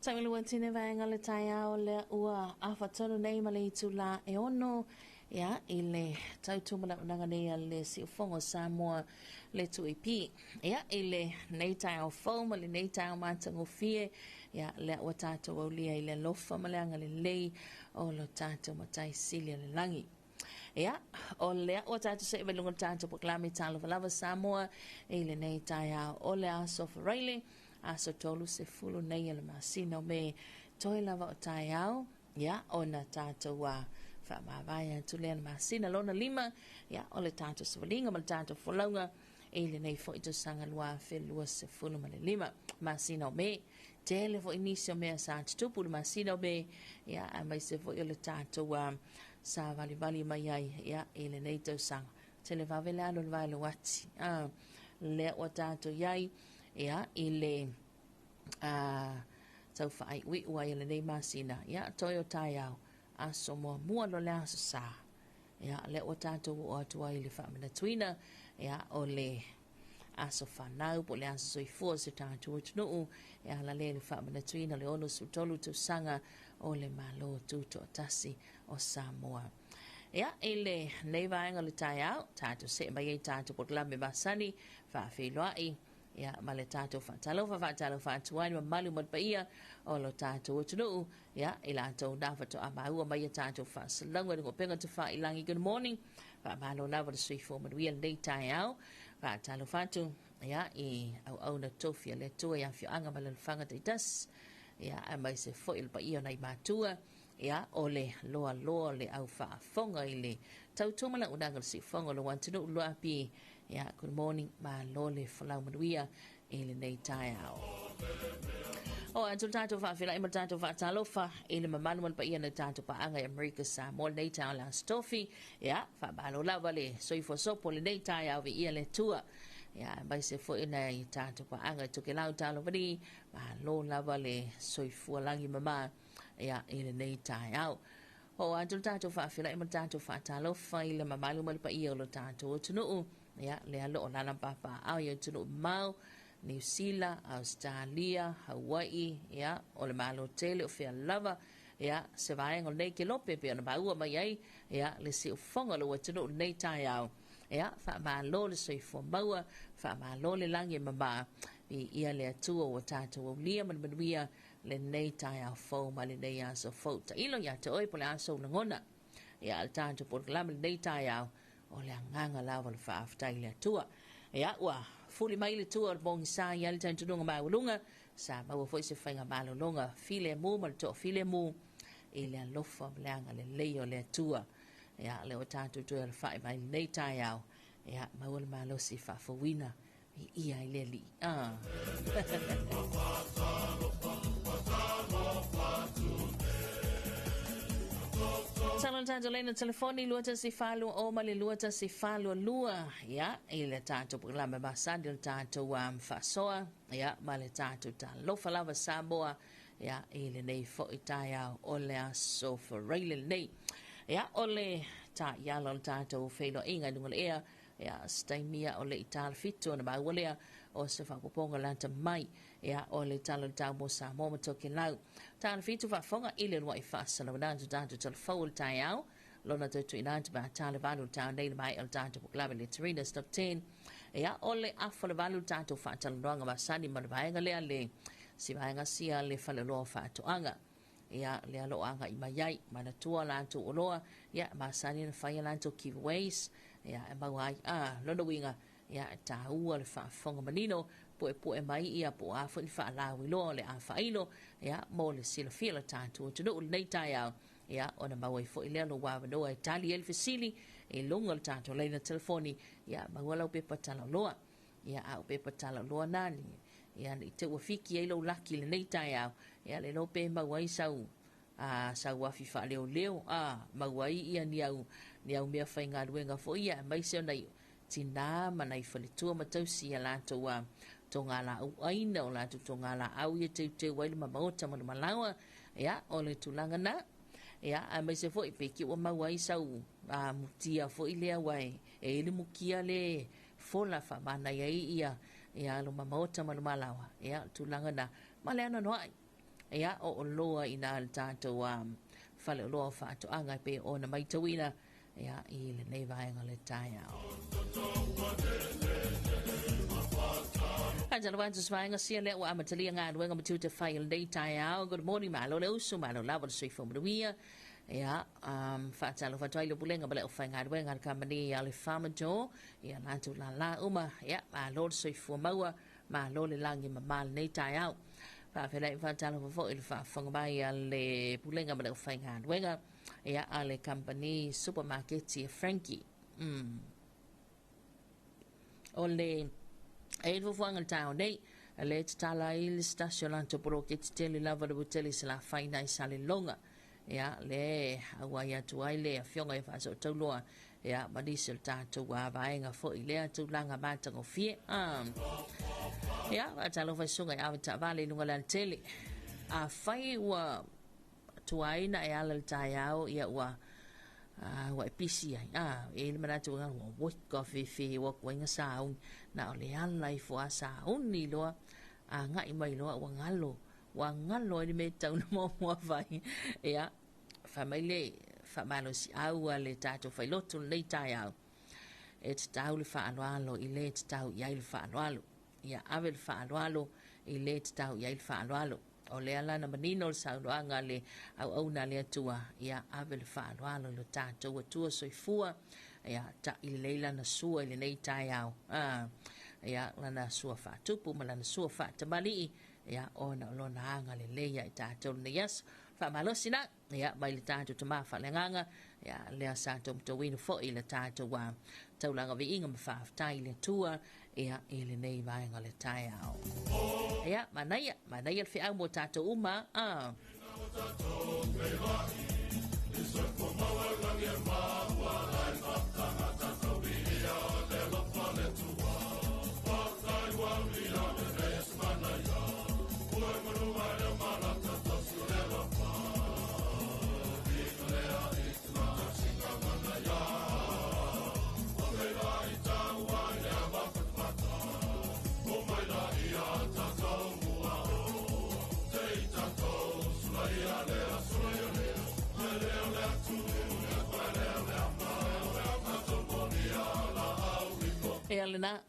Tamilu tine vaenga le taia o le ua awhatonu nei ma le itula e ono ia i le tautumana unanga nei le si ufongo Samoa le tuipi ia i le nei taia o fau ma le nei taia o mātango fie ia le ua tātou au lia i le lofa ma le anga le lei o lo tātou matai silia le langi. Ia, o lea o tātou se velunga tātou poklami tālo valava Samoa i le nei taia o le aso wharaile aso tolu se fulu nei le masina me toi lava o tai au ia ona tātou wa fa mawaya tu le masina lona lima ia o le tātou swalinga ma le tātou folaunga e le nei fo ito sanga lua felua se fulu ma le lima masina me tele fo inisio me sa tupu le masina me ia a mai se fo i le tātou wa sa vali mai ai ia e le nei tau sanga tele vavele alo le vai le wati le o tātou iai ia i le tau whaai ui ua i le nei masina ia toi o tai au aso mua lo le aso sa ia le o tātou o atua i le whamana tuina ia o le aso whanau po le aso soifua se tātou o tunuu ia la le whamana tuina le ono su tolu tu sanga o le malo tuto o tasi o Samoa ia i le nei vaenga le tai au tātou se mai ei tātou pot lame masani Faleoloa ia ma le tātou Faataloa faatuani ma malu ma paia o lo tātou tunu ia i la tātou nafa to amaua mai tātou faasalanga ngo penga te fa ilangi good morning fa malo lava le sui fo manuia nei tai au Faataloa fatu ia i au na tofia le tua ia fianga ma le fanga te tas ia a mai se fo il paia nei matua ia ole loa le au fonga i le tautomala unanga si fonga lo wantunu lo api ia good morning ma lole folau manuia i le nei tai au o antul tātou whaawhila ima tātou whaatalofa i le mamanu man pa ia na tātou pa anga i Amerika sa mo nei tai au la stofi ia whaamalo lava le soifo sopo le nei tai au vi ia le tua ia mai se fo ina i tātou pa anga i tuke lau tālo vani ma lo lava le soifua langi mama ia i le nei tai au o antul tātou whaawhila ima tātou whaatalofa i le mamalu man pa ia o lo tātou o tunuu ia le alo o lana papa au i o tunuu mau New Zealand, Australia, Hawaii, ia o le malo tele o fea lava, ia se vaenga nei ke lope pe ona maua mai ai, ia le se ufonga lo watunu nei tai au, ia fa malo le soifo maua, fa malo le langi mama, i ia le atua o tātou o lia manuia le nei tai au fau ma le nei aso fau, ta ilo ia te oi po le aso langona, ia le tātou po le lama le nei tai au, o le anganga lava le whaaftai le atua, ia ua, fuli mai le tua o bongi sa ia le taintununga maulunga sa maua foi se whainga malulunga file mu ma le toa file mu i le alofa mleanga le leo le tua ia le o tātou tua le whai mai nei tai au ia maua le malo si whawhawina i ia i le li Salon tātou leina telefoni luata si whalua o ma le luata si whalua lua ia i le tātou programa masandi le tātou whasoa ia ma le tātou ta lofa lava Samoa ia i le nei fo i tai au o le aso whareile nei ia o le ta iala le tātou whailo inga nunga le ea ia staimia o le itala fitu na mawalea o se whakuponga lanta mai ia o le tala tau mo sa moma toke lau tala fitu whafonga ile rua i whaasala wanantu tātou tala whau le tai au lona tautu inantu ba tala valu tau neila mai el tātou puklawe le Terina stop 10 ia o le afa le valu tātou whaatala noanga masani mana vaenga lea le si vaenga sia le Faleoloa Faatoaga ia le alo anga i mai mana tua lantu oloa ia masani na whaia lantu giveaways ia e mauai lono winga ia ta ua le whaafonga manino poe mai ia po a whani whaalawi loa le a whaino ia mo le sila fila tātua tunu nei tai au ia ona mauai fo i lelo wawanoa i tali el fasili e lunga le tātua leina telefoni ia maualau pepa tala loa ia au pepa tala loa nani ia ni te wafiki e lo laki le nei tai au ia le lope mauai sau sau wafi Faleoleo mauai ia ni au mea whainga ruenga fo ia mai seo nei tina manai whalitua matausi a lato tō ngā la au aina o lato tō ngā la au ia te waile mamaota mana malawa ia o le tulanga na ia a mai se fo i peki o mauai sau mutia fo i lea wai e ili mukia le fola fa mana ia lo mamaota mana malawa ia tulanga na maleana noai ia o loa ina le tātou Faleoloa Faatoaga pe o na maitawina ia I le nei vaenga le tai au. Anjala wantu svaenga sia le wa amatalia ngā ruenga matu te whai le nei tai au. Good morning malo le usu malo lava le sui whamruia. Ia, whaatalo whatuai le bulenga bale o whai ngā ruenga le kamani ia le whamajo. Ia lantu la uma. Ia, malo le sui whamaua. Malo le langi mamale nei tai au. Whawhenei whaatalo whafo ili whawhangamai a le bulenga bale o whai ngā ruenga. Ia, a le company supermarket ia Frankie. O le e fuanga tau nei le tala il stasio lanto pro che tele lava de boteli se la faina I sale longa ya le awaya tu ai le afionga e fa so toloa ya madisel tato wa vaenga fo ile tu langa mata go fie ya atalo fa sunga ya ta vale lunga la tele a fai wa tu ai na ya le tayao ya wa wa pisi ai e le mana tu wa coffee fi wa wenga saung na le ala I fo saung ni lo ngai mai lo wa ngalo ni me tau mo vai ya family fa malo si au le tato fa lotu le tai au e tau le fa alo I le tau ya le fa alo ya ave le fa alo I le tau ya le fa alo o le ala na manino sa roanga le au na le tua ia ave le fa alo lo tato wa tua soifua ia ta I leila na sua I le nei tai au ia lana sua fa tupu ma lana sua fa tamali ia ona lo na anga le leia I tato le yas fa malosina ia mai le tato tama fa le nganga ia le sa tom to win fo I le tato wa taulanga vi inga ma fa tai le tua ia I le nei vaenga le tai au ia manaya le fi au mo tato uma e alena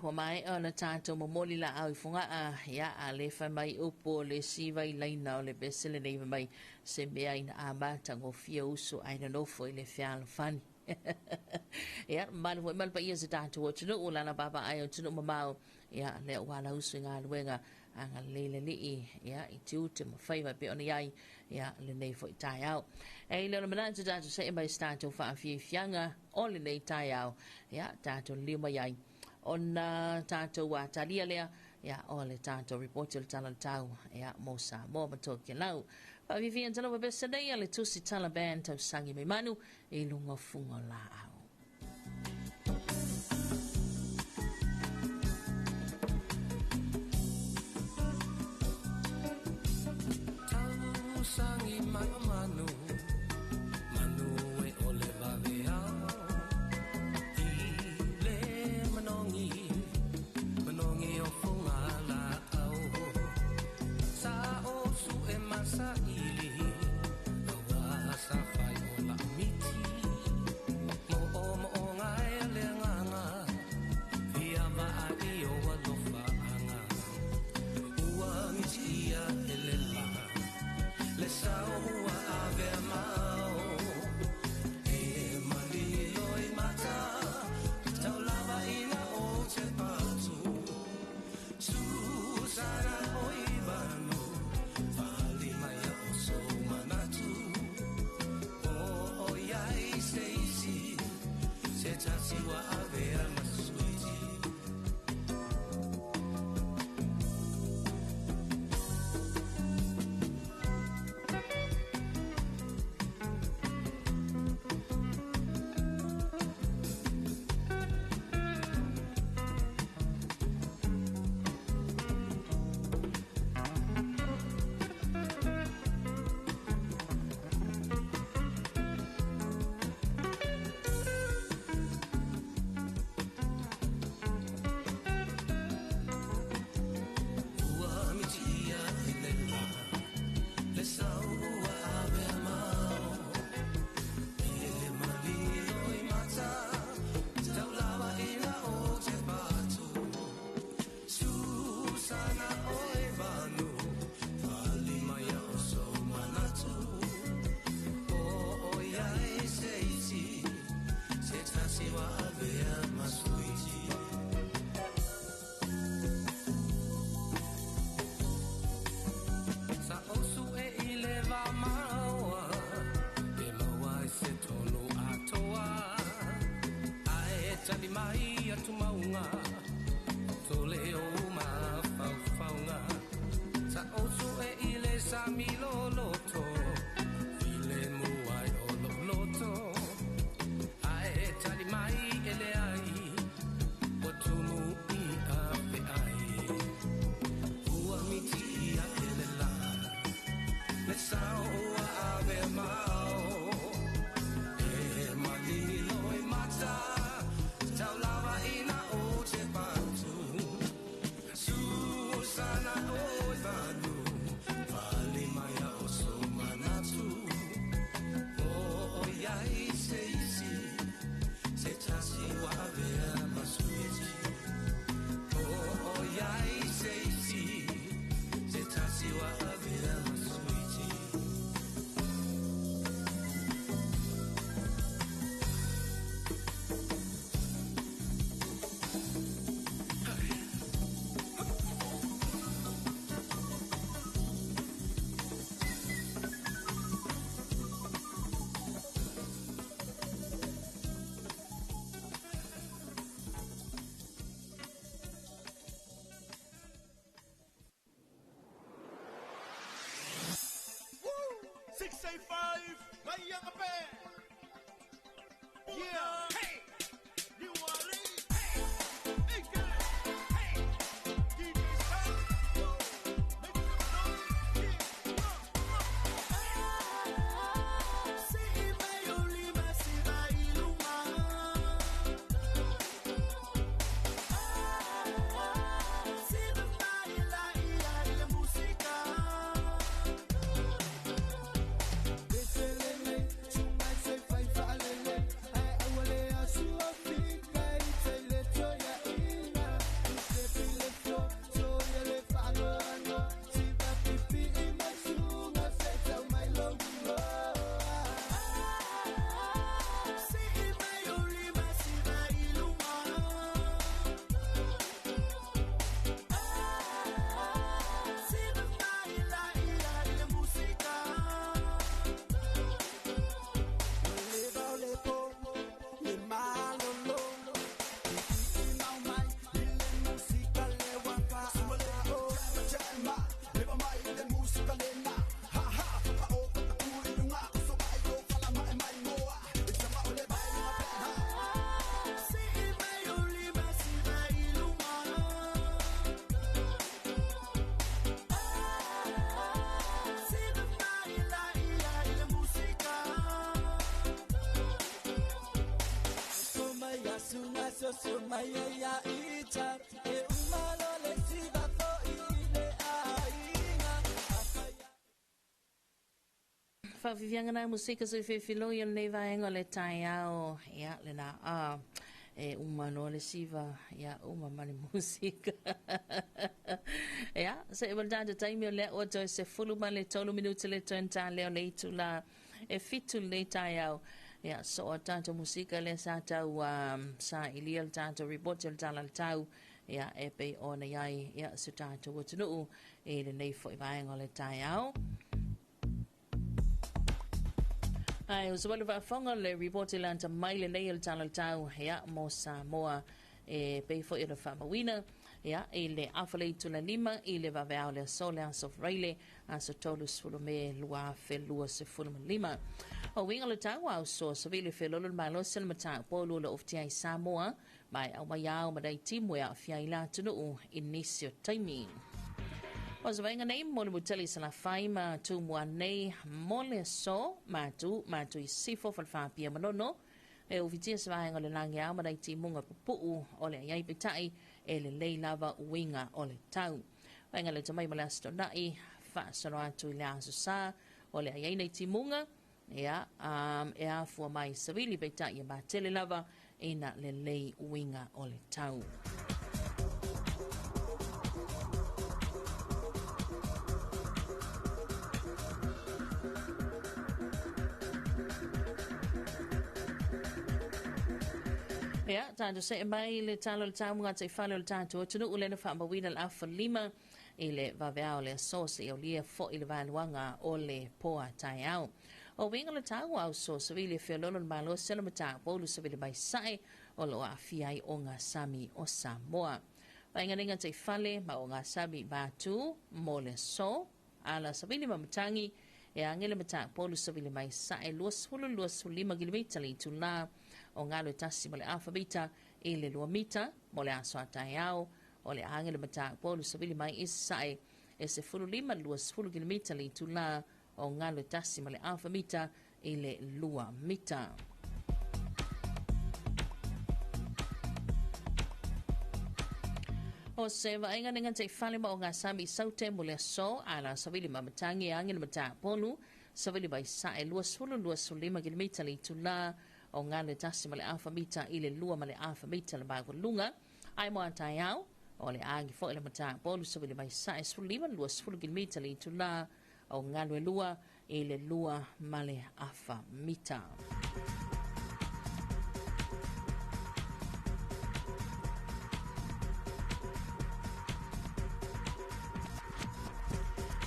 wa mai ona tato momoli la au funga ya ale fa mai upo le siva I laina o le besele nei mai se mea ina amata ngo fia uso aina no fo I le fiala fani ya malu wa malpa ia se tato o tunu ulana baba ai o tunu mamau ya le wala uso ngā luenga anga lele li ya I tiute ma faiva pe ona iai ya le nei fo I tai au e le mana te tato se mai tato fa fia fianga o le nei tai au ya tato lima iai ona tato wa talia lea ya o le tato report le tala tau ya mosa mo matoke lau pa vivian tala besa nei le tusi tala band tau sangi me manu I lunga funga la au sangi manu e ole vavea I le manongi o funga la au sa o su e masa ili wa sa fai o la miti mo sami loloto ile muai ololoto ae tali mai ele ai watumu I ape ai ua miti ia ele la le sao ua ave mau e malini loi mata tau lava ina o te patu su sana oi vanu vale mai o so manatu o iai seisi se tasi wa ave masuiti o iai seisi se tasi wa ave masuiti Whawhiwhianga nā musika sui whiwhilo i nei vaenga le tai ao ia le nā umano le siva ia umamani musika ia se e waltata taimi o le o toi se fuluma le tolu minuta le toenta leo le itu la e fitu le tai ao ia so o tata musika le sa tau sa ilia le tata report le tala le tau ia e pe ona iai ia su tata watunuu e le nei fo i vaenga le tai ao ai o sabalu va fonga le report lanta mai le nei le tala tau ia mo Samoa e pe fo i le famawina ia e le afale tu la lima i le va vea le sole as of raile as o tolu sulu me lua fe lua se fulu lima o winga le tau au so savile fe lolo malo sel mata polo le of tia Samoa mai au mai au madai timu ia fia ila tunu inisio taimi o sa vainga nei mo le mutali sa la fai ma tu mua nei mo le so ma tu i sifo falfapia manono e o vitia sa vainga le langi au madai timunga pupuu o le iai pitai e le lei lava winga o le tau. Vainga le tamai ma le astonai fa sano atu i le aso sa o le iai nei timunga e a fua mai savili pitai e ma tele lava e na le lei winga o le tau. Ia, tātou se mai le talo le tāmu ngā te whale le tātou tunu ule na whaamawina le awha lima i le waweao le sose o lia fo i le wāluanga o le poa tai au. O winga le tāu au so savili whiolono le malo sela mata polu savili mai sae o lo a fiai o ngā sami o Samoa. Wainga ringa te whale ma o ngā sami mātū mo le so ala sabili mamatangi ngele mata polu sabili mai sae luas hulu 5 kilometer li tula o ngalo tasi mole alfabeta ile lua mita mole aso atayao ole angele mata polu sabili mai isae ese fulu 5 luas hulu kilometer li tula o ngalo tasi mole alfabeta ile lua mita. O se vaenga dengan te fale ma o ngā sami saute mole so ala savili mamatangi angele mata polu savili bai sae luas hulu 5 kilometer li tula o ngalo tasi male alfabeta ile lua male alfabeta le bago lunga ai mo atayao ole agi fo ile mata polu savili bai sae 5 kilometer li tula o ngalo lua ile lua male alfabeta.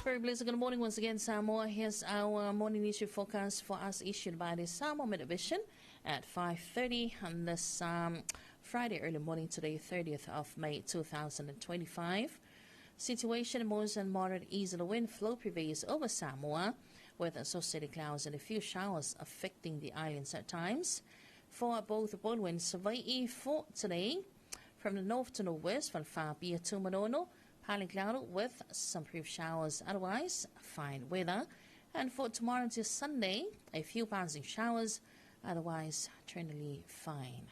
Very blessed good morning once again, Samoa. Here's our morning issue forecast for us issued by the Samoa Medivision at 5:30 on this Friday early morning today, 30th of May 2025. Situation most and moderate easterly wind flow prevails over Samoa with associated clouds and a few showers affecting the islands at times. For both winds, Hawaii for today from the north to northwest from Fabia to Manono, partly cloudy with some brief showers, otherwise fine weather. And for tomorrow to Sunday, a few passing showers, otherwise generally fine.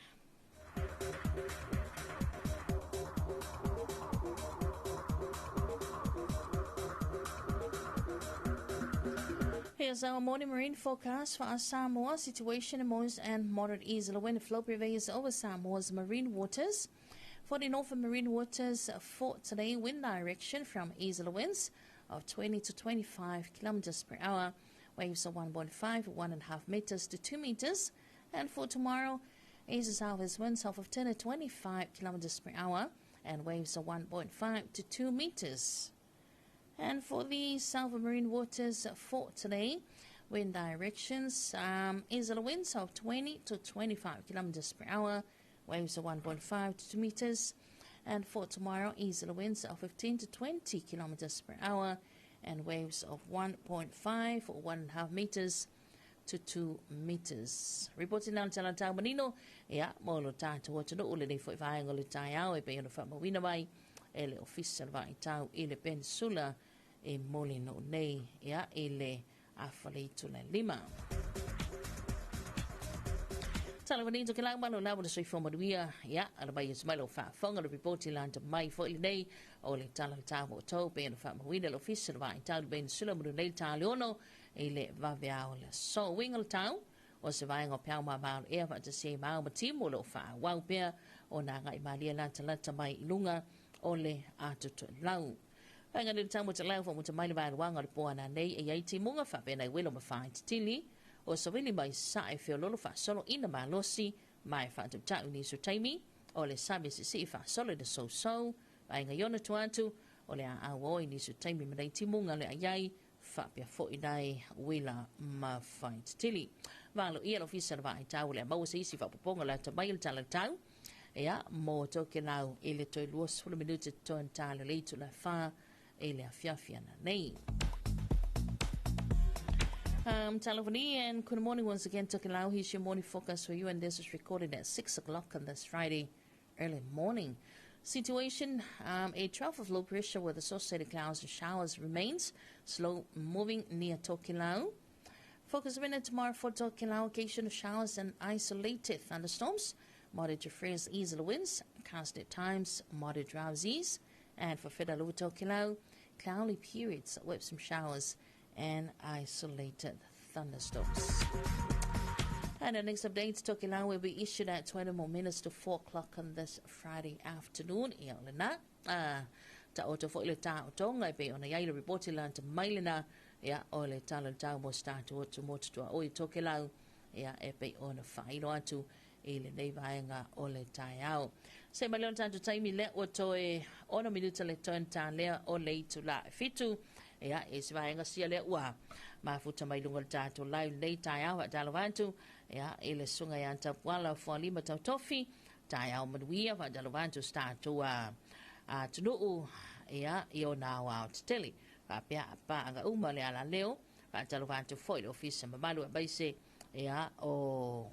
Here's our morning marine forecast for our Samoa. Situation most and moderate easterly wind flow prevails over Samoa's marine waters. For the northern marine waters for today, wind direction from easterly winds of 20 to 25 kilometers per hour, waves of 1.5 to 1.5 meters to 2 meters. And for tomorrow, east to southwest winds of 10 to 25 kilometers per hour, and waves of 1.5 to 2 meters. And for the southern marine waters for today, wind directions, easterly winds of 20 to 25 kilometers per hour, waves of 1.5 to 2 meters. And for tomorrow, easterly winds of 15 to 20 kilometers per hour, and waves of 1.5 or 1.5 meters to 2 meters. Reporting now to Talatau Manino, molo tato watu no ule ni fo vai ngole tai au e pe no fa mawina mai ele official vai tau ile peninsula e molino nei ile afaleito le lima. Talavanito kilang malo labo na soy fomaduia alabay ismailo fa fonga le reporting land mai fo ile nei ole talatau to pe no fa mawina le official vai tau peninsula mo nei Faleoloa ile vaviao le so wingal tau o se vai ngo pau ma ba e fa te se ma ma timo lo fa wa pe o na ngai malia la talata mai lunga ole atutu lau anga ni tamu te lau fo mo te mai ba wa ngol po na nei e ai timunga fa pe na welo ma fa tili o so vili mai sa e fe lo fa solo ina ma losi mai fa te tau ni so taimi ole sabe si fa solo de so ai nga yona tuantu ole a wo ni so taimi ma dai timunga le ai fa pe fo idai wila ma fight tili valo ia lo fisa va tau le mau se si fa poponga la tabai tala tau mo to ke nau ile to luos fu minute to tala le to la fa ile afia na nei Talavani, and good morning once again to Kalau. Here's your morning focus for you, and this is recorded at 6 o'clock on this Friday early morning. Situation, a trough of low pressure with associated clouds and showers remains slow moving near Tokelau. Focus winter tomorrow for Tokelau, occasional showers and isolated thunderstorms, moderate to freeze easterly winds, cast at times, moderate drowsies, and for Faatalanoaga Tokelau, cloudy periods with some showers and isolated thunderstorms. And the next update, Tokelau will be issued at 20 more minutes to 4 o'clock on this Friday afternoon. Ta oto fo ile ta otonga pe ona yaile report ila ta mailina ole tala mo start to moto to o Tokelau e pe ona failo atu ile nei vaenga ole taiao se malon tanto taimi le oto e ona minuta le tonta le o le tula fitu e se vaenga sia le wa mafuta mai lunga tato lai le taiao dalavantu ile sunga ya tapwala fo lima tofi taiao madwia va dalavantu start to tunu ia na out tele pia pa anga uma le ala leo pa talo va to foi office ma malu ba se ya o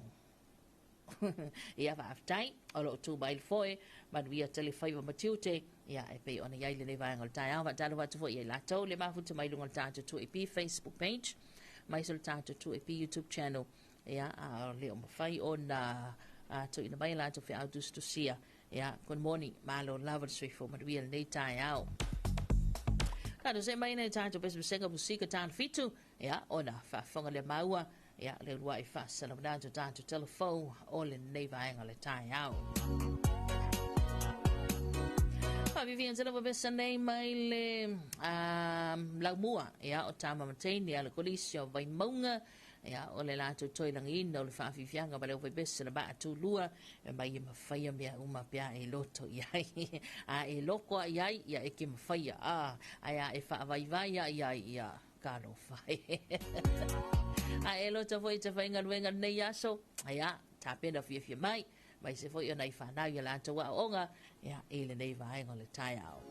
ia va aftai o lo tu bail foi ma via telefone ma tiute ia e pe ona ia le va ngol tai ava talo va to foi la to le ma fu to mai lungo tanto tu e pi Facebook page mai sul tanto tu e pi YouTube channel ia a le o fai ona to ina mai la to fe autos to sia ia good morning malo love the street for ma via le tai au Kado se mai nei tātou pesa senga musika tāna fitu, ia, ona, whafonga le maua, ia, le wai whasana mnātou tātou telefon, o le nei vaenga le tai au. Vivian se lava besa nei mai le laumua, ia, o tāma mateni, ia, le kolisio vai maunga, ia, o le lātou toilangina, o le whawhiwhianga, ma leo vai besa na baa tūlua, e mai ima whaia mea uma pia e loto, iai, a e loko a iai, ia e ke ma whaia, a ia e whaavaivai a iai, ia, kālo whai. A e loto foi te whainga nuenga nei aso, ia, tā pena whiawhia mai se foi o nei whanau ia lātou a onga, ia, e le nei vaenga le tai au.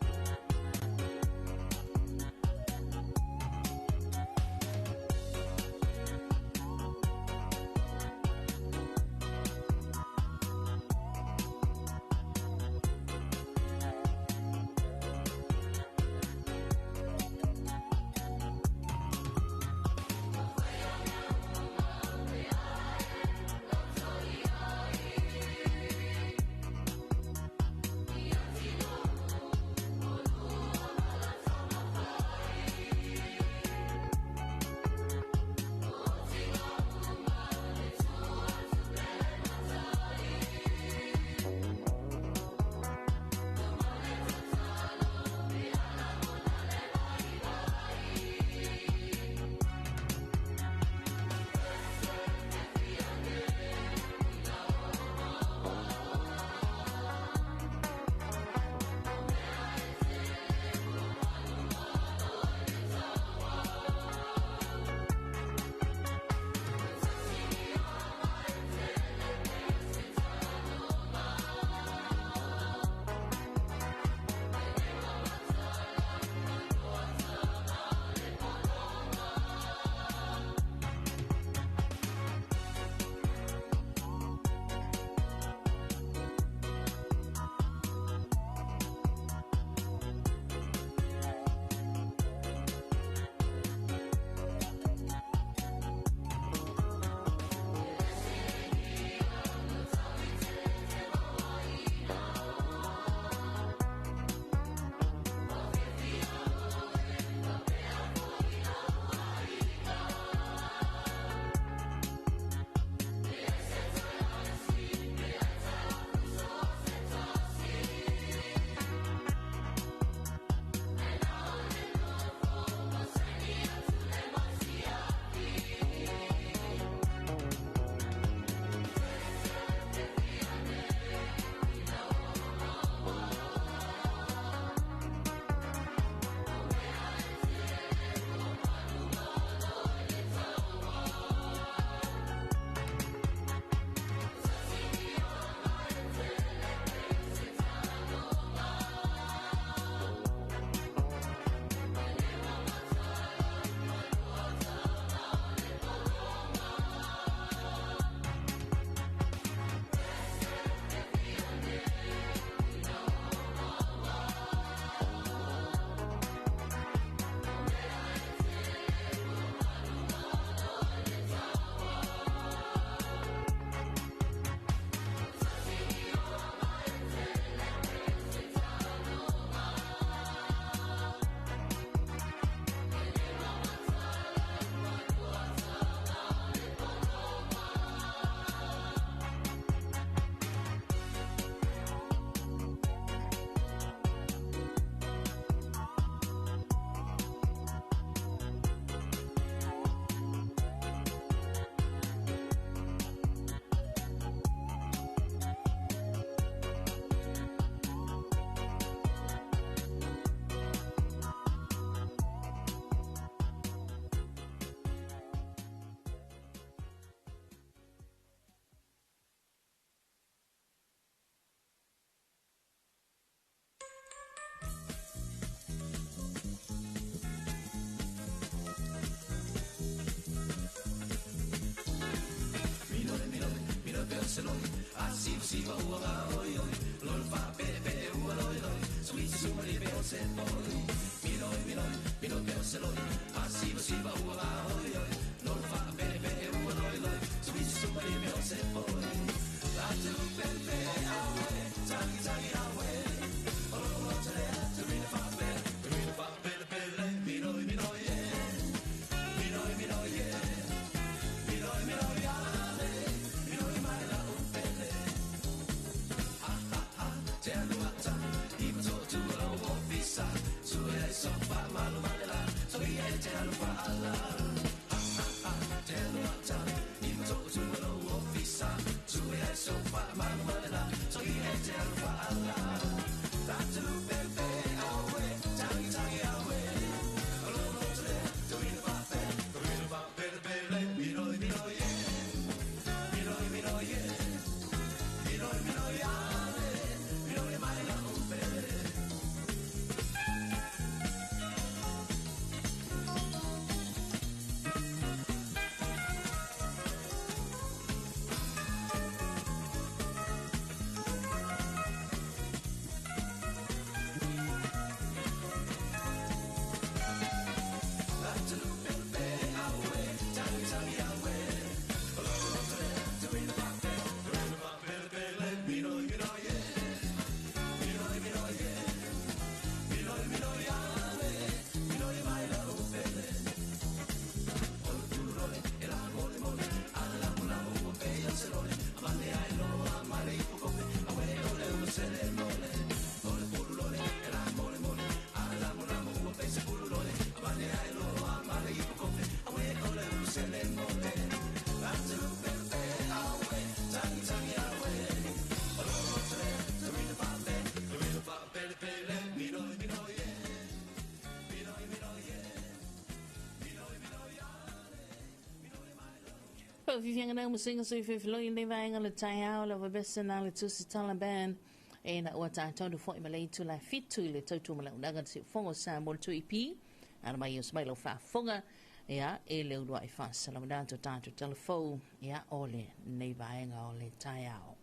Vivianga na musinga so if loin de vai ngala tai au la besa na le tusi Taliban e na wata tondo fo i malai tu la fitu le tautu mala unanga se fongo sa mol tu ipi ana mai us mai lo fa fonga ya e le udwa i fa salam dan to tanto telefo ya ole nei vai nga ole tai au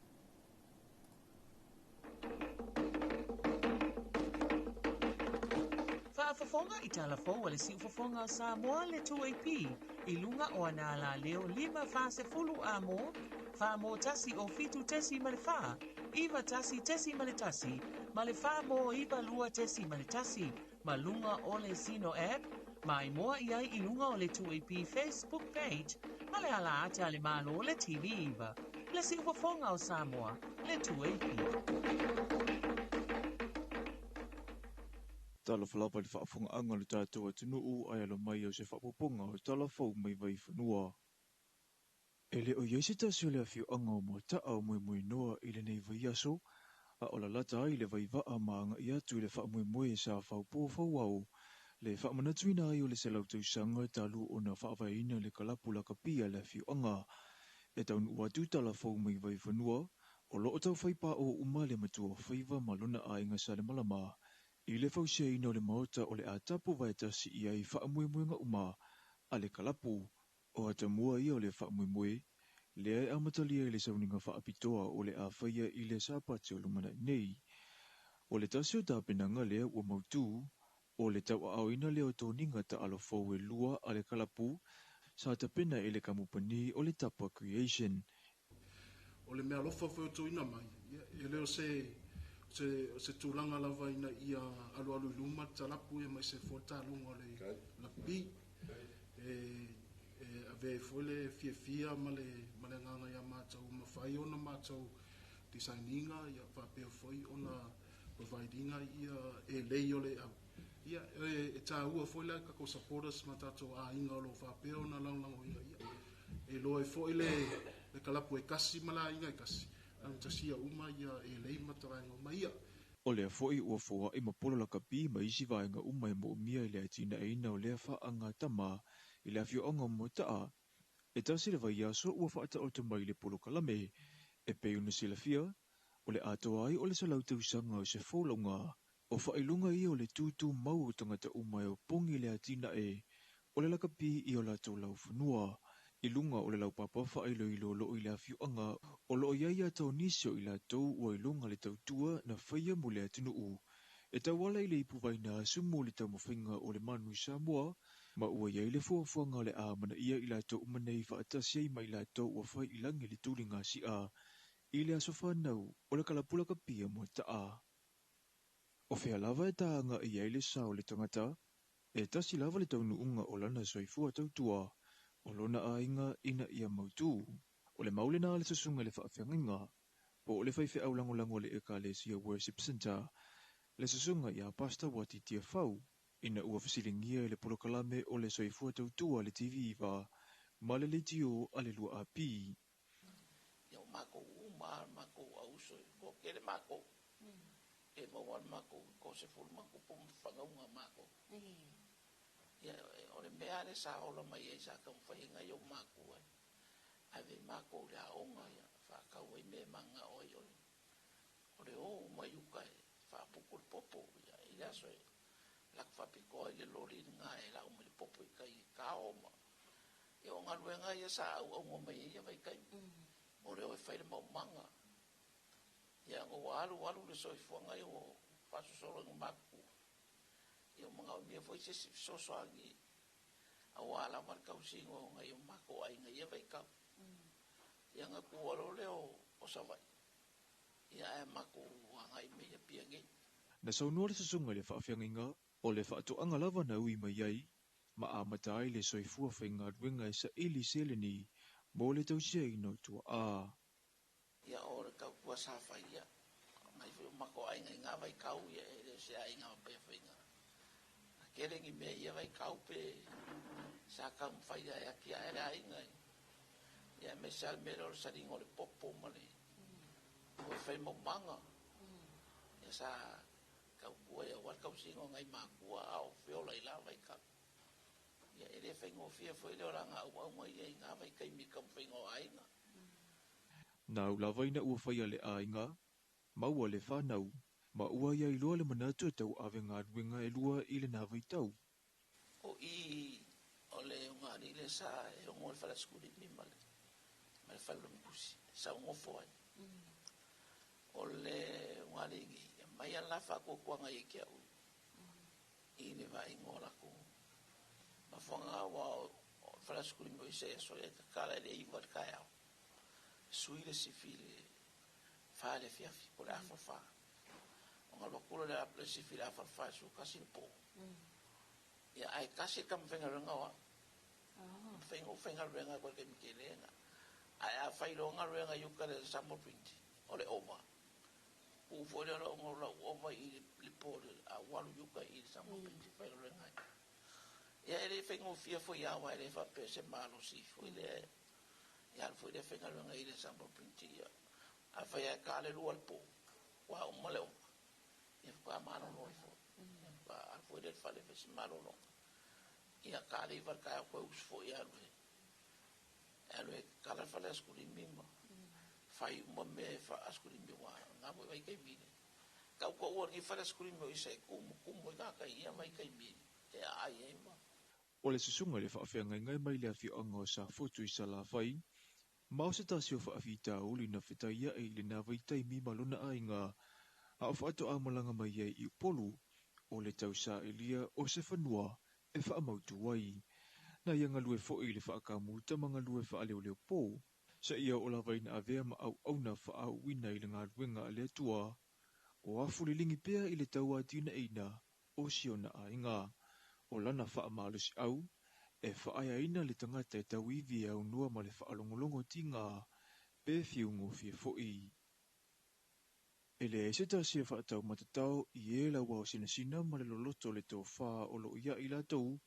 Whaafafonga I talafo wale si ufafonga sa moa le 2AP I lunga o ana la leo lima fase fulu amo fa mo tasi o fitu tesi male fa iwa tasi tesi male tasi male fa mo iwa lua tesi male tasi malunga ole sino app mai moa iai I lunga o le 2AP Facebook page male ala ate ale malo le TV iwa le si ufafonga o Samoa le 2AP. Tala whalapa le whaafunga anga le tātua tunuu ai alo mai au se whaapoponga o tala whau mai vai whanua. E le o iesita se o le awhiu anga o mua taa o mui mui noa I le nei vai aso, a o la lata ai le vai waa maanga I atu le wha mui mui sa whau po whau au, le wha manatuina ai o le se lautau sanga talu o na wha avaina le kalapu la kapia le awhiu anga, e taun uatu tala whau mai vai whanua, o loo tau whaipa o uma le matua whaiva maluna a inga sa le malama, I le fausia ina o le maota o le atapu vai tasi I ai whaamuemuenga uma, a le kalapu, o atamua ia o le whaamue, le ai amatalia I le sauninga whaapitoa o le awhaia I le sapati o lumana nei. O le tasi o tāpenanga lea ua mautu, o le tau au ina leo tōninga ta alo fōwe lua a le kalapu, sa tapena I le kamupani o le tapa creation. O le mea lofa whautu ina mai, e leo se tūlanga lava ina ia alu luma talapu e mai se whotalunga le la pi ave fole fia ma le nganga ia mātau mawhai ona mātau designinga ia whapea foi ona providinga ia e lei o le au ia e tā ua foi la kako supporters ma tātou a inga o lo whapea ona langlango inga ia e loe foi le kalapu e kasi mala inga e kasi tasia uma ia e lei matarainga uma ia. O lea foi ua foa I mapolo la kapi ma isi vaenga uma e mo mia I le atina e ina o lea whaanga tama I le awhio anga mo taa. E tasi le vai aso ua whaata o te mai le polo kalame e peuna sila fia o le atoa ai o le salautau sanga o se fōlaunga o whailunga I o le tūtū mau o tangata uma e o pongi le atina e o le lakapi I o la tau lau whanua I lunga o le lau papa whaelo I lo I le awhiuanga o lo iaia tau nisio I la tau o I lunga le tau tua na whaia mo le atunu u. E tau wala I le ipu vaina sumo le tau mawhinga o le manu Samoa, ma ua iai le fuafuanga le a mana ia I la tau umanei whaatasia I mai la tau ua whai I langi le turinga si a I le aso whanau o le kalapula ka pia mo taa. O whea lava e taanga I iai le sao le tangata, e tasi lava le tau nuunga o lana soifua tau tua, o lona ainga ina ia mautu, o le maule na le sasunga le whaafenginga, po o le whaife au lango le Ekalesia Worship Center, le sasunga ia pasta wati tia fau, ina ua fasilingia le polokalame o le soifua tau tua le TV iwa, ma le tio a le lua api. Ia mako mako auso ko kele mako. E mo mako ko se ful mako pum fangaunga mako. Ia o le mea le sa o mai e sa ka whainga yo mako ai. Ave mako le aonga ia fa ka we me manga o yo. O le o mai ukai fa pukul popo ia ila so la fa piko le lori nga e la o me popo kai ka o ma. E o ngaluenga ia sa o mo mai ia vai kai. O le o fai le mau manga. Ia o walu le soifuanga i o pasosoro ng maku. Ia mga o mia foi se sosoangi. A wala man kausingo ngai o mako ai ngai vai kau. Ia nga kualo leo o savai. Ia e mako ngai me pia ngai. Na saunua le sasunga le whaafenginga o le whaatoanga lava na ui mai ai, ma a matai le soifua whainga ruenga sa ili seleni mo le tausia ino tua a. Ia o le kau kua sa whai ia. Mai fio mako ai ngai ngā vai kau ia e le se ai ngā pe whainga. Kerengi me ia vai kau pe sa kau mwhai ia ki a ere ai ngai. Ia me sal me lor sa ringo le popo male. O e whai mo manga. Ia sa kau kua ia war kau singo ngai makua au fio lai la vai kau. Ia ere whaingo fia fwoi leo ranga au mai ia ngā vai kai mi kam whaingo ai ngā. Nau la vaina ua whaia le ainga, maua le whanau, ma ua ia I loa le manatu tau ave ngā ruenga e lua I le nāwai tau. O o le ngā ni le sa e o ngō le whala skuri mi male. Ma le whala mkusi, sa o ngofo ai. O le ngā ringi, mai an la whako kuanga I kia ui. I le vai ngō lako. Ma whanga wa o whala skuri mi o se e so e kakala le iwa le kai au. Sui le sifile whale fiafi po le awhawha. O ngā lokura le aple sifile awhawha su kasi le po. Ia ai kasi kam whenga runga wa. Whenga runga kwa ke mikelenga. Ai a whairo ngā runga yuka le sample print. O le oma. Ufo le ora ngō la oma I le po le a walu yuka I le sample print. Whairo runga. Ia ele whenga fia fo iawa ele whape se malo si fo le ia foi le whenga runga I le sample print ia. A whai a ka le lua le po. Wa o male o. Ia wha mano no fo. A foi le whale whesi mano no. Ia ka le iwar ka koe usfo ia lue. Lue ka le whale askuri mima. Whai uma me askuri mima. Ngā moe mai kai mire. Kau ko ua ki whale askuri mima isa e kumu I ngā kai ia mai kai mire. E ai e ma. O le susunga le whaafenga ngai mai le awhi anga o sa fotu I sa la whai, Mao se tasi o whaafita uli na whitaia e le nā vaitai mi malona ainga, a o whaato a malanga mai e I upolu, o le tau sa elia o se whanua e whaamautu wai. Na ia ngalue fo I le whaakamu ta mga lue whaaleo leo pō, sa ia o la vaina a vea ma au auna whaau wina I le ngā ruenga a lea tua, o a fulilingi pea I le tau a tina eina, o siona ainga, o lana whaamalusi au, e whaaya ina le tangata e tau iwi au nua ma le whaalongolongo tinga, pe fiungo fia fo'i. E le se tasia whaatau matatau I e la wao sina ma le loloto le tō wha o lo ia I la tau,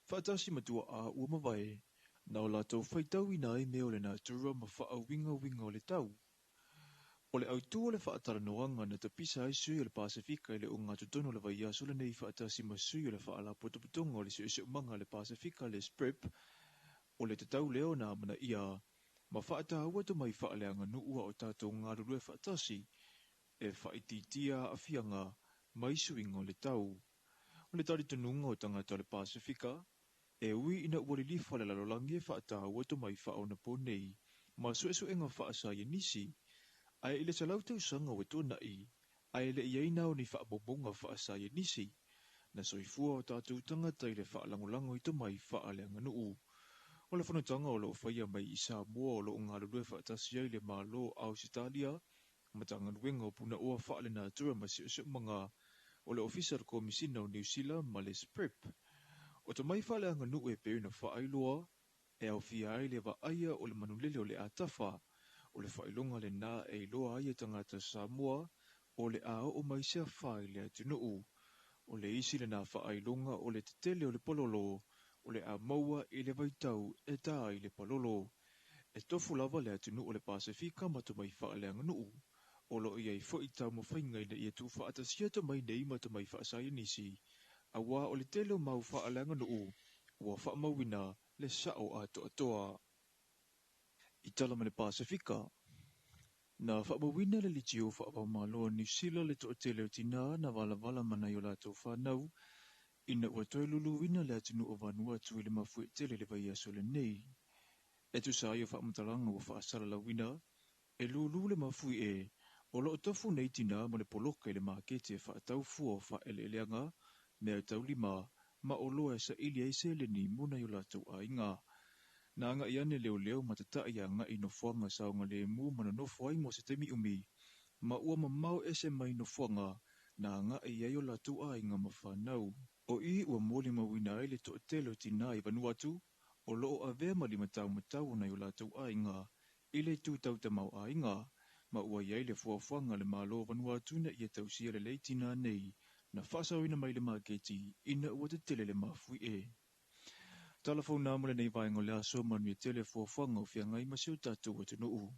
whaatasi matua a ua mawai, na o la tau whaitau ina I meo le nā tura ma wha winga o le tau. O le autua le Faatalanoaga na tapisa ai sui o le Pasifika I le o ngā tutono le vai aso le nei whaatasi ma sui o le whaala potopotonga o le sio manga le Pasifika le SPREP, o le tatau leo na mana ia, ma whaatahaua to mai whaaleanga nuua o tātou ngā rurue whaatasi, e whaititia a whianga mai suinga o le tau. O le tari tununga o tangata o le Pasifika, E ui ina ua li falelalolangi e whaataua to mai whaona po nei, ma suesuenga whaasa ia nisi, ai ile talau tausanga we tōna i, ai le iaina o ni whaabobonga whaasa ia nisi, na soifua o tātou tangata i le whaalangolango i to mai whaaleanga nuu. O le whanatanga o loo whaia mai i Samoa o loo ngā lulue whaatasi ai le mālo Ausitalia, matanga nuenga o puna oa whaale nā tura masi o mga o le official komisina o New Zealand ma le SPRIP. O to mai whaaleanga nuu e peuna Faatalanoaga, e au fia ai le wa aia o le manulele o le atafa, o le whailonga le nā e loa aia tangata Samoa, o le ao o mai sea whai le atunuu, o le isi le nā whailonga o le tetele o le pololo, o le a maua i le vaitau e tā i le pololo, e tofu lava le atunuu o le Pasifika ma to mai whaaleanga nuu, o lo ia i fo i tau mo whainga i le ia tu whaatasia to mai nei ma to mai whaasaya nisi, a wā o le tele o mau whaaleanga nuu, ua whaamawina le sao a toa. I tala ma le Pasifika, na whaamawina le litio whaamamaloa New Zealand le toa tele o tina na wala mana i o lātou whanau, ina ua toi lulu wina le atinu o Vanuatu i le mafue tele le vai aso le nei. E tu sa i o whaamutalanga ua whaasara la wina, e lulu le mafui e, o lo tofu nei tina mo le poloka i le makete e whaatau fua o whaeleleanga, mea tau lima, ma o loa sa ili aise le ni muna i o lātou a inga. Na nga iane leo matata ia nga i nofuanga sa o nga le mu mana nofuai mo se temi umi, ma ua mamau ese mai nofuanga, na nga i aio lātou a inga mawhanau. O i ua mōli mawina ai le to telo tina i Vanuatu, o loo a vea mali matau na i o lātou a inga, i le tūtau tamau a inga, ma ua iai le fuafuanga le malo Vanuatu na i e tausia le leitina nei, na whasawina mai le maketi, ina ua te tele le mafui e. Telefon nā mole nei vaenga le aso manu e tele fuafuanga o fia ngai masio tātou o te nuu.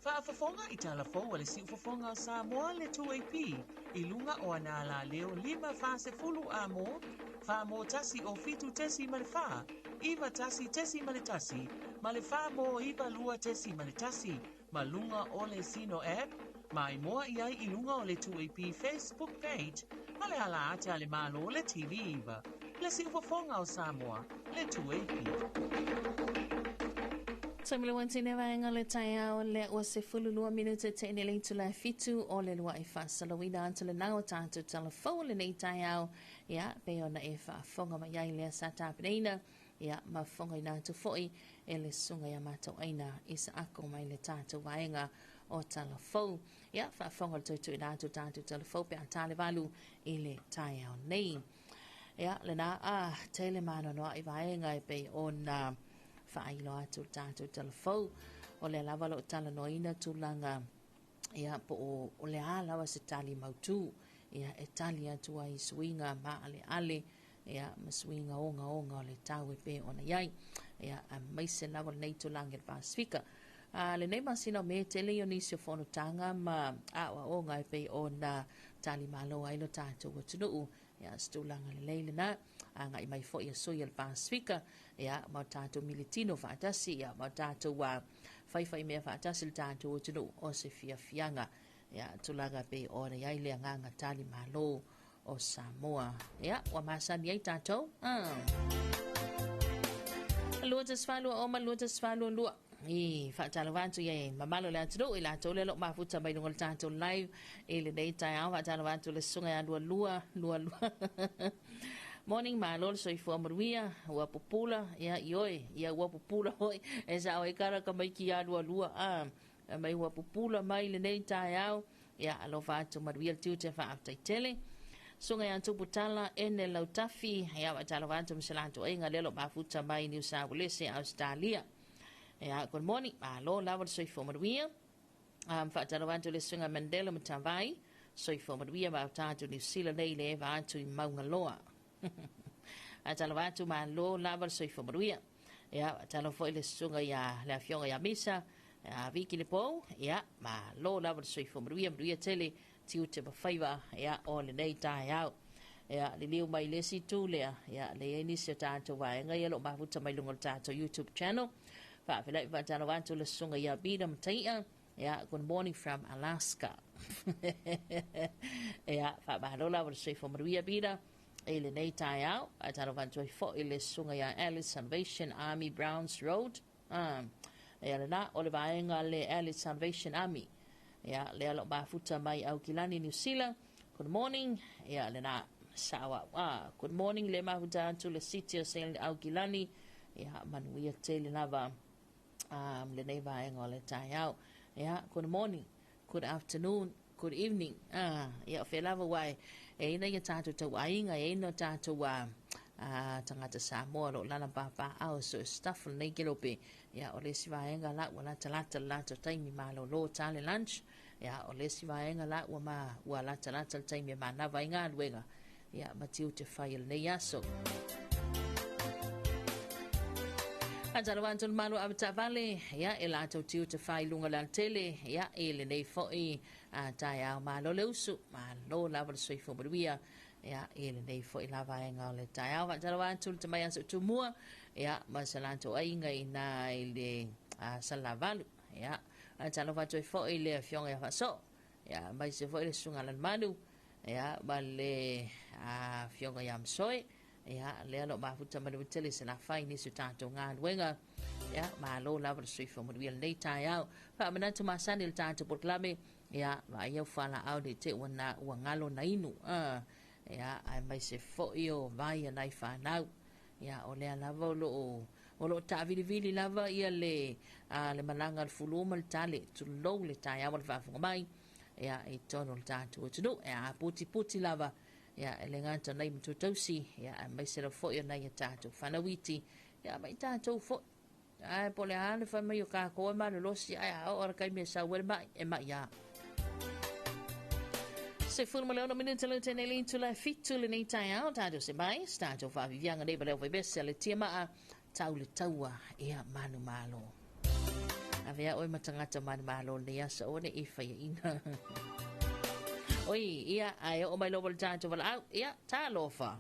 Whaafafonga i telefon wale si ufafonga o Samoa le 2AP, i lunga o anala leo 5 fase fulu amo, wha mo tasi o fitu tesi male wha, iwa tasi tesi male tasi, male wha mo iwa lua tesi male tasi, ma lunga o le Sino app, mai moa iai i lunga o le 2AP Facebook page, male ala ate ale malo le TV iwa, le si ufafonga o Samoa le 2AP. Samile wantine vaenga le taia o le o se fululua minute te ene le tula fitu o le lua i whasalawina anta le nao tātou telefon le nei taia o ia pe ona e whaafonga mai ai lea sa tāpeneina ia ma fonga i nātu foi e le sunga ia mātou aina i sa ako mai le tātou vaenga o telefon ia whaafonga le tuitu i nātu tātou telefon pe atale valu i le taia o nei ia le nā tele mana noa i vaenga e pe ona Faailo atu tātou telefou o le lava lo tala noina tūlanga ia po o le alawa se tali mautu ia e tali atu ai swinga ma ale ia ma swinga onga o le tau e pe ona iai ia a maise lava nei tūlanga le Pasifika le nei masina me tele o nisio whanutanga ma awa onga e pe ona tali malo ai lo tātou o tunuu ia stulanga le leile na anga i mai fo ia soia le Pasifika ia ma tātou militino whaatasi ia ma tātou whaiwhai mea whaatasi le tātou o tunu o se fianga ia tulaga pe ora iai le nganga tali malo o Samoa ia wa masani ai tātou lua te svalua o ma lua te svalua lua i Faatalavantu ia mamalo le atu i la tole lo mafuta mai ngol tātou live i le nei tai au Faatalavantu le sunga ya lua Morning malo so i fo maruia ua popula ia ioi ia ua popula hoi e sa o kara ka mai ki lua mai ua popula mai le nei tai au ia alo fatu maruia tu te fa after tele sunga ya tuputala ene lautafi ia Faatalavantu mselanto e ngalelo mafuta mai New South Wales Australia ia good morning malo lava so i fo maruia Faatalavantu le sunga Mandela mtavai so i fo maruia ma tatu New Zealand le va atu i Maungaloa Faatalavantu malo lava so i fo maruia ia talo fo le sunga ia le afionga ia misa viki le po ia malo lava so i fo maruia tele tiu te mawhaiva ia o le nei tai au ia le liu mai le si tu lea ia le eni se tātou vaenga ia lo mafuta mai lunga tātou YouTube channel Faatalavantu le sunga ia bida mtaia Yeah, good morning from Alaska. Yeah, Faatalanoaga will say from Maria Bida. Ele nei tai au, a taro vantoi fo ele sunga ya Alice Salvation Army Browns Road. Ele na, ole vaenga le Alice Salvation Army. Yeah, le alo bafuta mai au kilani New Zealand. Good morning. Yeah, le na, sawa. Good morning, le mahuta antu le city o sale au kilani. Yeah, manuia te le lava. Le nei vaenga le tai au. Yeah, good morning, good afternoon, good evening. Yeah, fe lava wai. E ina ia tātou tau ainga, e ina tātou tangata Samoa lo lana papa au so stuff nei kilope. Ya o le sivaenga la wala talata lata taimi malo lo tale lunch. Ya o le sivaenga la wa la talata taimi mana vainga luenga. Ya matiu te file nei aso. Antarawanton malo abtavale ya elato tiu te fai lunga lan tele ya ele nei foi taia malo leusu malo lava soi fo bria ya ele nei foi lava enga le taia antarawanton te mai aso tumua ya masalanto ainga ina ile salavalu ya antarawanton foi le fionga ya faso ya mai se foi le sunga lan manu ya bale fionga ya msoi ya le alo mafuta manuitele se na fai ni su tato ngā luenga ya malo lava sui fo mo wil nei tai au pa manatu masani le tato porklame ya va ia fala au de te wana ngalo na inu ya ai mai se fo io vai nai fa nau ya o le lava lo ta vili lava ia le malanga fuluma le tale tu lo le tai au le fa mai ya e tono le tato tu ya puti lava ya elenganta nai mtutausi ya mai se fo ia nai tato fanawiti ya mai tato fo ai pole ana fa mai ka ko ma lo si ai ora kai me sa wel mai e mai ya se forma le 1 minuto le tenelin tu la fitu le nei tai out tato se mai stato fa vivianga nei bele vese le tima tau le taua ia manu malo avea oi matangata manu malo le ya so ne ifa ina oi ia ai o mai lo vol tato val au ia ta lofa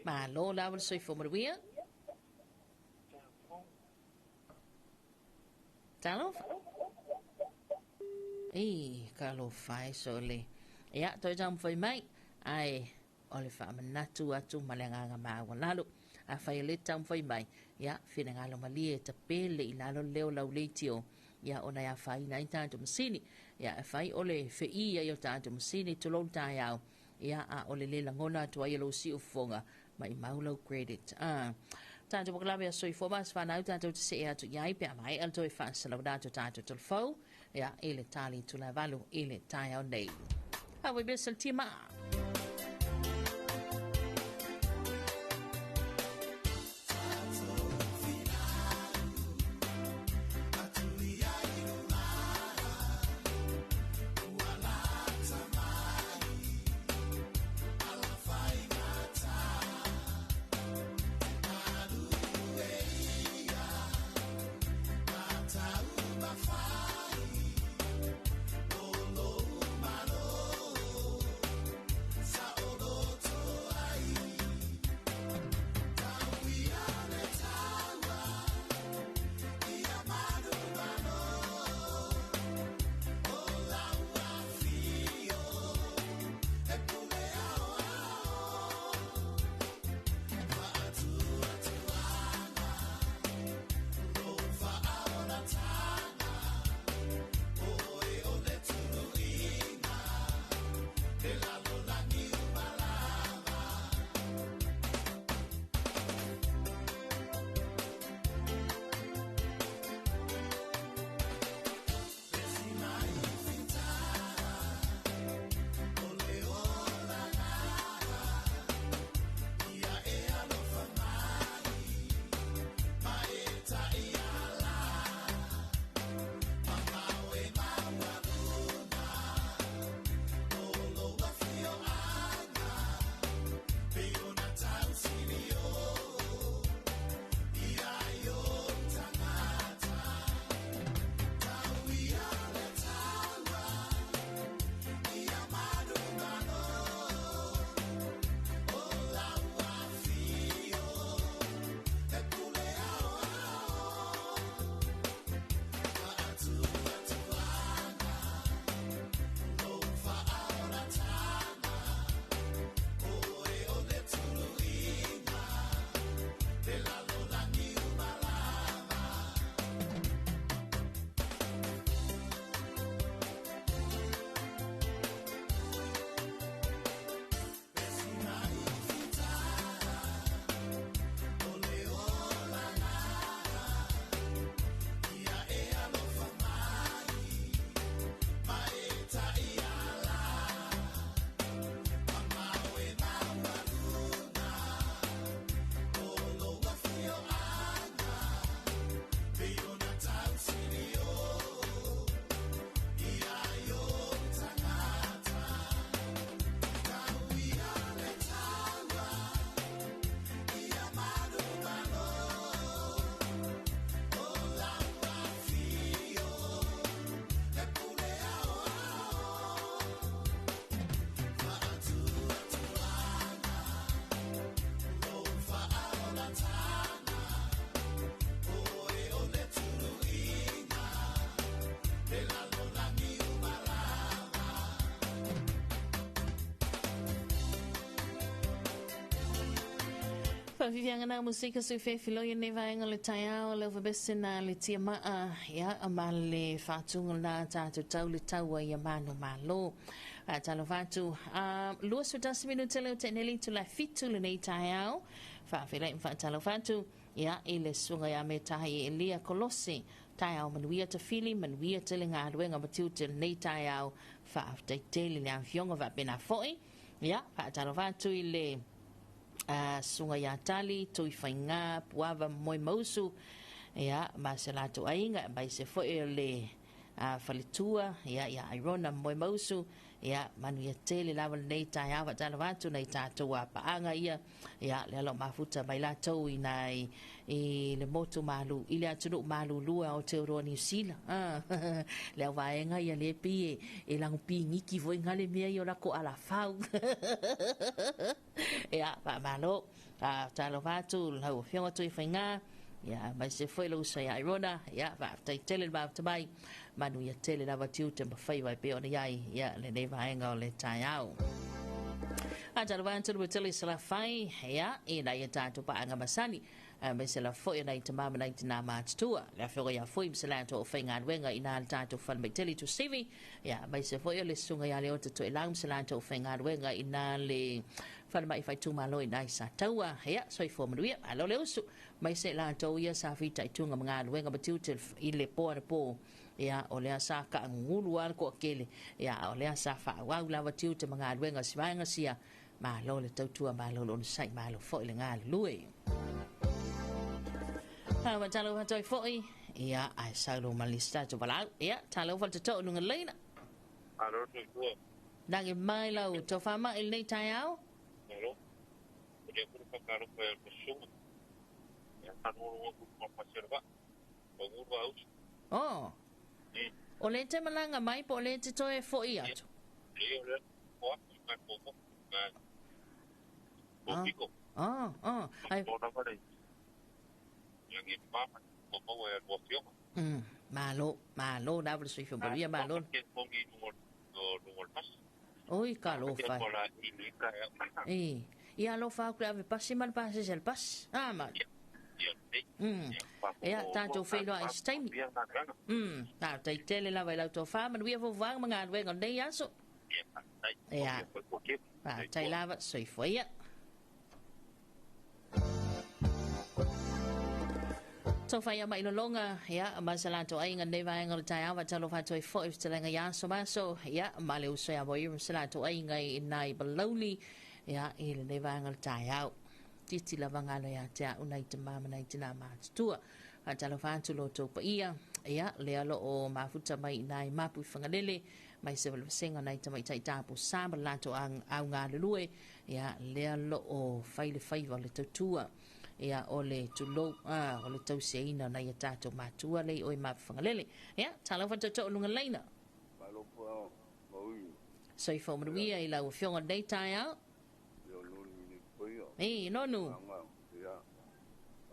ma lo la vol soi fo maria ta lofa ka lo fai so le ia to jam foi mai ai ole fa manatu atu malenga ma walalu a fai le tam foi mai ia fina ngalo malie te pele ilalo leo lau leitio ia ona ya fai na tanto msini ia fai ole fe ia yo tanto msini to long tai au ia a ole le langona to ai lo si ufonga mai maulo credit tanto poklave so i formas fa na tanto te se atu ia pe mai alto e fa sala dato tanto to fo ia ele tali to la valu ele tai au nei a we besel tima vivianga na musika sui fe filo ye ne vaenga le taiao le vabesina le tia maa ya amale fatunga na tatu tau le taua ya mano malo talo fatu lua su 10 minuta le teneli tu la fitu le nei taiao fa fila fa talo fatu ya ile sunga ya metahi elia kolosi taiao manuia te fili manuia te lenga ruenga matiu te nei taiao fa te tele le afionga va bena foi ya fa talo fatu ile sunga ya tali tui whainga puava moi mausu ya masalatu ainga bai se foi le falitua ya irona moi mausu ya manu ya tele lava nei tai ava tala watu nei tatou paanga ia ya le alo mafuta mai la tau inai i le moto malu ile atunu malu lua o te ro New Zealand le vaenga ia le pi e lang pi ngiki voi ngale mea yo la ko ala fau ya pa malo tala watu lau fionga tui whainga ya mai se foi lo sai irona ya va tai tele ba tabai manu ya tele lava tiu te mawhai vai pe ona iai ya le nei vaenga o le tai au tala watu le tele sala fai ya e na ia tatu pa anga masani mai se la foi na te mama na tina march tua le fioga ya foi msela to whainga wenga ina tatu fal mai tele tu sivi ya mai se foi le sunga ya le o te to elang msela to whainga wenga ina le fal mai fai tu malo ina sa taua ya soi fo mruia alo le usu mai se la to ia sa fita itunga mga wenga batiu te ile po po ya ole sa ka ngulu al ko kele ya ole sa fa wa la batiu te mga wenga siwanga sia ma lo le tautua ma lo sai ma lo fo le ngal lui wa talo wa toi foi ya ai sa lo malista to bala ya talo wa to lunga leina alo tu ko dangi mai lo to fa ma il nei tai au alo dia pun pakar ko sum ya tanu ko paserva ko aus oh o le te malanga mai po le te toi foi atu le ko ko ai yang ipa ko wa ko fio malo da sui fo bia malo oi calo fa ia lo fa ku ave passi mal passi sel pass ma ya tanto fino a stem na tai tele la vai la to fa man via vo vang manga we ngon dei aso ya tai lava sui fo ia so fa ia mai no longa ya masala to ai ngan dei vai ngon tai ava talo fa toi fo if telenga ya so maso ya male uso ya voi masala to ai ngai nai baloli ya ile dei vai ngon tai au titi la vanga ya te unai te mama nai te na mat tua talo fa tu lo to pa ia ya le alo o mafuta mai nai mapu fangalele mai se vel senga nai te mai tai tapu samba lato au nga lue ya le alo o faile faiva le tua ya ole tu lo ole tau seina na ya tato matua le o mapu fangalele ya talo fa to lunga leina malo po oi so i fomu ia ila o fionga dei tai au no ya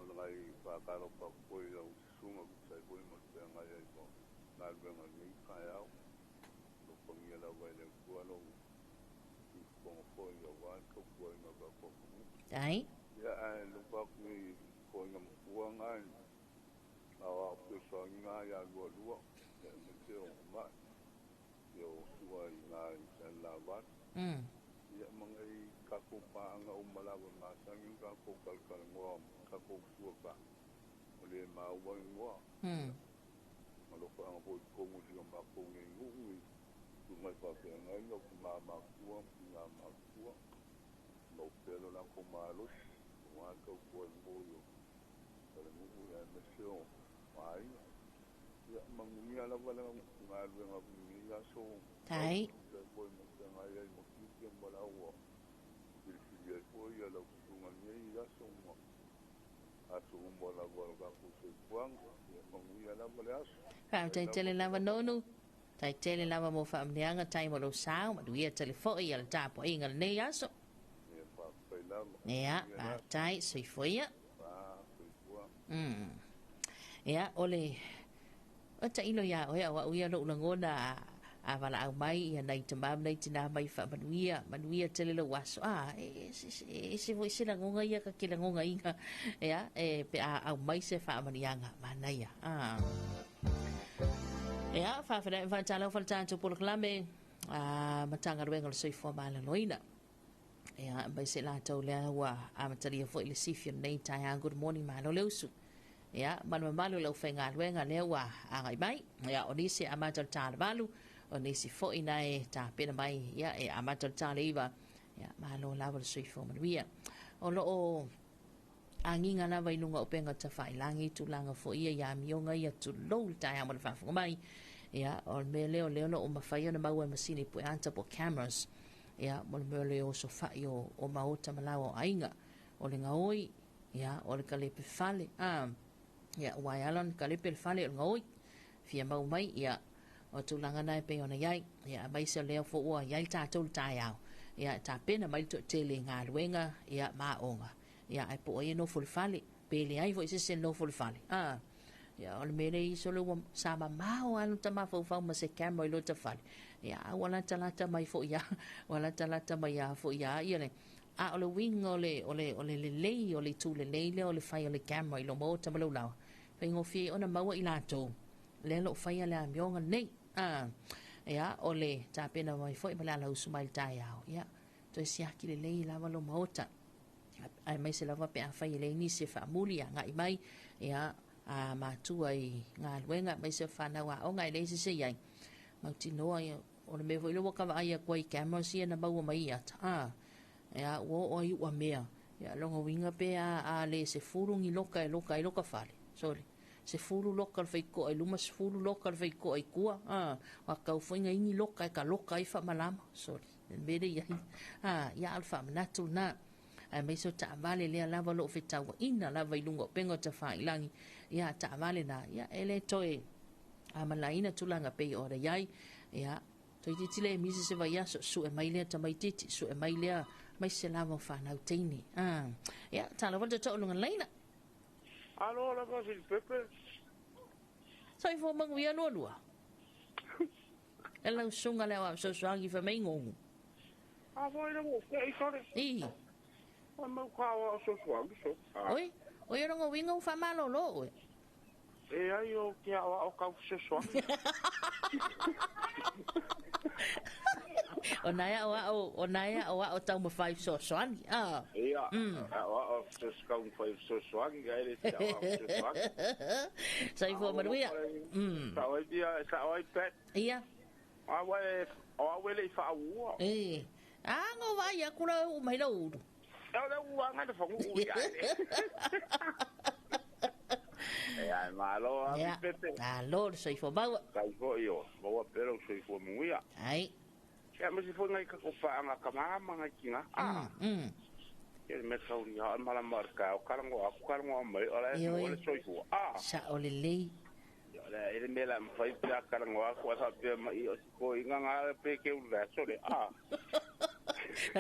ona mai pa karo pa ko ia sunga sai ko mo te ngai ai ko na venga ni kaya lo ko mi la vai le ko lo ko ia wa ko no ko ai ya lo pa mi ko ngam uanga awa ko so nga ya go luo me te o ma yo wa nga la va ya mangai kako pa nga umalawa nga sangin kako kalkal ngo kako suka ole ma wa ngo malo pa ang po ko mo siya ma ko ngi tu mai pa pe nga yo ma kuwa no pelo la ko malo wa ko mo yo ale mo ya me sio ai ya mangi ala wala nga nga ni ya so tai ko mo nga ya mo ki mo la wo il faut y aller au Mali il y a son a son bola bola ko se kwanga ya mangi ala wala fa tai tele lava nonu tai tele lava mo fa mnianga tai mo lo sao ma duia telefo ia ta po ingal ne yaso ya tai sui foia ya ole o ta ino ya o ya wa uia lo ngona wala au mai ia nei te mam nei tina mai manuia te lelo waso se voi se la ngonga ia ka ke la ngonga inga ia pe au mai se whaamanianga manaia ia whaatala whaatala polo klame matanga ruenga le soifua malaloina ia mai se la tau lea ua amataria fo ile sifio nei tai good morning malo leusu ia malu lau whainga ruenga lea ua angai mai ia onisi amatal tala malu o nisi fo ina ta pena mai ia amatal tala iwa ia malo lawa le soifua manuia o loo anginga na wainunga o penga ta whailangi tulanga fo ia mionga ia tu lou tai amon whafunga mai ia o me leo o mawhai ona maua masini po anta po cameras ia mo le leo so whai o maota malawa o ainga o le ngaoi ia o le kalepe fale ia wai alan kalepe le fale o le ngaoi fia mau mai ia o tulanga nai pe ona iai ia mai se leo fo ua iai tātou le tai au ia ta pena mai to tele ngā luenga ia maonga ia ai po ia no fo le fale pe le ai fo ise se no fo le fale ia o le mele iso le ua sama mao anu ta mafau ma se camera ilo ta fale ia wala talata mai fo ia wala talata mai ia fo ia le o le wing o le lei o le tu le lei le o le fai o le camera ilo mo ta malau lawa fai ngofi ona maua i lato le lo fai le amionga nei ia o le ta pena mai fo i mala la usu mai tai au ia to siaki le lei lava lo maota ai mai se lava pe a fai le ni se fa muli nga i mai ia matua i ngā luenga mai se whanawa o ngai le se iai mautinoa ia o le me foi lo waka ai a koi camera sia na maua mai ata ia o i ua mea ia longa winga pe a le se furungi loka fale sorry se fulu loka le feiko ai luma se fulu loka le feiko ai kua wa kau foinga ingi loka ka loka i fa malama sorry mede ia ia alfa manatu na ai mai so ta vale le lava lo fetawa ina lava ilunga pengo ta fa ilangi ia ta vale na ia ele toe amalaina tulanga pe ora iai ia toi titile misi se vai aso su e mai le ta mai titi su e mai le mai se lava fa na utini ia tala volta to lunga leina alo la cosa il pepe sai fo mangu ia no ela sunga le wa so swangi fa mai ngongu voi la mo che sore ma qua so swangi so oi era ngo wingo fa malo lo ai o che o ka so swangi onaya o tau ma 5 so swangi ia o so skau 5 so swangi ele sa so swangi sai fo manuia sa oi pet ia o le fa u ngo vai a kura o mai lo le u anga de fongu ia ai malo pete lo sai fo bawa sai fo io bawa pero sai fo muia ai ya me si fo ngai ka ko fa anga ka mama ngai kinga ele me sauri ha mala marka o karango mai ora e sai fo sa ole lei ele me la fai pra karango ko sa pe mai o ko inga nga pe ke u la sole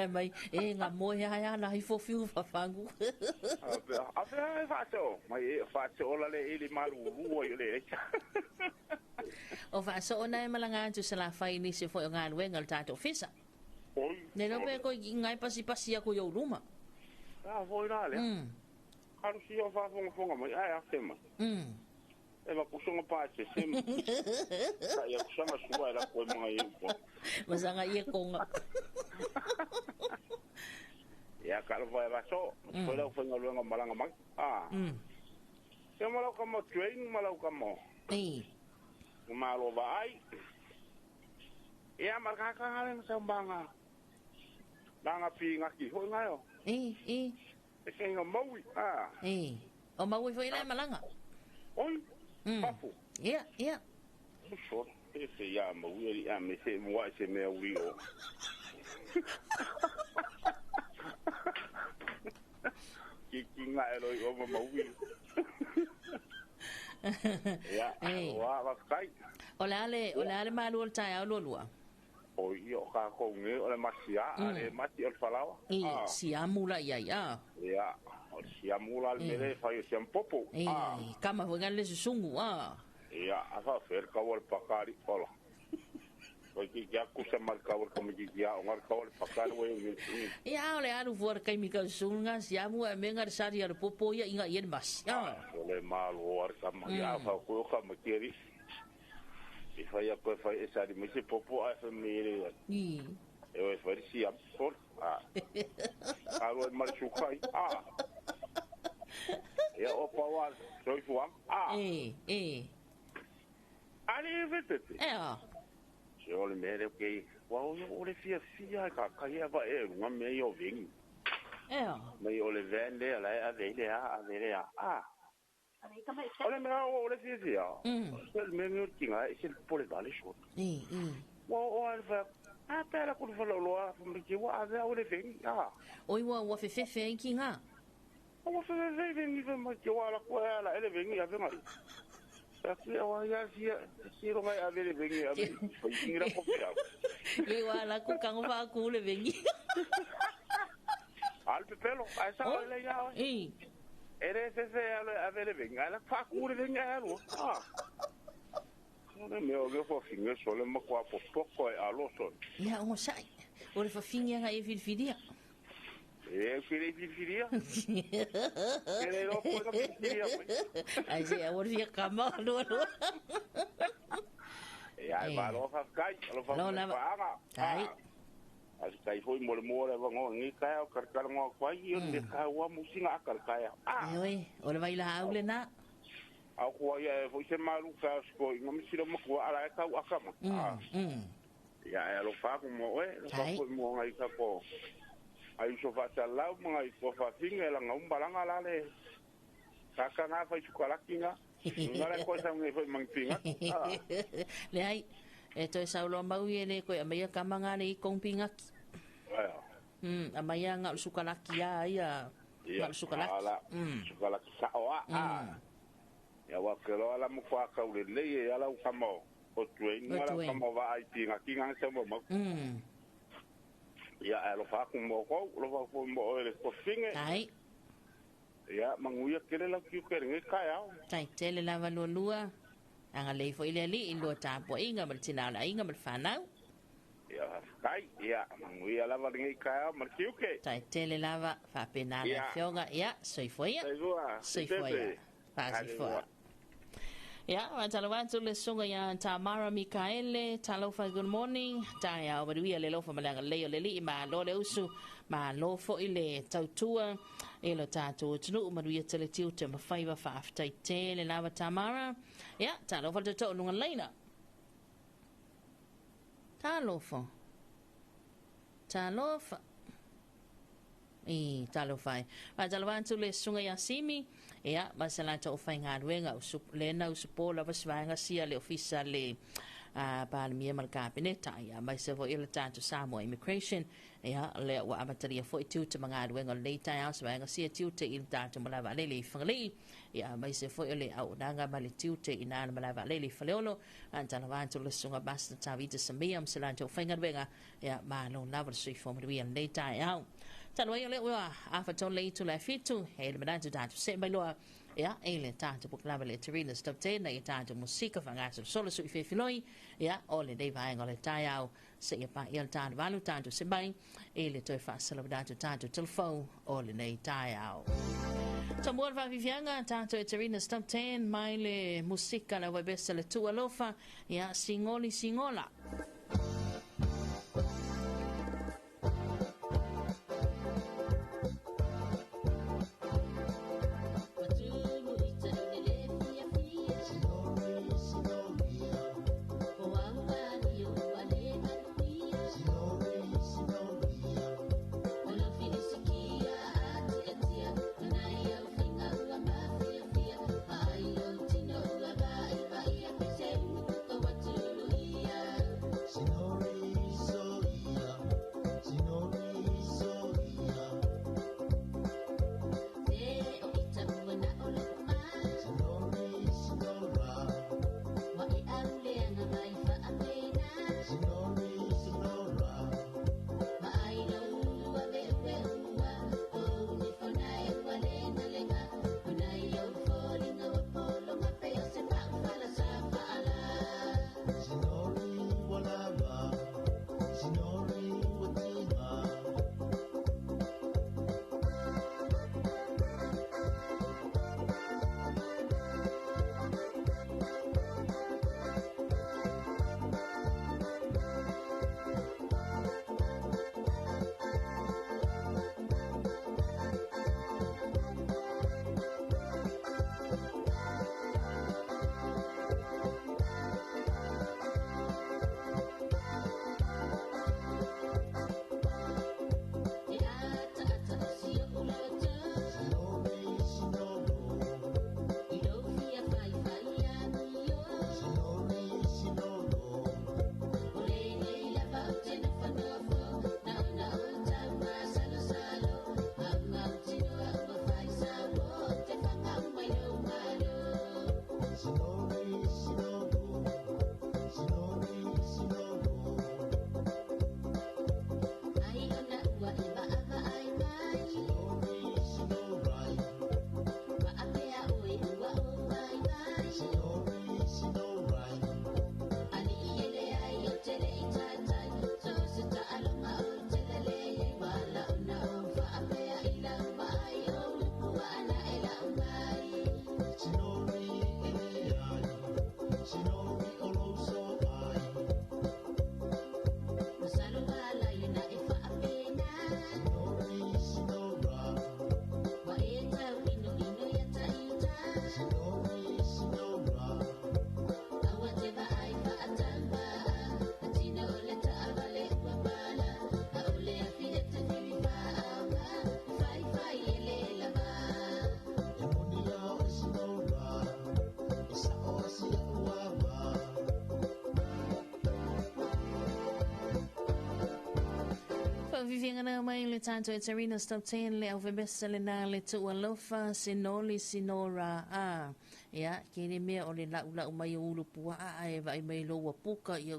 mai nga mo ya na hi fo fiu fa fangu fa so mai fa so la le ili malu o le o fa so na malanga tu sala fai ni se fo nga luenga ta to fisa ne no pe ko ngai pasi ko yo luma foi la le karu si o fa fonga mai ai afema e ma kusonga pa se sim ya kusanga suwa la ko mga yuko masanga ye konga ya kalo vai va so foi la fonga luenga malanga mai se malo como train malo como malo vai ya marka ka halen sambanga langa pinga ki ho ngayo e senga maui o maui foi la malanga oi papu ia so ese ya maui ya me se mo se me uriu kinga ero o maui ya wa kai ole malu o tai au lolua o io ka ko nge ole masia ale mati o falawa sia mula ia ya o sia mula al mele fai sia popo kama venga le sungu ya afa fer ka wal pakari polo o ki ya ku sa mar ka ko mi ya ngar ka le pakar we ni Ia ole aru for kai mi ka sunga sia mu me ngar sari ar popo ia inga ien mas. Ya. ole mal war ka ma ya fa ko ka ma kiri i fa ya ko fa esa di mi se popo a fa mi Ni. e fa si am por aro mar su kai ya o pa wa so fu am ali vetete se ole mere ke wa ole fia ka ka ya va ngam me yo ving me ole vende ala a vele ole me ole fia se me no tinga se pole vale short wa alfa pera ku Faleoloa me ke wa ave ole ving Oi wa fe ki nga. wa fe ving ni me ke wa la ko ala ele ving ya venga Tapi awak ya si orang ada le bengi abi. Ingira ko ya. Le wala ko kang fa ku le bengi. Al pelo, asa le ya. Ere se ave le bengi, ala fa ku le bengi alo. No me o fo finge sole mo kwa poco e alo son. Ya o sai. O le fa finge nga e fidia. Firia. Ele não pode firia. Aí é o dia camalo. Ai, mas lo fa kai, lo fa paga. Ai. As kai foi mole va ngo ngi kai o karkar ngo kwai yo de ka wa musinga akal kai. Oi, o le vai la aule na. Au ko ya foi se malu ka sko, ngam siro mo ko ala ka akama. Ya lo fa mo lo fa mo ngai ka ko. Ai so Faatalanoaga mga ko fa finga la ngam balanga la le kaka na fa chukala kinga ngala ko sa ngai fa mangpinga le ai to sa lo mau ye ko ya mai ka manga ni kong pinga amaya nga sukala kia ya nga sukala sukala sa wa ya wa ke lo ala mo kwa ka le le ya la ka mo o train ngala ka mo va ai pinga kinga sa mo ya lo fa mo ko lo fa mo ele ko finge ai ya manguya kele la ki ke nge kaya tai tele la valolua anga le fo ile li ilo ta po inga mal tinala inga mal fanau ya kai ya manguya la va nge kaya mal ki ke tai tele lava fa penala fionga ya soi foi ya fa si foi Ya, watalawantu le sunga ya Tamara Mikaele, talofa good morning. Taya obaduia le lofa malanga leo le li ma lo le usu ma lo fo ile tautua ilo tatu tunu maduia tele tiu te mafaiva fa aftai te le lava Tamara. Ya, talofa te to nunga leina. Talofa. Talofai. Watalawantu le sunga ya simi. Ya, masalata o fai ngadwenga le na usupola vasvanga sia le ofisa le pa mia mal kabineta ya mai se vo ile tanto Samoa immigration ya le wa amataria fo tu te ngadwenga le tai house vanga sia tu te il tanto malava le fangali ya mai se fo ile au danga mali tu te ina malava le Faleoloa antala vanto le sunga basta tavita samia masalata o fai ngadwenga ya ma no lava sui fo mi le tai au Talwa yo le wa afaton le tu la fitu e le manatu tanto se bailo ya ele tanto buklava le terina stop te na tanto musica fangaso solo su fe filoi ya ole dei vai ngole taiao se ya pa il tanto valu tanto se bai ele to fa sala tanto telefone ole nei taiao Tambor va vivianga tanto terina stop 10 mai le musica la webessa le tua lofa ya singola Whawhiwhinga na mai le tātou e Tarina Stop 10 le au whebesa le nā le tu alofa sinoli sinora a. Ia, kere mea o le lau mai o ulu pua a e vai mai lo wa puka i o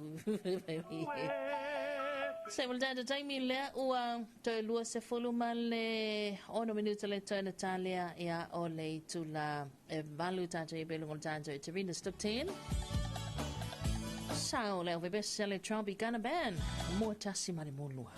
Sai mal tātou taimi lea ua toi lua se fulu ma le ono minuta le toi na tālea ia o le tu la e valu tātou e belungo le tātou e Tarina Stop 10. Sao le au whebesa le Tropicana Band. Mua tasi mare molua.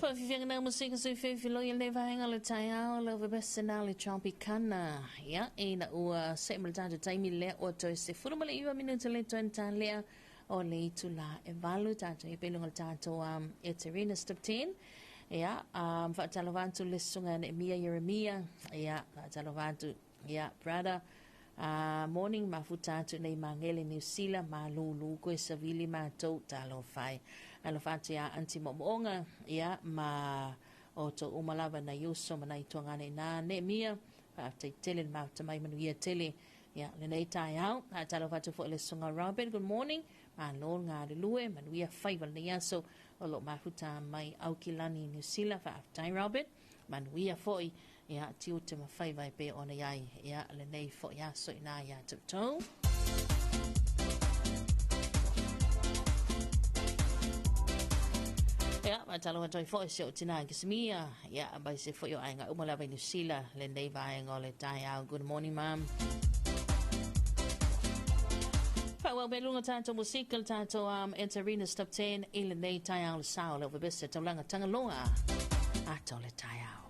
Whawhiwhinga na musika sui whiwhilo i le vahenga le tai ao le wabesa na le Tropicana. Ia, e na ua se maltata taimi lea o toi se furumale iwa minuta le toi nta lea o le itu la e valu tata e pelunga le tato e Tarina Stop 10. Ia, whaatalawantu le sunga ne Mia Yeremia. Ia, whaatalawantu, ia, brother. Morning mafutatu nei mangele New Zealand ma lulu ko savili ma to talo fai alo fatu ya anti momonga ya ma o to umalava na yuso mana itongane na ne mia pa te tele ma te mai manuia tele ia le nei tai au a talo fatu fo le songa Robin good morning ma lo nga de lue manuia faiva le aso o lo mafuta mai au kilani New Zealand fa tai Robin manuia foi ia tiu te ma faiva pe ona yai ia le nei fo ia so ina ia to ya ma talo wa toi fo se tina kismia ya ba se fo yo ainga umala ba New Zealand le nei va ngole tai au good morning ma'am. Well, belunga tato musical tato enterina stop 10 ile nei tai au sao le vebese tolanga tangaloa ato le tai au.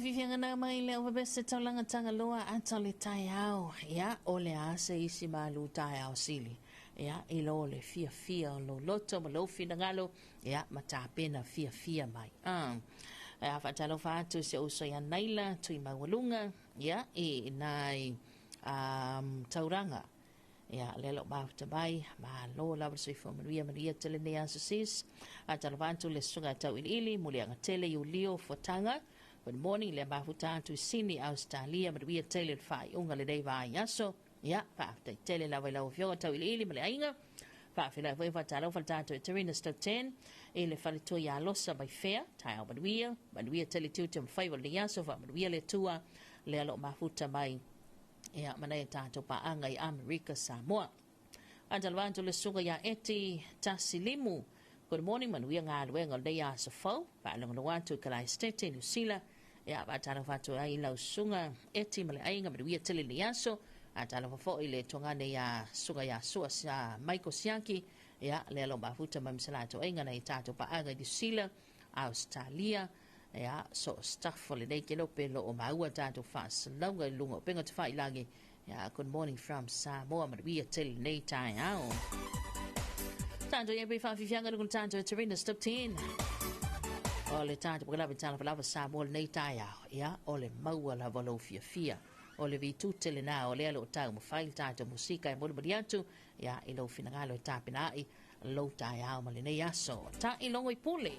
Vivianga mai le o bese taulanga tangaloa atale tai au ia o le ase isi malu tai au sili ia ilo le fia lo loto ma lo fina ngalo ia matapena fia mai Faatalo faatu se uso ya naila tui mawalunga ia nai tauranga ia lelo tabai ma lo la so fo maria tele ne asis atalo faatu le sunga tau ili mulianga tele yulio fotanga. Good morning le mafuta tu sini Australia maria tele fai unga le dei vai yaso ia fa tele la vai la ofio tau ili male ainga Faafila foi fatalo faltato Terina Stop 10 ele falito ya losa by fair tile manuia tele tutum favor le yaso fa manuia le tua le alo mafuta mai ya mana tato pa anga I America Samoa Anjalvanto le suga ya eti tasilimu. Good morning manuia ngalwenga le yaso fo pa lo wanto kala stete Lucila ya batalo fato ai la sunga eti male ainga manuia tele le yaso atalo fo ile tongane ya suga ya sa Michael Siaki ya le lo bafuta mamsalato enga na itato pa aga di sila Australia ya so stuff for le kelo pelo o maua tato fas longa lungo penga te fai lagi ya good morning from Samoa maria tel nei tai ao tanto ye fa fianga con tanto Terina Stop 10 ole tanto por la ventana para Samoa nei tai ao ya ole maua la volo fia o le vitu tele na o le alo tau mo file tato musika e molo bariatu ya ilo finangalo e tapina ai lo tai au ma le nei aso ta ilongo I pule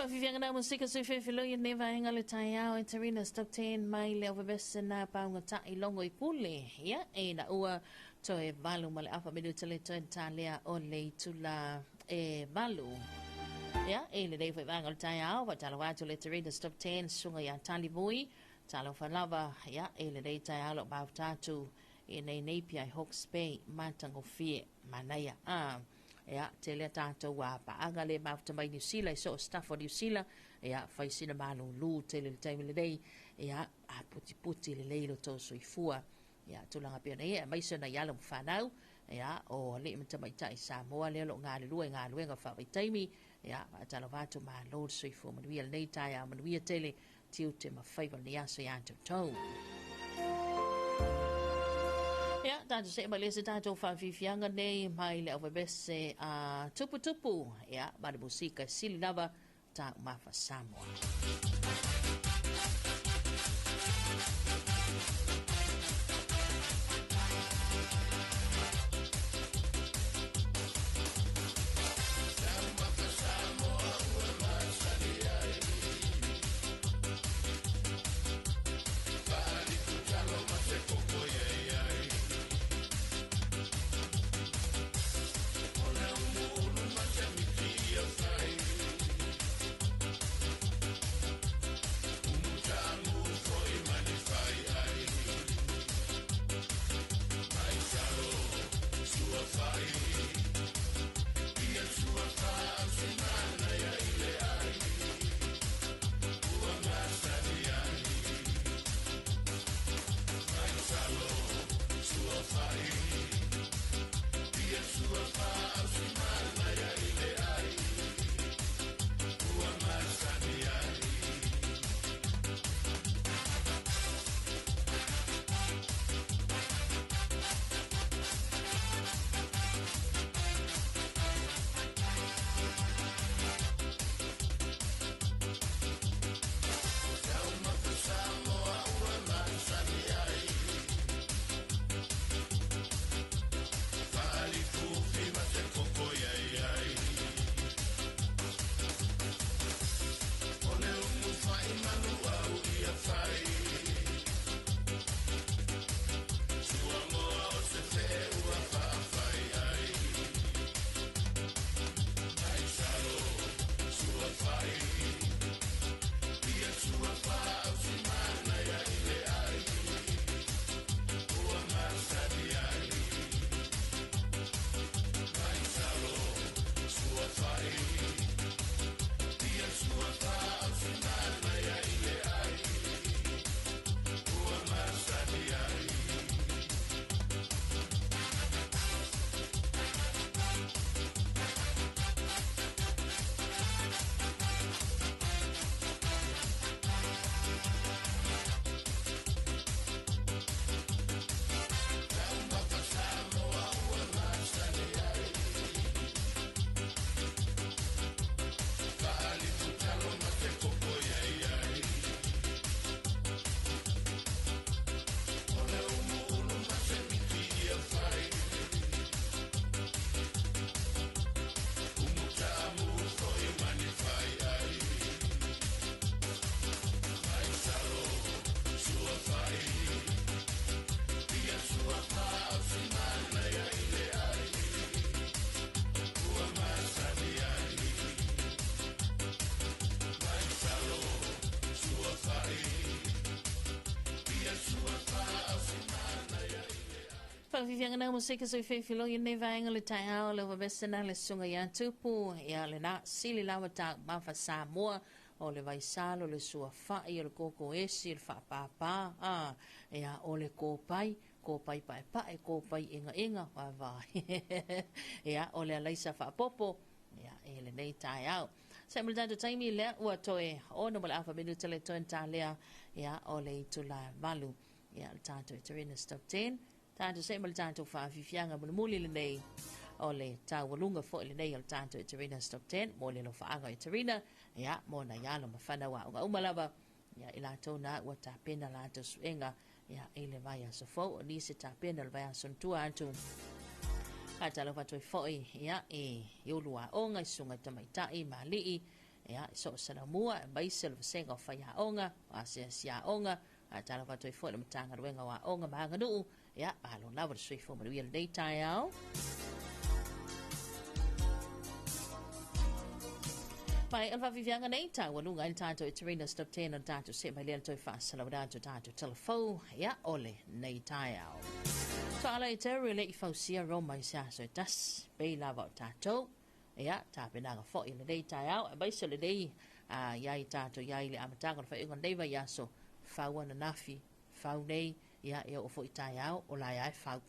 Vivianga musika sui fefilo ye neva henga le taiao e Terina Stop 10 mai le ovebese na paunga ta ilongo I pule ya e na ua to e valu male apa medu tele to Italia o le tula e valu ya e le dei foi vanga le taiao va talo watu le Terina Stop 10 sunga ya tali vui talo falava ya e le dei taiao lo bautatu e nei Napier Hawke's Bay matango fie manaya ya tele tato wa pa aga le mafuta mai New Zealand so stuff for New Zealand ya fai sina malu lu tele time le dei ya a puti le leilo to so ifua ya tulanga pia na mai sona ya lo fanau ya o le mta mai tai Samoa le lo ngale lu nga fa vai taimi ya atalo vatu ma lo so ifua man wi le tai ya man wi tele tiute ma favor ni aso ya to ya tanto se malese tanto fa fianga nei mai le ovebese tupu ya ba musika sili lava ta mafa Samoa Whakawhiwhianga nā musika so I whewhilo I nei vaenga le tai hao le wabesana le sunga ia tupu ia le nā sili lawa tā mawha Samoa o le vaisalo le sua whai o le koko esi le whapapā ia o le kōpai pae pae kōpai inga wawai ia o le alaisa whapopo ia e le nei tai hao sa mula tātou taimi lea ua toe o na mula awha minu tele toe tā lea ia o le itula malu ia le tātou Terina Stop 10 tātou se mala tātou whaafifianga muli le nei o le tāwalunga fo le nei o le tātou Terina Stop 10 mo le lo whaaga I Terina ia mo na ialo ma whanawa unga umalava ia I lātou na ua tā pena lātou suenga ia I le vai aso fo o nisi tā pena le vai aso ntua atu kātala whatoi foi ia e iulua onga I sunga tamaitai malii ia I so salamua e maise le vasenga o whaia onga o asia onga kātala whatoi foi le matanga ruenga wa onga mahanga nuu ia alo lava le sui fo maruia le nei tai au Pai alfa vivianga nei ta walunga il tātou Terina Stop 10 on tātou se mai lea toi whaasala wadātou tātou telefou ia ole nei tai au so ala I teru le I fausia roma I sea so das bei lava o tātou ia tā penanga fo I le nei tai au e baiso le nei iai tātou iai le amatanga le whaingon neiva ia so whauana nafi whau nei ia e o fo I tai au o lai ai whau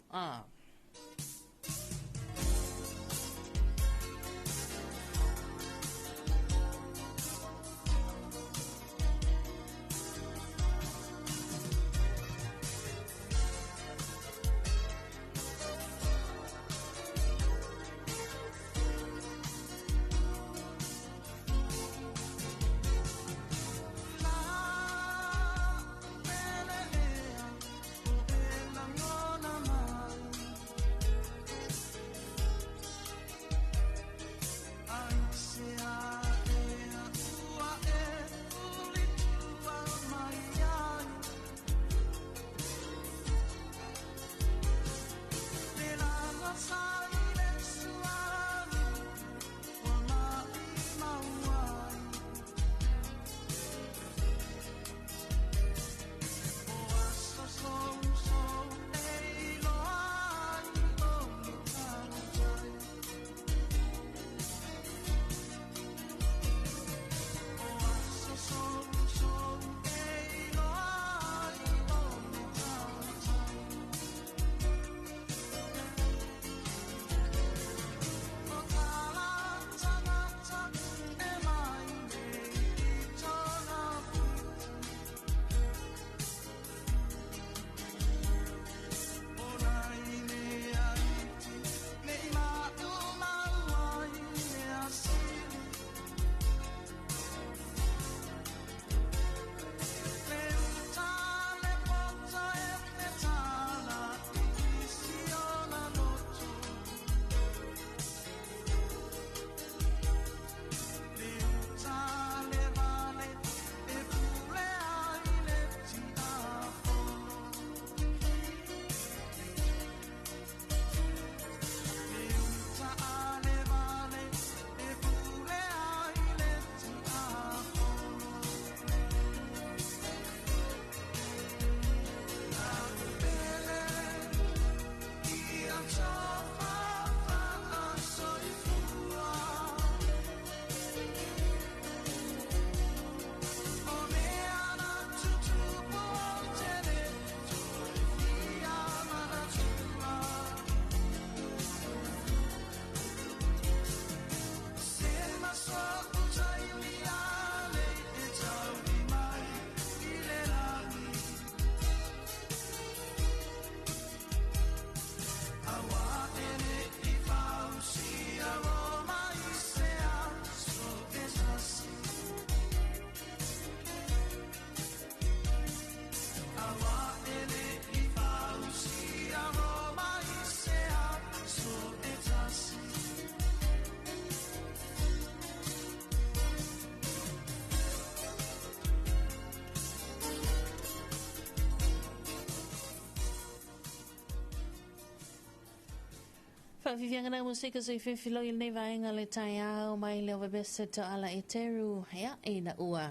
Whaafifianga nā musika so I whewhilo I nei vaenga le tai au mai leo wabesa to ala e teru hea e na ua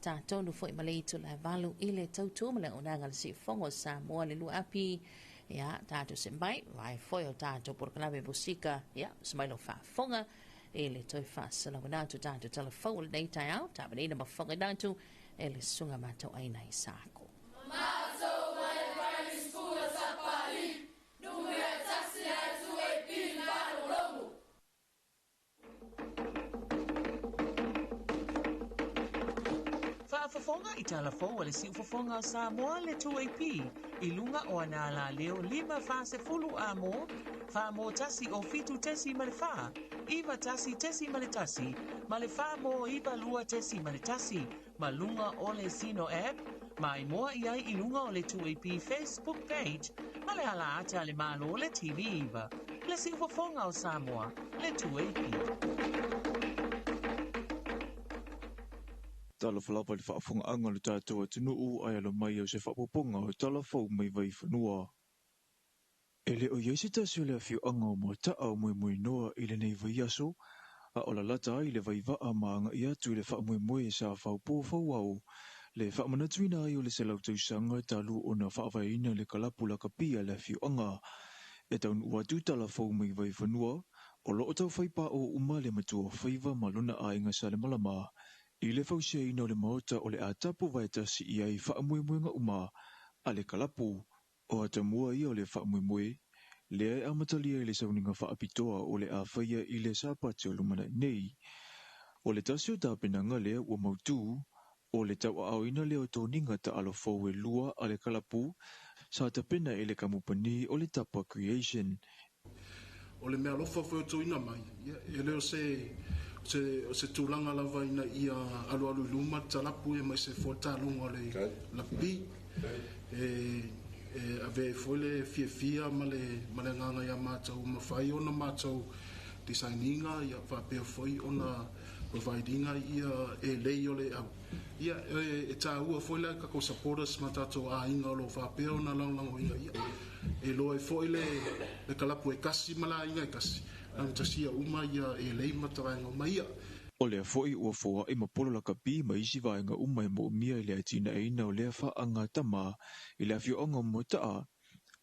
tā tonu fo I malei tu la valu I le tautu male o nanga le si fongo Samoa le lu api ia tātou se mai vai foi o tātou porkalame musika ia smailo whaafonga e le toi whaasalawa nātu tātou telefou le nei tai au tāpani na mawhanga nātu e le sunga mātou aina i sāko. Faafonga i talafou le si ufofonga sa moa le 2AP i lunga o anala leo 5 fase fulu amo fa mo tasi o fitu tesi male fa iwa tasi tesi male tasi male fa mo iwa lua tesi male tasi malunga o le sino app mai moa iai i lunga o le 2AP Facebook page male ala ata le malo le TV iwa le si ufofonga o Samoa le 2AP. Tala whalapa le whaafunga anga le tātou atunu u ai alo mai au se whaapoponga o tala whau mai vai whanua. E le o yeisi tasi o le awhiu anga o mua taa o mui noa i le nei vai aso, a ola lata ai le vai waa maanga i atu i le wha mui sa whau pō whau au, le wha manatuina ai o le selau tausanga talu o na whaavaina le kalapula ka pia le awhiu anga, e taun uatu tala whau mai vai whanua, o loo tau whaipa o uma le matua whaiva maluna a inga sa le malama, I le fausia ina o le maota o le atapu vai tasi I ai whaamuemuenga uma a le kalapu o atamua I o le whaamuemue, le ai amatalia I le sauninga whaapitoa o le awhaia I le sapati o lumana nei. O le tasi o tāpenanga lea ua mautu, o le tau au ina leo tōninga ta alo fau e lua a le kalapu, sa tapena I le kamupani o le tapa creation. O le mea lofa whautu ina mai, e leo se tūlanga lava ina ia alu luma talapu e mai se whotalunga le lapi e ave foi le fia ma le nganga ia mātou mawhai ona mātou designinga ia whapea foi ona providinga ia e lei o le au ia e tā ua foi le kako supporters ma tātou a inga o lo whapea ona lango inga ia e loa e foi le kalapu e kasi mala inga e kasi ang tasia uma ia e lei matawanga mai ia. O lea foi ua foa I mapolo la kapi ma isi vaenga uma I mo mia I lea tina eina o lea wha anga tama I lea fio anga mo taa.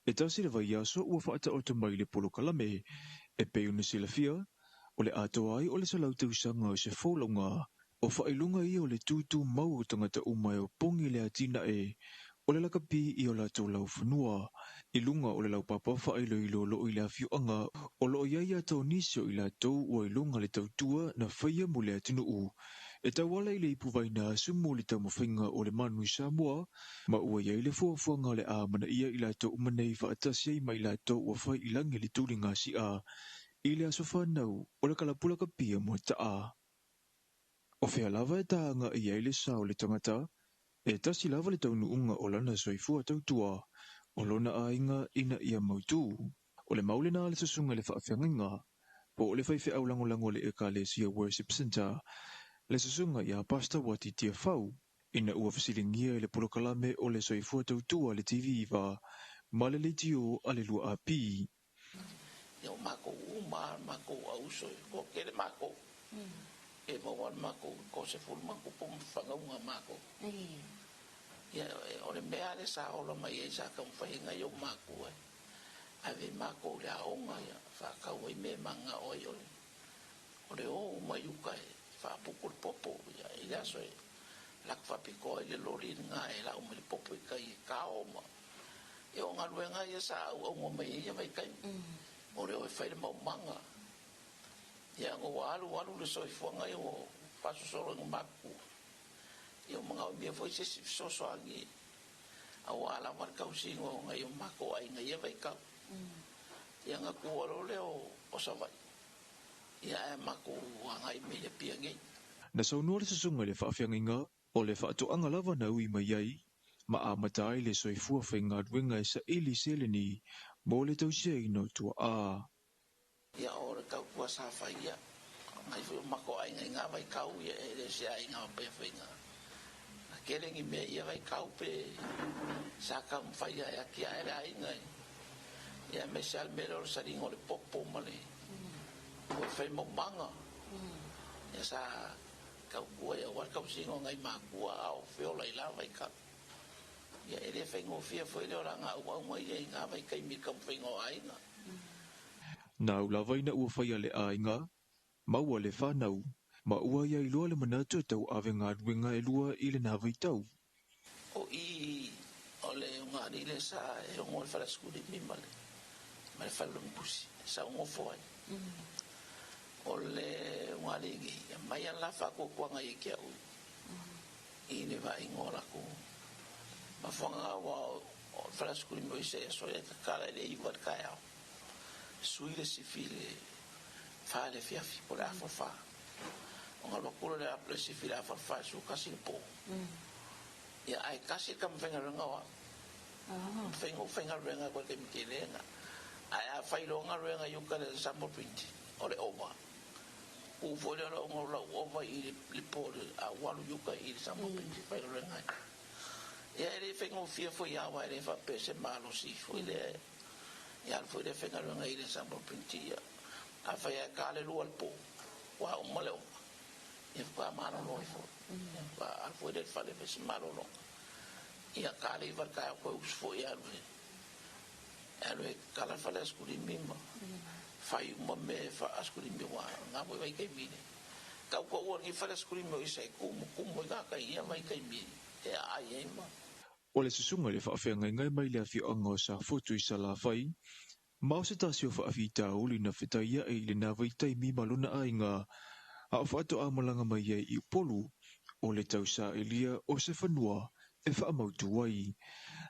E tasi le vai aso ua whaata o te mai le polo kalame e pe una sila fia o le ato ai o le salau tausanga o se fōlaunga o whailunga I o le tūtū mau o tangata uma o pongi lea tina e o le lakapi I o la tau lau whanua. I lunga o le lau papa whailo I lo I la fiu anga o lo iaia tau nisio I la tau o I lunga le tau tua na whaia mo lea tinu u. E tau wala I le ipu vaina sumo le tau mawhinga o le manu I Samoa ma ua iai le fuafuanga le a mana ia I la tau umanei whaatasia I mai la tau o whai ilangi le tūringa si a I le aso whanau o le kalapula ka pia mo taa. O whea lava e taanga I iai le sao le tangata e tasi lava le taunu unga o lana soifua tautua, o lona ainga ina ia mautu, o le maule na le sasunga le whaafengainga, po o le whaife au lango le Ekalesia Worship Center, le sasunga ia pasta wati tia fau, ina ua fasilingia le polokalame o le soifua tautua le TV iwa, ma le leitio a le lua api. Ia mako uma, mako auso, ko kere mako. E mawan mako ko se ful mako pum whangaunga mako. Ia o le mea le sa ola mai e sa kam whahinga yo mako e. Ave mako le aonga ia whakau e me manga oi ole. O le o mai uka e whapukul popo ia i le aso e lakwhapiko e le lori nga e la ume le popo i kai e ka oma. E o ngā luenga ia sa au au mai ia vai kai. O le o e whaile mau manga. Ia ngō alu le soifuanga i o pasosoro ngā maku. Ia mga o mea foi se sosoangi. A o ala markausi ngō ngai o mako ai ngai ia vai kau. Ia ngā kuaro le o savai. Ia e mako ngai mea pia ngai. Na saunua le sasunga le whaafianginga o le whaatoanga lava na ui mai ai, ma a matai le soifua whainga duenga e sa ili seleni, mo le tausia ino tua a. Ia o le kau kua sa whaia. Ngai fu mako ai ngai ngā vai kau ia e le se ai ngā pe whainga. Na kerengi mea ia vai kau pe sa kau mwhaia e aki aere ai ngai. Ia me se almere o le saringo le popo male. O whai mo manga. Ia sa kau kua ia war kau singo ngai makua au whiola i la vai kau. ia ele whaingo fia foi leo ranga ua umai ia inga mai kai mi kam whaingo ainga. Na ula vaina ua whai ale ainga, maua le whanau, ma ua ia iloa le manatu tau ave ngā ruenga e lua i le nā vaitau. O i o le ngāri le sa e o ngoi whara skuri mima le. Ma le whalum pusi, sa ungo fwai. O le ngāri ngi, mai an la whako kuanga i kia ui. I le wa ingora ko. Ma whanga wa o whara skuri mo i se so e kakara le i wat kai au. Sui le sifi le wha le fiafi po le afo wha. O ngā wakura le aple sifi le afo wha su kasi le po. Ia ai kasi kam whenga runga wa. Whenga runga kwa ke miki lenga. Ai a whailonga runga yuka le sample print. O le oma. U fwere la unga la oma i le po a walu yuka i le sample print. Whenga runga. Ia ele whenga fia fwy awa ele wha pese malo si fwy le. Ia al fwy le whenga runga i le sample print ia. A whai a ka le lua le po. Wa oma le oma. Ia wha mano loi fwy. Ia al fwy le whale pese malo longa. Ia ka le iwar kai a koe usfo ia alwe. Alwe kala whale askuri mima. Whai uma me wha askuri miwa. Ngā mui vai kai mire. Kau kua ua ngi whale askuri miwa isai kumo i kaka ia vai kai mire. E ai e ma. O le susunga le whaafenga ngai mai le afi anga sa fotu i sa la whai. Mao se tasi o whaafi ta uli na whetaia e le nā vaitai mi maluna a inga. A o whaato a malanga mai e i polu. O le tau sa elia o se whanua e whaamautu wai.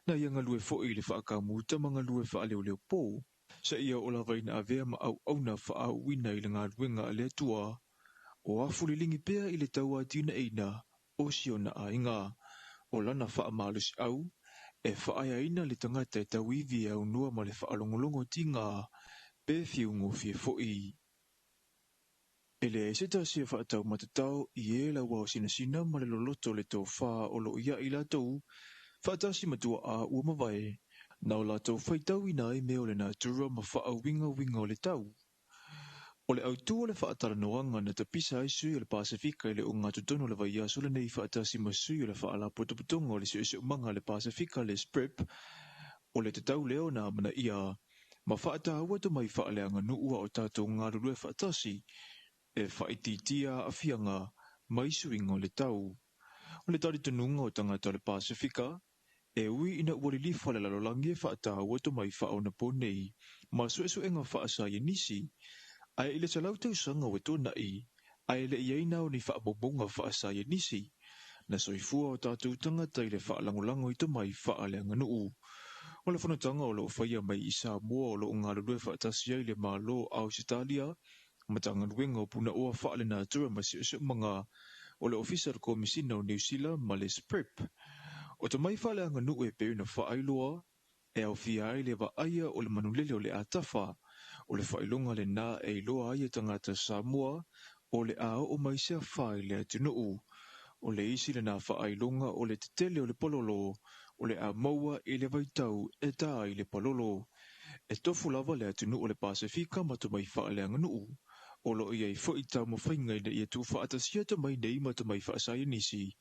Na ia ngalue fo i le whaakamuta ma ngalue whaaleo leo pō. Sa ia o la vaina a vea ma au auna whaau wina i le ngā ruenga a le tua. O a fulilingi pea i le tau a tina eina o siona a inga. O lana whaamalus au, e whaaya ina le tangata e tau iwi au nua ma le whaalongolongo tinga, pe fiungo fie foi. Ele e se tasi e whaatau matatau i e la wao sina ma le loloto le tau wha o lo ia i la tau, whaatasi matua a ua mawai, na o la tau whaitau ina e meo le natura ma whaau winga o le tau. O le autua le Faatalanoaga na tapisa ai sui o le Pasifika i le o ngā tutono le vai aso le nei whaatasi ma sui o le whaala potopotonga o le sio manga le Pasifika le SPREP, o le tatau leo na mana ia, ma whaataua to mai whaaleanga nuua o tātou ngā rurue whaatasi, e whaititia a whianga mai suinga o le tau. O le tari tununga o tangata le Pasifika, e ui ina uarilifa le lalolangi e whaataua to mai whaona ponei, ma suenga whaasa i nisi, ai ile talau tau sanga o tōna i, ai le iaina o ni whaabobonga whaasa i nisi, na soifua o tātou tangata i le whaalangolango i to mai whaaleanga nuu. O le whanatanga o lo whaia mai i Samoa o lo ngā rurue whaatasi ai le malo Ausitalia, matanga nuenga o puna oa whaale nā tura ma si mga o le official komisina o New Zealand ma le SPREP. O to mai whaaleanga nuu e peu na whaailoa, e au fia ai le wa aia o le manulele o le atafa, o le whailonga le nā e iloa aia tangata Samoa, o le ao o mai sea whai le atunuu, o le isi le nā whailonga o le tetele o le pololo, o le a maua i le vaitau e tā i le pololo, e tofu lava le atunu o le Pasifika ma to mai whaaleanga nuu, o lo ia i fo i tau mawhainga i le ia tu whaatasia to mai nei ma to mai whaasaya nisi,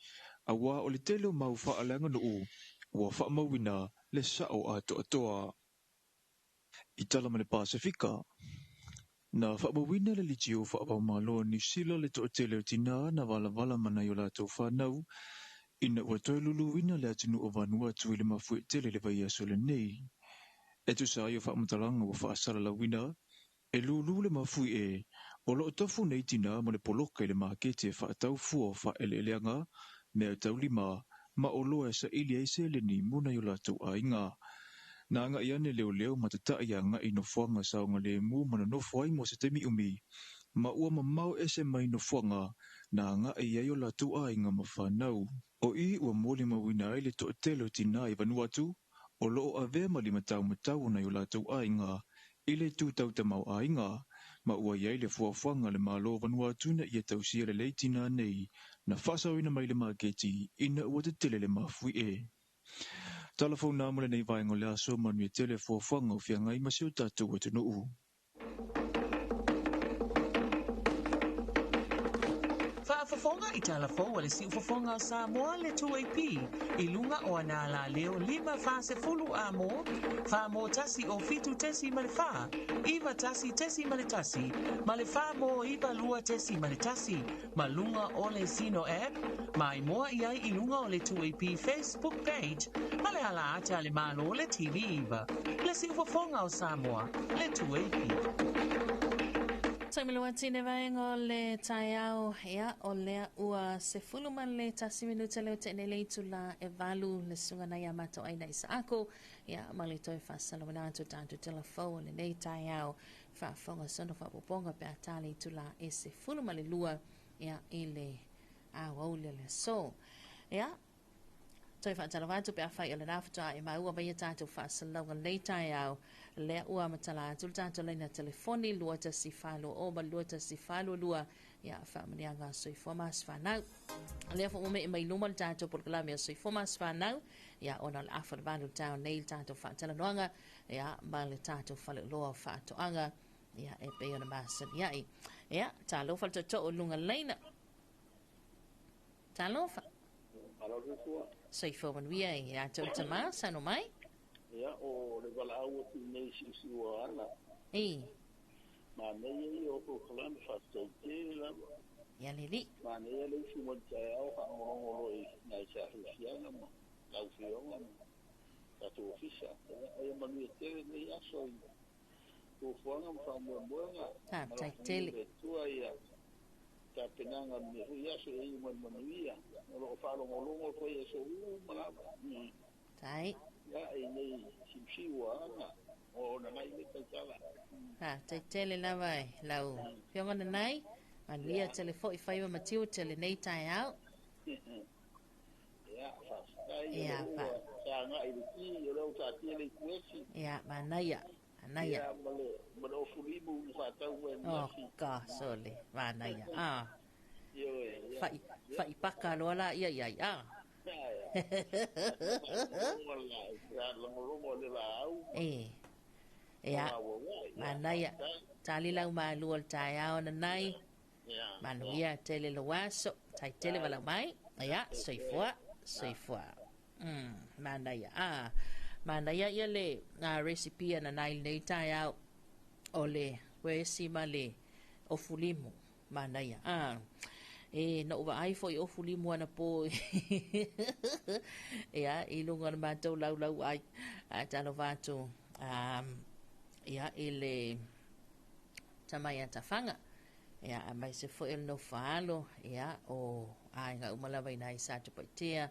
a wā o le tele o mau whaaleanga nuu, ua whaamawina le sao atoa. I tala ma le Pasifika, na whaamawina le liti o whaamamaloa New Zealand le to tele o tina na wala mana i o lātou whanau, ina ua toi luluwina le atinu o vanua tui le mafue tele le vai aso le nei. E tu sa i o whaamatalanga o whaasala la wina, e lulu le mafui e, o lo tofu nei tina ma le poloka i le makete e whaatau fua o whaeleleanga, mea tau lima, ma o loa sa ili eise le ni muna i o lātou a inga. Na anga iane leo matata ia nga ino fuanga sa nga le mu mana no fuai mo se temi umi. Ma ua mamau ese mai no fuanga na anga ia yo la tu a inga mawhanau. O i ua moli mawina ele to telo tina i Vanuatu, o loo a vea mali matau na yo la tu a inga, ile tu tau tamau a inga, ma ua iai le fuanga le malo Vanuatu na ia tau sia le leitina nei, na whasau ina mai le maketi, ina ua te tele le mafui e. Telefon namole nei vai ngole aso manu tele fuanga o fianga i masio tātou atu nuu. ufafonga itala fo wale si ufafonga sa moa le tuaipi ilunga o anala leo 5 fase fulu amo fa mo tasi o fitu tesi malefa iva tasi tesi maletasi malefa mo iva lua tesi maletasi malunga ole sino app mai moa iai ilunga ole tuaipi Facebook page male ala ate ale malo le TV iva le si ufafonga o Samoa le tuaipi. Taimilua tine vaengo le taiao ea o lea ua se fuluman le tasi minuta leo te nele itula e valu le sungana ia mato aina isa ako ea malito e fasalo wanato tanto telefo le nei taiao whaafonga sono whaapoponga pe atale itula e se fuluman le lua ea ele au le so ea toi whaatala watu pe awhai o le raftua e maua vai tātou whaasalonga le taiao lea ua matala atu tātou leina telefoni lua ta si whalo o ma lua ta si whalo lua ia whaamanianga soi fomas whanau lea wha ume e mai luma le tātou porkalami o soi fomas whanau ia ona le awha le valu tau nei tātou Faatalanoaga ia ma le tātou Faleoloa Faatoaga ia e pe ona masani iai ia tālo whalatoto o lunga leina tālo wha soi fomanuia e atou tamā sano mai ia o le valaau tu nei si o ana ma nei o ko kalam fasto te la ia lili ma nei le si mo tai au ka mo i na sa sia na mo la fio ma ta tu ofisa ai ma ni te nei aso ko fuanga fa mo nga tai tele tu ai ta penanga mi ia so i mo ia o fa lo mo ko ia so mala tai ya ini simsiwa o na mai me tala tai tele la vai lau pionga na nai malia telefo i faiwa matiu tele nei tai au ya fa nga i ki yo lo ta tele kwesi ya manaya anaya male o fulibu fa ta wen ka sole manaya yo fa ipaka lo la ia ya manaya tali lau malu al tayao na nai manuia tele lo waso tai tele wala mai ya soifua manaya ia le recipe na nai nei tayao ole wesi male o fulimu manaya no wa ai foi o fulimu ana po ya ilunga na matou lau ai tano vatu ya ile tamaya tafanga ya mai se foi no falo ya o ai nga umala vai nai sa tupatia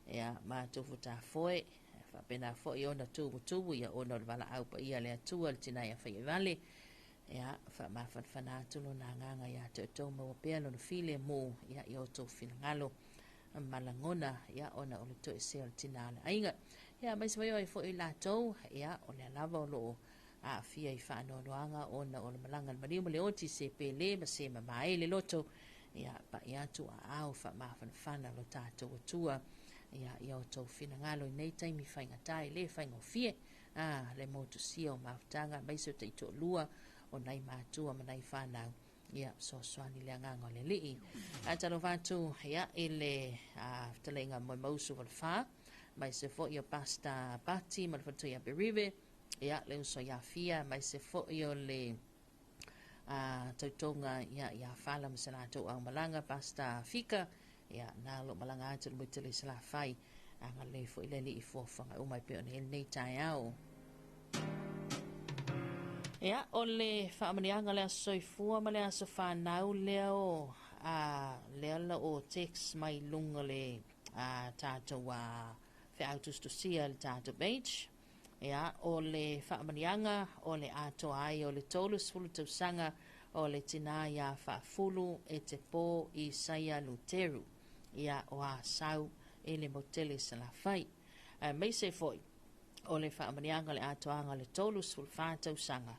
ya matou futa foi fa pena foi ona tubu ya ona vala au pa ia le tual tina ya fa vale ya fa ma fa na tulo na nganga ya to mo pelo no file mo ya yo to fil ngalo malangona ya ona o to sel tina ainga ya mai se vai fo ila to ya ona lava lo a fia i Faatoaga ona o le malanga le mariu le oti se pele ma se mai le loto ya pa ya tu au fa ma fana lo tatou tua ya yo to fina ngalo nei taimi fainga tai le fainga fie le motu sio maftanga mai se te to lua o nai matua ma nai fana ya so swani le nganga le li atalo vatu ya ile telenga mo mausu val fa mai se fo yo pasta pati ma fo ya berive ya le so ya fia mai se fo yo le tautonga ya fala msana to ang malanga pasta fika ya na lo malanga atu mo tele sala fai anga le fo ile li fo fanga o mai pe on nei tai au ya ole fa manianga le soifua ma le aso fa nau leo le o text mai lunga le tato wa fe autos to see al tato beach ya ole fa manianga ole ato ai ole tolus fulu to sanga ole tina ya fa fulu e te po i saia luteru ya o sau ele motele sala fai mai se foi ole fa manianga le ato anga le tolus fulu fa to sanga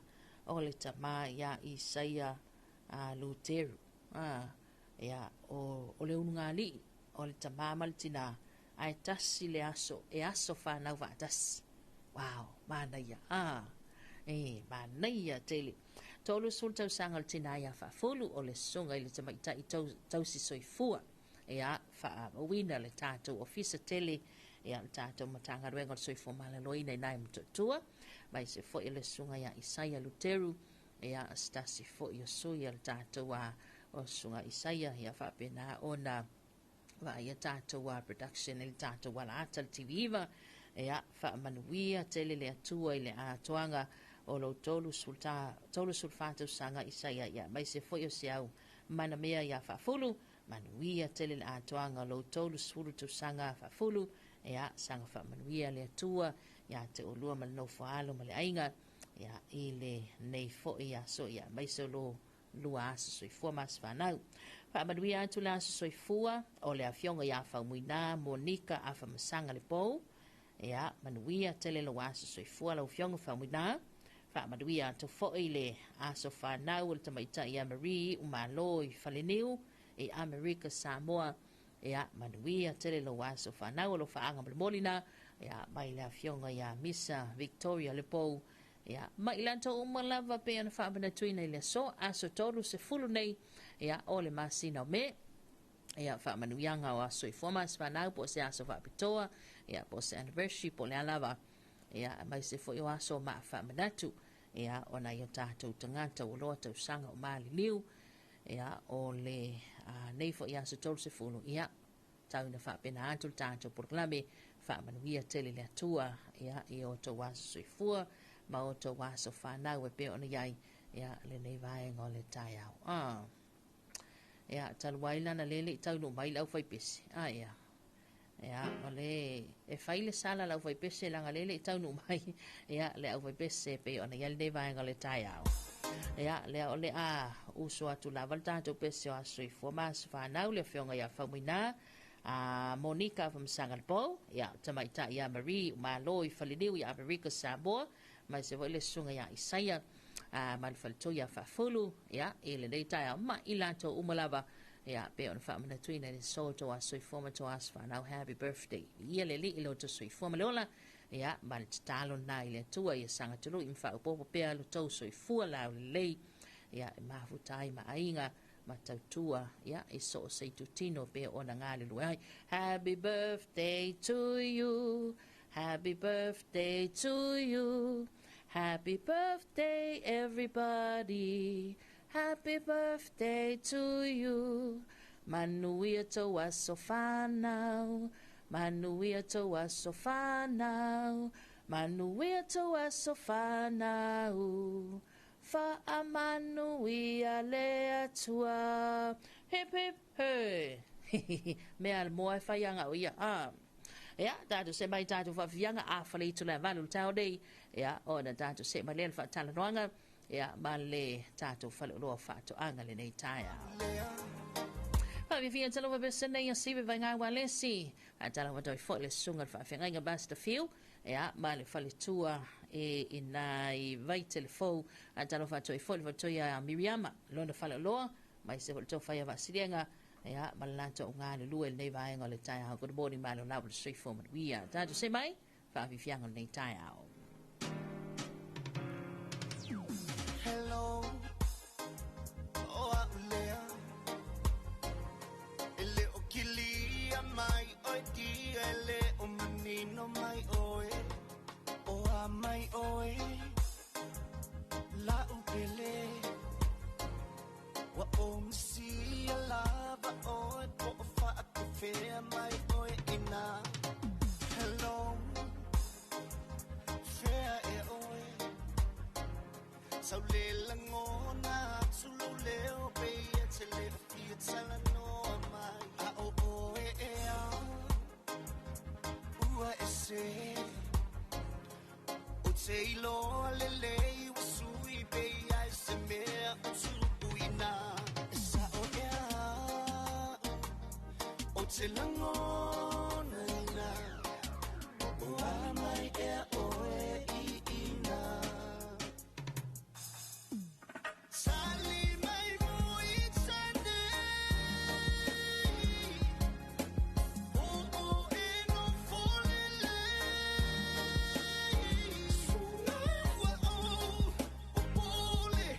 ole tama ya i saia luteru ya o le ungali ole tama maltina ai tasi le aso fa na va tas wow manaya manaya tele tolu sul tau sanga le tina ia whaafulu o le sunga i le tamaita i tau si soifua ia whaawina le tātou ofisa tele ia le tātou matanga ruenga le soifua malaloina i nai mtutua mai se fo i le sunga ia Isaia Luteru ia stasi fo i o sui le tātou o sunga Isaia ia whaapena ona wa ia tātou production i le tātou wala ata le tiviva ia whaamanuia tele le atua i le atoanga o lo tolu sul fātou sanga Isaia ia mai se fo i o se au mana mea ia whaafulu manuia tele le atoanga lo tolu sul tu sanga whaafulu ia sanga whaamanuia le atua ia te o lua malino whaalo ma le ainga ia i le nei fo ia so ia mai se lo lua asa soifua mas whanau. Whaamanuia atu le asa soifua o le awhionga ia whaumuina Monika a whamasanga le pou ia manuia tele lo asa soifua la awhionga whaumuina whaamanuia atu fo i le asa whanau o le tamaita ia Marie umalo i Faleneu e Amerika Samoa ia manuia tele lo asa whanau o lo whaanga malimolina ia mai le awhionga ia Misa Victoria le pou ia mai lanto umalava pe ana whaamana tuina i le so aso tolu se fulu nei ia o le masina o me ia whaamanuianga o aso i formas whanau po se aso whaapitoa ia po se anniversary po le alava ia mai se fo i o aso maa whaamanatu ia o na i o tātou tangata o loa tau sanga o maali liu ia o le nei fo i aso tolu se fulu ia tau ina whaapena atu le tātou porklame whaamanuia tele le atua ia i o tau aso soifua ma o tau aso whanau e pe ona iai ia le nei vaenga o le tai au ia taluaila na lele i tau no mai lau fai pesi ia ia o le e fai le sala lau fai pesi langa lele i tau no mai ia le au fai pesi pe ona iai le nei vaenga o le tai au ia le o le uso atu lava le tātou pesi o aso i fuamas whanau le whionga ia whaumuina Monika whamsanga le pou ia tamaita ia Marie umalo i Faleneu ia Amerika Samoa mai se le sunga ia Isaia mal falto ia whaafulu ia i le nei tai ma i lato umalava ia pe on whaamana tuina le so to a soifoma to as whanau happy birthday ia le li i lo to soifoma leola ia ma le talo na i le tua ia sanga tulu i mwhaupopo pea lo tau soifua lau le lei ia i mafutai ma ainga ma tautua ia i so se tutino pe ona ngale luai happy birthday to you happy birthday to you happy birthday everybody happy birthday to you manuia to aso whanau manuia to aso whanau manuia to aso whanau fa amanuia le atua hip hip hey me al moe fa yanga o ia ia tātou se mai tātou whawhianga a whale i tula walu tau dei ia o na tātou se mai lea Faatalanoaga ia ma le tātou Faleoloa Faatoaga le nei taia whawhiwhia talo wabesa nei a siwe vai ngā walesi tala wadoi fo le sunga whawhianga inga basta fiu ia ma le whale tua i nai vai telefou talo whatoi fo le whatoi a Miriama lona Faleoloa mai se wale tau whai a wasirianga ia malato o ngā le lua nei vaenga le tai au good morning malo lau le straight forward we are tātou se mai whawhiwhianga nei tai au Hello o aulea ele o kilia mai oi kia ele o menino mai oe o a mai oe la upele wa o msi lava oe po fa a fea mai oe ina hello fea e oe saulela ngona sululeo pe tele fietsala no mai a o oe e a ua ese o teilo lele usui pe ai se mea usuina esa o ea o telangona ina o amai ea oe ina sali mai moi tsane o e no folele suna wa o pole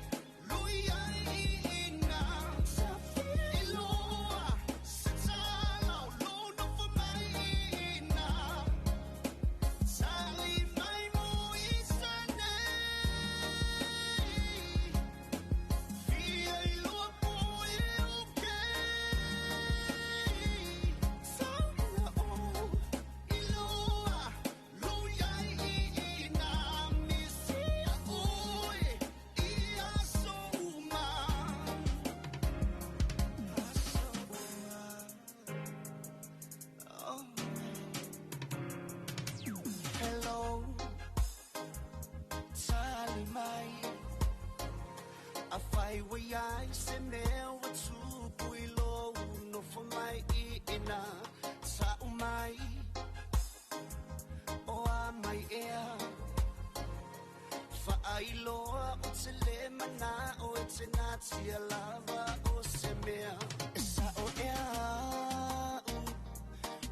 ai se mea watu puilo no for mai ina sa umai o a mai ea Faatalanoaga o te le mana o e te ngātia lava o se mea e sa o ea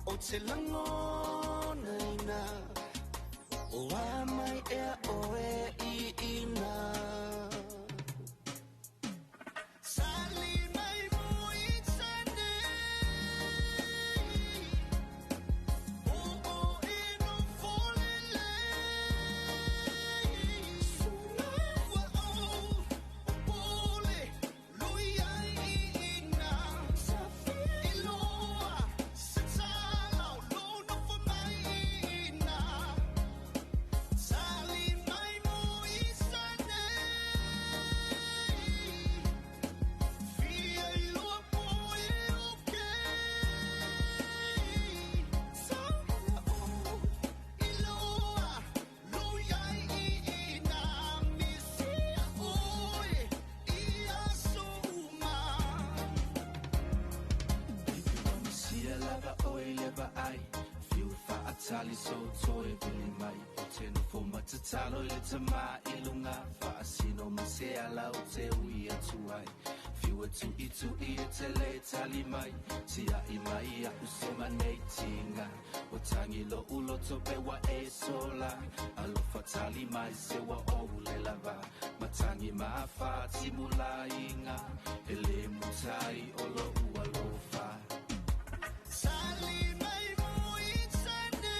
o te langona ina o a mai ea o e ina Sali mai mo I tane o e no folele Sunawa o pole lui ai ina Faleoloa Satala lo no for mai ina Sali mai mo I tane Faleoloa po e oke Saula o iloa lui ai ina Misia oe ia suma Sia lava oe leva ai Fiu faatali so toe vili mai O tenu fo matatalo I le tama ilunga Faasino masea lau te ui atu ai Fiu atu itu I e te le tali mai Tia I mai a usema nei tinga O tangi lo ulo tope wa e sola Alo fatali mai se wa o le lava Matangi maafa timula inga Ele mutai o lo ua lo fa Sali mai mo I tane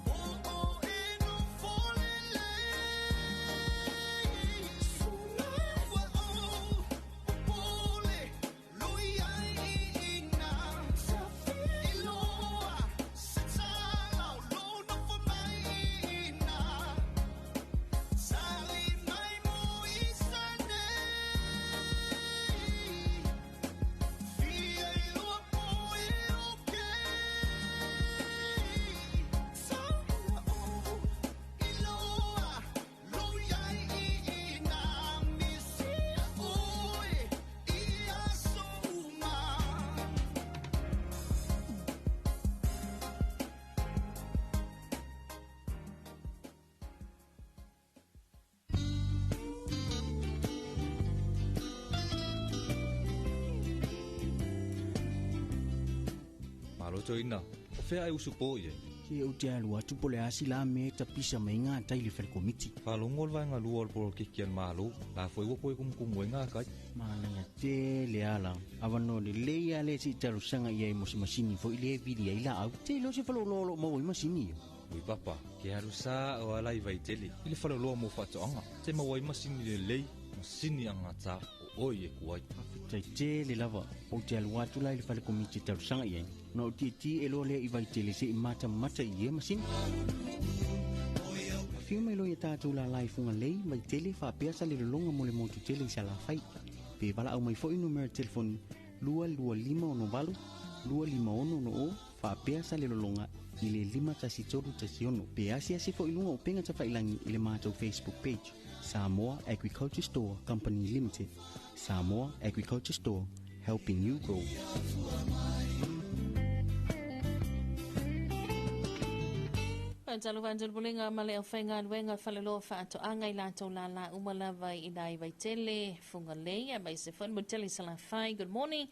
o e no folele Sunawa o pole lui ai ina Faleoloa Satala lo no for mai ina Sali mai mo I tane Faleoloa po e oke Saula o iloa lui ai ina Misia oe ia suma Maloto ina, o fea e usu po ye. Ke o te alua tupo le asi la me ta pisa mai ngā taili whare komiti. Whalongo le vaenga lua o polo kikian malo, la fwoi wapo e kumkumu e ngā kai. Mānanga te le ala. Awano le leia le si taru sanga ia I mosi masini fo ile vidi ai la au. Te lo se whalololo mau I masini yo. Ui papa, ke haru sa o alai vai tele. Ile Faleoloa mo Faatoaga. Te mawai masini le lei, masini anga ta o oi e kuai. Tai te le lava o te alua tu lai le whare komiti taru sanga ia. Na o ti e lo le I vai tele se I mata I e masini. Fiu mai lo ia tātou la lai funga lei mai tele whapea sa le longa mo le motu tele I sa la whai. Pe wala au mai fo I numero telefoni 225 251 o whapea sa le longa I le 5-3-1 pe asi fo I lunga o penga ta whailangi I le mātou Facebook page Samoa Agriculture Store Company Limited. Samoa Agriculture Store, helping you grow. Talo vantul pulinga male ofenga wenga Faleoloa Faatoaga I latou lala umalava I nai vai tele funga leia mai se fon muteli sala fai. Good morning.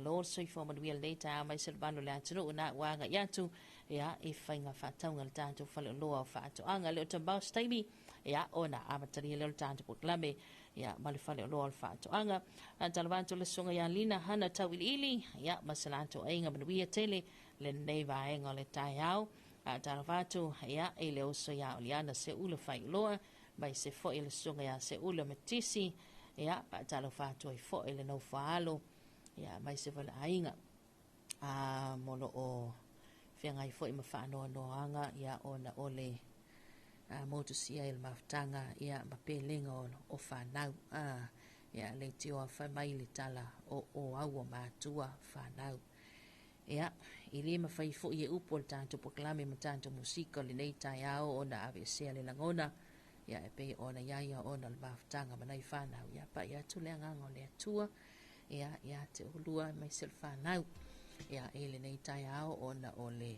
Lord so for my real data mai se bando le atu una wanga yatu ya I fainga Faatoaga le tatou Faleoloa Faatoaga le tabau staili ya ona amatari le tatou puklame ya male Faleoloa Faatoaga. Talo vantul le songa ya lina hana tawili ya masalato ainga manuia tele le neva ainga le tayau. Taravatu ya ele oso ya oliana se ula Faleoloa mai se fo ele sunga ya se ula matisi ya taravatu ai fo ele no faalo ya mai se vala ainga molo o fianga I fo I mafano noanga ya ona ole motu sia il maftanga ya mapelinga o fanau ya le tio fa mai le tala o au matua fanau ya ili mafai fo ye upol tanto proclame tanto musica le nei tai ao ona ave se le langona ia e pe ona ia ona le mafatanga manai whanau ia pa ia tule angango le atua ia te ulua mai sel whanau ia ele nei tai ao ona o le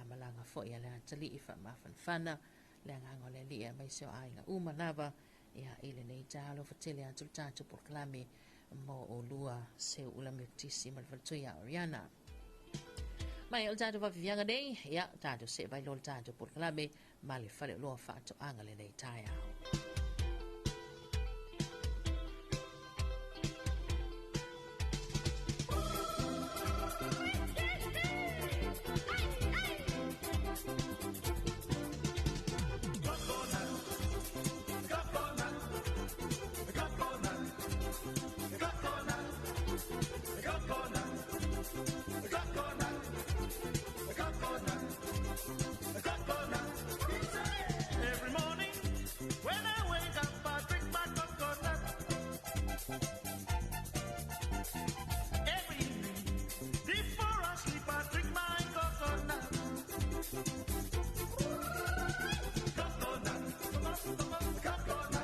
malanga fo ia le atali i whamafan whana le angango le lia mai seo ainga umanawa ia ele nei talo fatele atu tatu porklame mo o lua se ula metisi malvaltuia Oriana. Mai o tatu wafianga nei, ia tatu se vai lol tatu porklame ma le Faleoloa Faatoaga le nei tai ao. Every morning when I wake up, I drink my coconut. Every evening before I sleep, I drink my coconut. Coconut, coconut, coconut,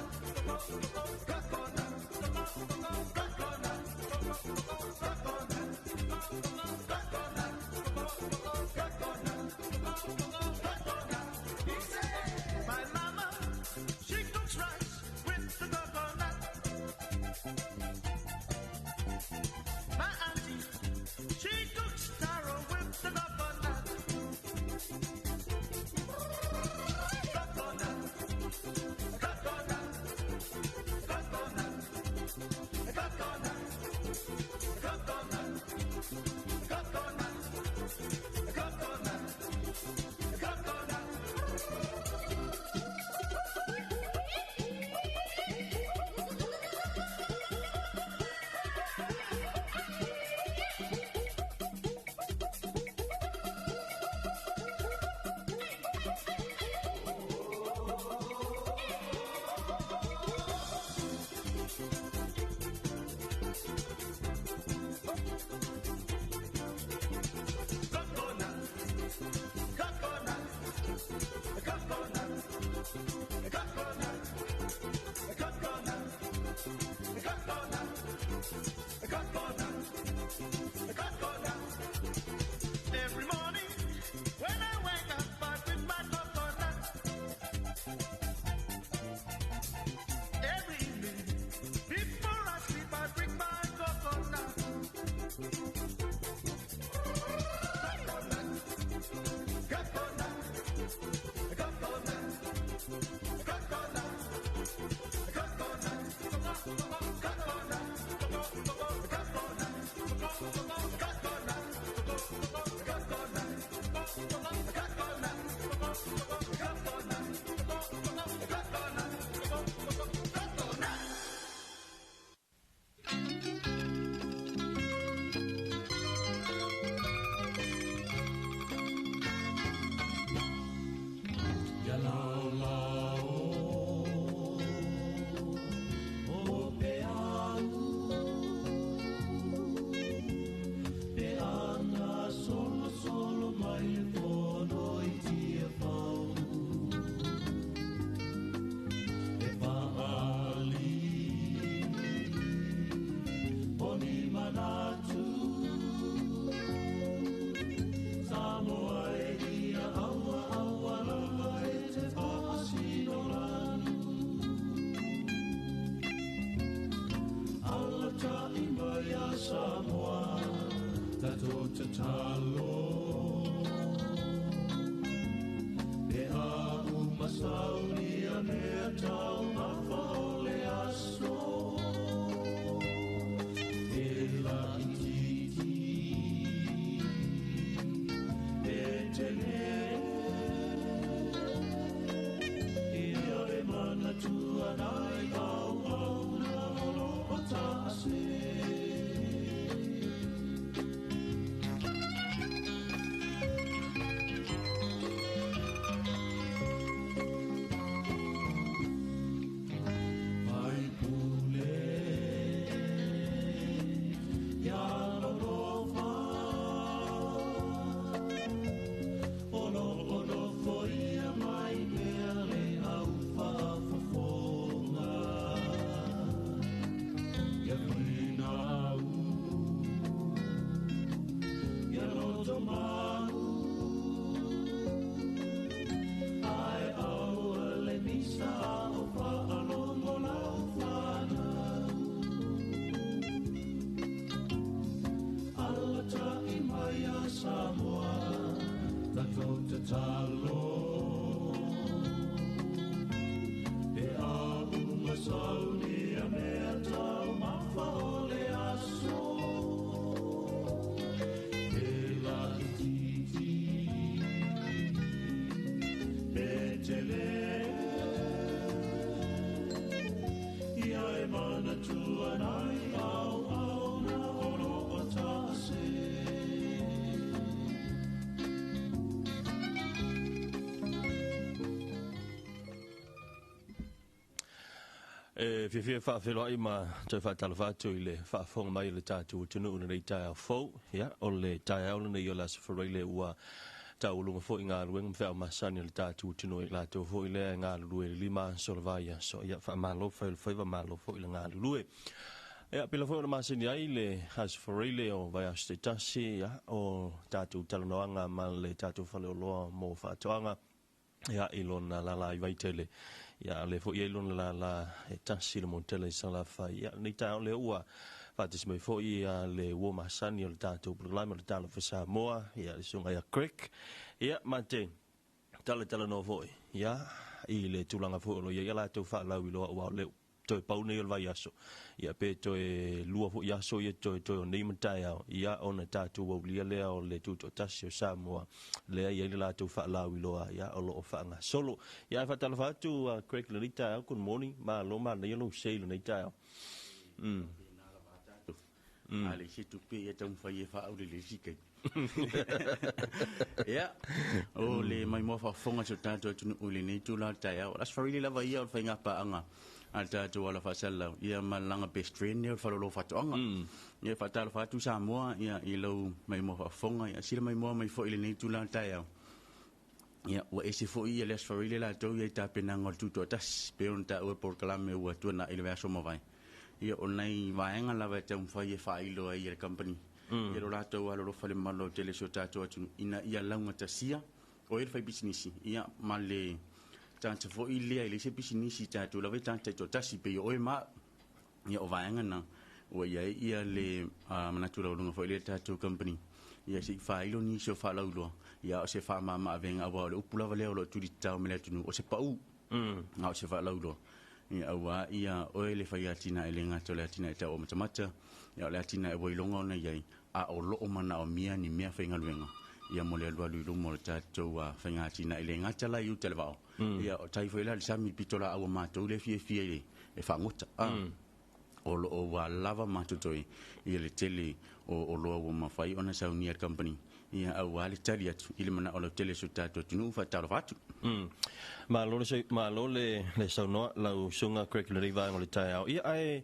my mama, she cooks rice with the coconut. My auntie, she cooks taro with the coconut. Coconut, coconut, coconut, coconut, coconut, coconut, coconut. Every morning when I wake up, I drink my coconut. Every evening before I sleep, I drink my coconut. Coconut, coconut, coconut, Samoa, tato tatalo. E a umasauri a mea tau mawhole aso. E la ititi, e te ne. E ore mana tua nai au au na holo o ta se. Fia Faafeloa I ma te Faatalanoaga I le whaafonga mai le tātou tunu nei tai au fau, ia, o le tai au nei o la safarai le ua tau lunga fo I ngā ruenga mwhea o masani le tātou tunu I la tau fo I le ngā lue lima solvaya, so ia whaamalo whaiva malo fo I le ngā lue. Ia, pila fo o na masani ai le safarai le o vai aste tasi, ia, o tātou talanoanga ma le tātou Faleoloa mo Faatoaga, ia ilona lala I vaitele. Ia le fo I ilona lala e tasi le montele I salafa. Ia nei tau le ua fatis mai fo I le ua masani o le tātou programa le tala whasa moa. Ia le sunga ia krek. Ia mate tala no fo I. Ia I le tūlanga fo lo ia la tau whaalau I loa ua leo. Toi paune o le vai aso. Ia pe toi lua fo I aso ia toi o nei matai au. Ia o na tātou au lia lea o le tūto tasi o Samoa. Lea ia le lātou whaalau I loa. Ia o loo whaanga solo. Ia e Faatalanoaga Craig le nita au. Good morning. Ma lo ma le yellow say le nita au. Ale se tu pe ia tau whai e whaau le sikai. Ia, o le mai mua whaafonga so tātou atunu ule nei tūla tai au. As wharile lava ia o whai ngapa anga. Al tātou ala whasalau. Ia malanga best friend ia o Faleoloa Faatoaga. Ia Faatalanoaga Samoa ia I lau mai mua whaafonga. Ia sila mai mua mai fo ile nei tūla tai au. Ia, wa ese fo ia le as wharile la tau ia I tā penanga o tūto atas. Peon tā ua porkalame ua tuana I le vea soma vai. Ia o nei vaenga lava tau mwhai e whaailoa I le company. Ia lo rātou alo rofa le malo tele so tātou atunu. Ina ia launga tasia o e whai bisinisi. Ia ma le tātou fo I lea I le se bisinisi tātou lava tātou to tasi pe o e ma. Ia o vaenga na. O ia le manatura o lunga fo I le tātou company. Ia se whaailo ni se o whaalauloa. Ia o se whaamama avenga awa o le upulava leo lo turi tau me le atunu. O se pau. O se whaalauloa. Ia awa ia o le whai atina e le ngata le atina e tau o matamata. Ia o le atina e wailonga ona iai. A o loo mana o mia ni mea whainga luenga. Ia mo le alua luilu mo le tātou whainga atina e le ngata la iu te le vao. Ia o tai whaila le sami pitola awa mātou le fie le e whangota. O loo wa lava mātutoi. Ia le tele o loa wa mawhai ona sau ni company. Ia au ale tali atu ile mana o le tele so tātou tunu Faatalanoaga. Ma lo le saunoa lau sunga curriculum riva o le tai au. Ia ai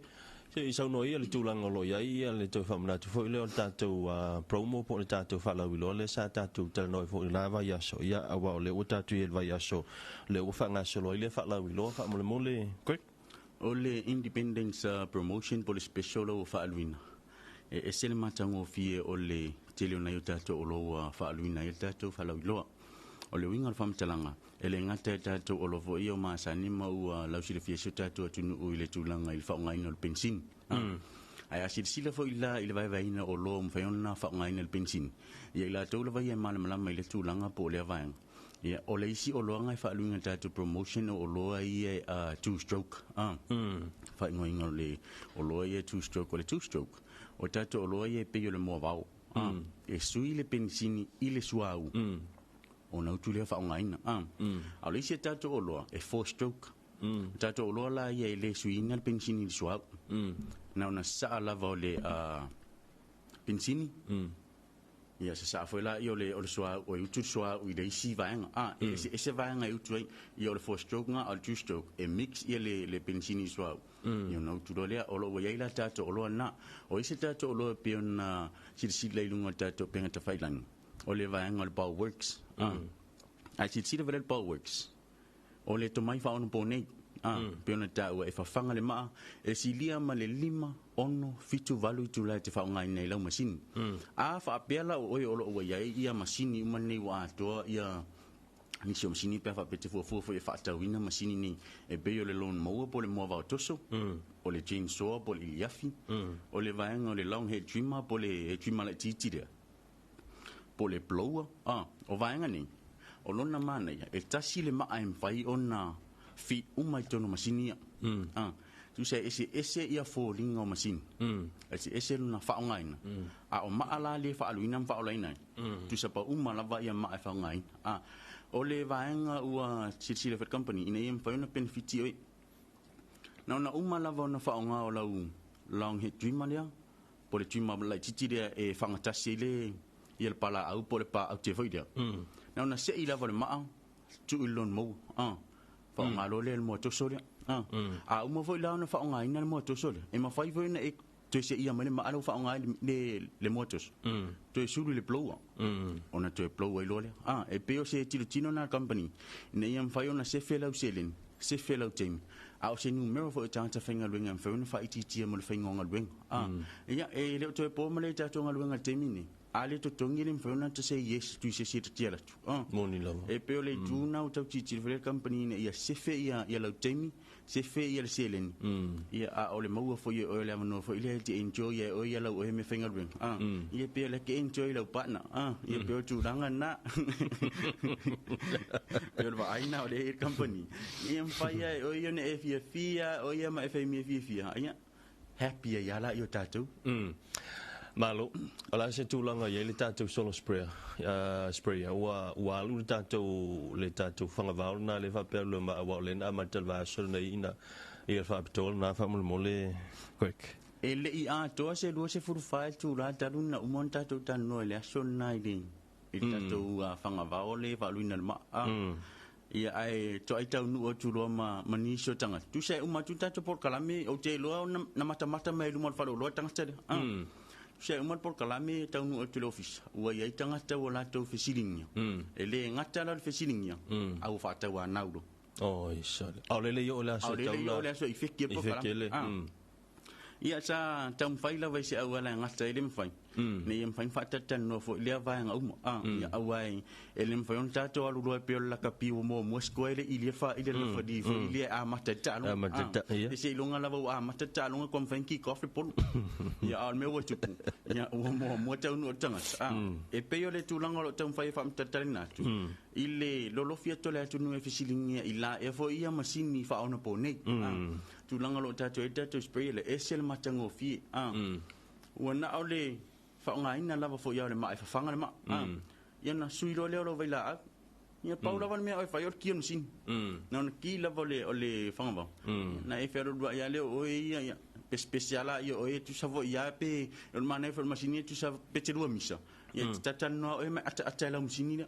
se saunoa ia le tūlanga lo ia le tau whamanatu fo ile o le tātou promo po le tātou whalau ilo le sa tātou talanoi fo ile vai aso. Ia awa o le o tātou ia vai aso le o whangaso lo ile whalau ilo whamole mole quick. O le independence promotion po le special o whaaluina. E se le matango fie o le tele ona i tātou o loa whaaluina i tātou whalau iloa. O le winga o whamatalanga. E le ngata tātou o lovo i o maasani mau lausile fie so tātou atunu o i le tūlanga i le whaongaina o le pensin. Ai asir sila fo i la i le vaivaina o loa mwhaiona whaongaina le pensin. Ia i la tau la vai e malamalama i le tūlanga po le avaenga. Ia o le isi o loanga i whaaluinga tātou promotion o loa i e two-stroke. Whaingoinga o loa i e two-stroke o le two-stroke. O tātou o loa i e peo le mua vau. E sui le pensini i le suau. O nautu lea whaongaina. Au le isi e tātou o loa e four-stroke. Tātou o loa la i e le suina le pensini i le suau. Na ona saa lava o le pensini. Ia se sa foi la io le o soa o utu soa o le isi vaenga ese vaenga utu i o le four stroke nga o two stroke e mix i le pensini soa io no tu le o lo ia la tato o lo na o ese tato o lo pe na si le lunga tato pe ngata failan o le vaenga o le power works a si le vele power works o le to mai fa on pone pe ona ta e fa fanga le ma e si lia ma le lima ono fitu valu tu la te fa ngai nei la machine a fa pela o o ia machine mani wa to ia ni so machine pe fa pete fo e fa ta wina machine ni e be yo le lon mo po le mo va toso o le chainsaw po le yafi o le vaenga o le long head trimmer po le trimmer le titira po le blower o vaenga ni o lona mana ia e tasi le ma am fai ona fi umai tono machine tu se ese ia falling o machine ese na faongaina o maala le faaluina faolaina tu se pa uma lava ia ma faongaina o le vaenga ua sisile fet company ina ia fauna benefit oi na uma lava na faonga o lau long hit dream lea po le dream la titire e fangatasi le ia pala au po le pa au te voida na se ila va le ma tu ilon mo fa ngalo le mo to so uma foi la na fa nga ina mo to sol e ma fai foi na e to se ia mane ma alo fa nga le motos to sulu le ploa ona to ploa i lole e peo se tino na company ne ia fai ona se fela uselen se fela team au se numero fo tanta fenga luenga fa una fa iti mo le fenga nga luenga ia e le to po male ta to nga luenga temini ale to tongi le fa una to se yes tu se tiela tu moni lava e peo le tu na to titi le company ne ia se fe ia la temi se fe ia le selen ia a ole mau fo ia ole no fo ile ti enjoy ia o ia la o me fenga luenga ia peo le ke enjoy la partner ia peo tu ranga na peo va aina ole company ia fa ia o ia ne fia o ia ma fmi fia ia happy ia la yo tatu malo ala se tulanga ye le tatu solo spray wa lu tatu le tatu fanga va na le va per le ma wa le na ma tel va sol na ina e fa pitol na fa mo le quick ele I a to se lu se fu fa tu la tatu na umon tatu tan no le sol na ile tatu fanga va le va lu na ma ia ai to ai tau nu o tu lo ma mani so tanga tu se uma tu tatu por kalame o te lo na mata mai lu mo fa lo tanga te se umar por kalame tau nu o te office ua ia tanga tau la tau fesilinga ele ngata la fesilinga au fa tau anaulo isa au le yo la so tau la so ifeke por kalame ia sa tam faila vai se au la ngata ele mfai ne yem fai fa tan no fo le va nga ia awai ele mfai on tato alu lo pe la kapi mo skoele ile fa ile fa di fo ile a mata talo se longa la va a mata talo ko mfai ki coffee pol ia al me wo tu ia mo tau no tanga e pe yo le tu langa lo tam fai fa mata talina tu ile lo fia to le tu no e fisilinga ila e fo ia masini fa ona po nei tu langa lo tato e tato spray le esel matango fi wana ole fa nga ina lava fo ia le mai fa fanga le ma ia na sui lo le vai la ia paula van me fa yor kion sin na ki lava le ole fanga ba na e fero do ia le o ia speciala ia o tu savo ia pe el mane for machine tu savo pete do misa ia tatan no e ata la machine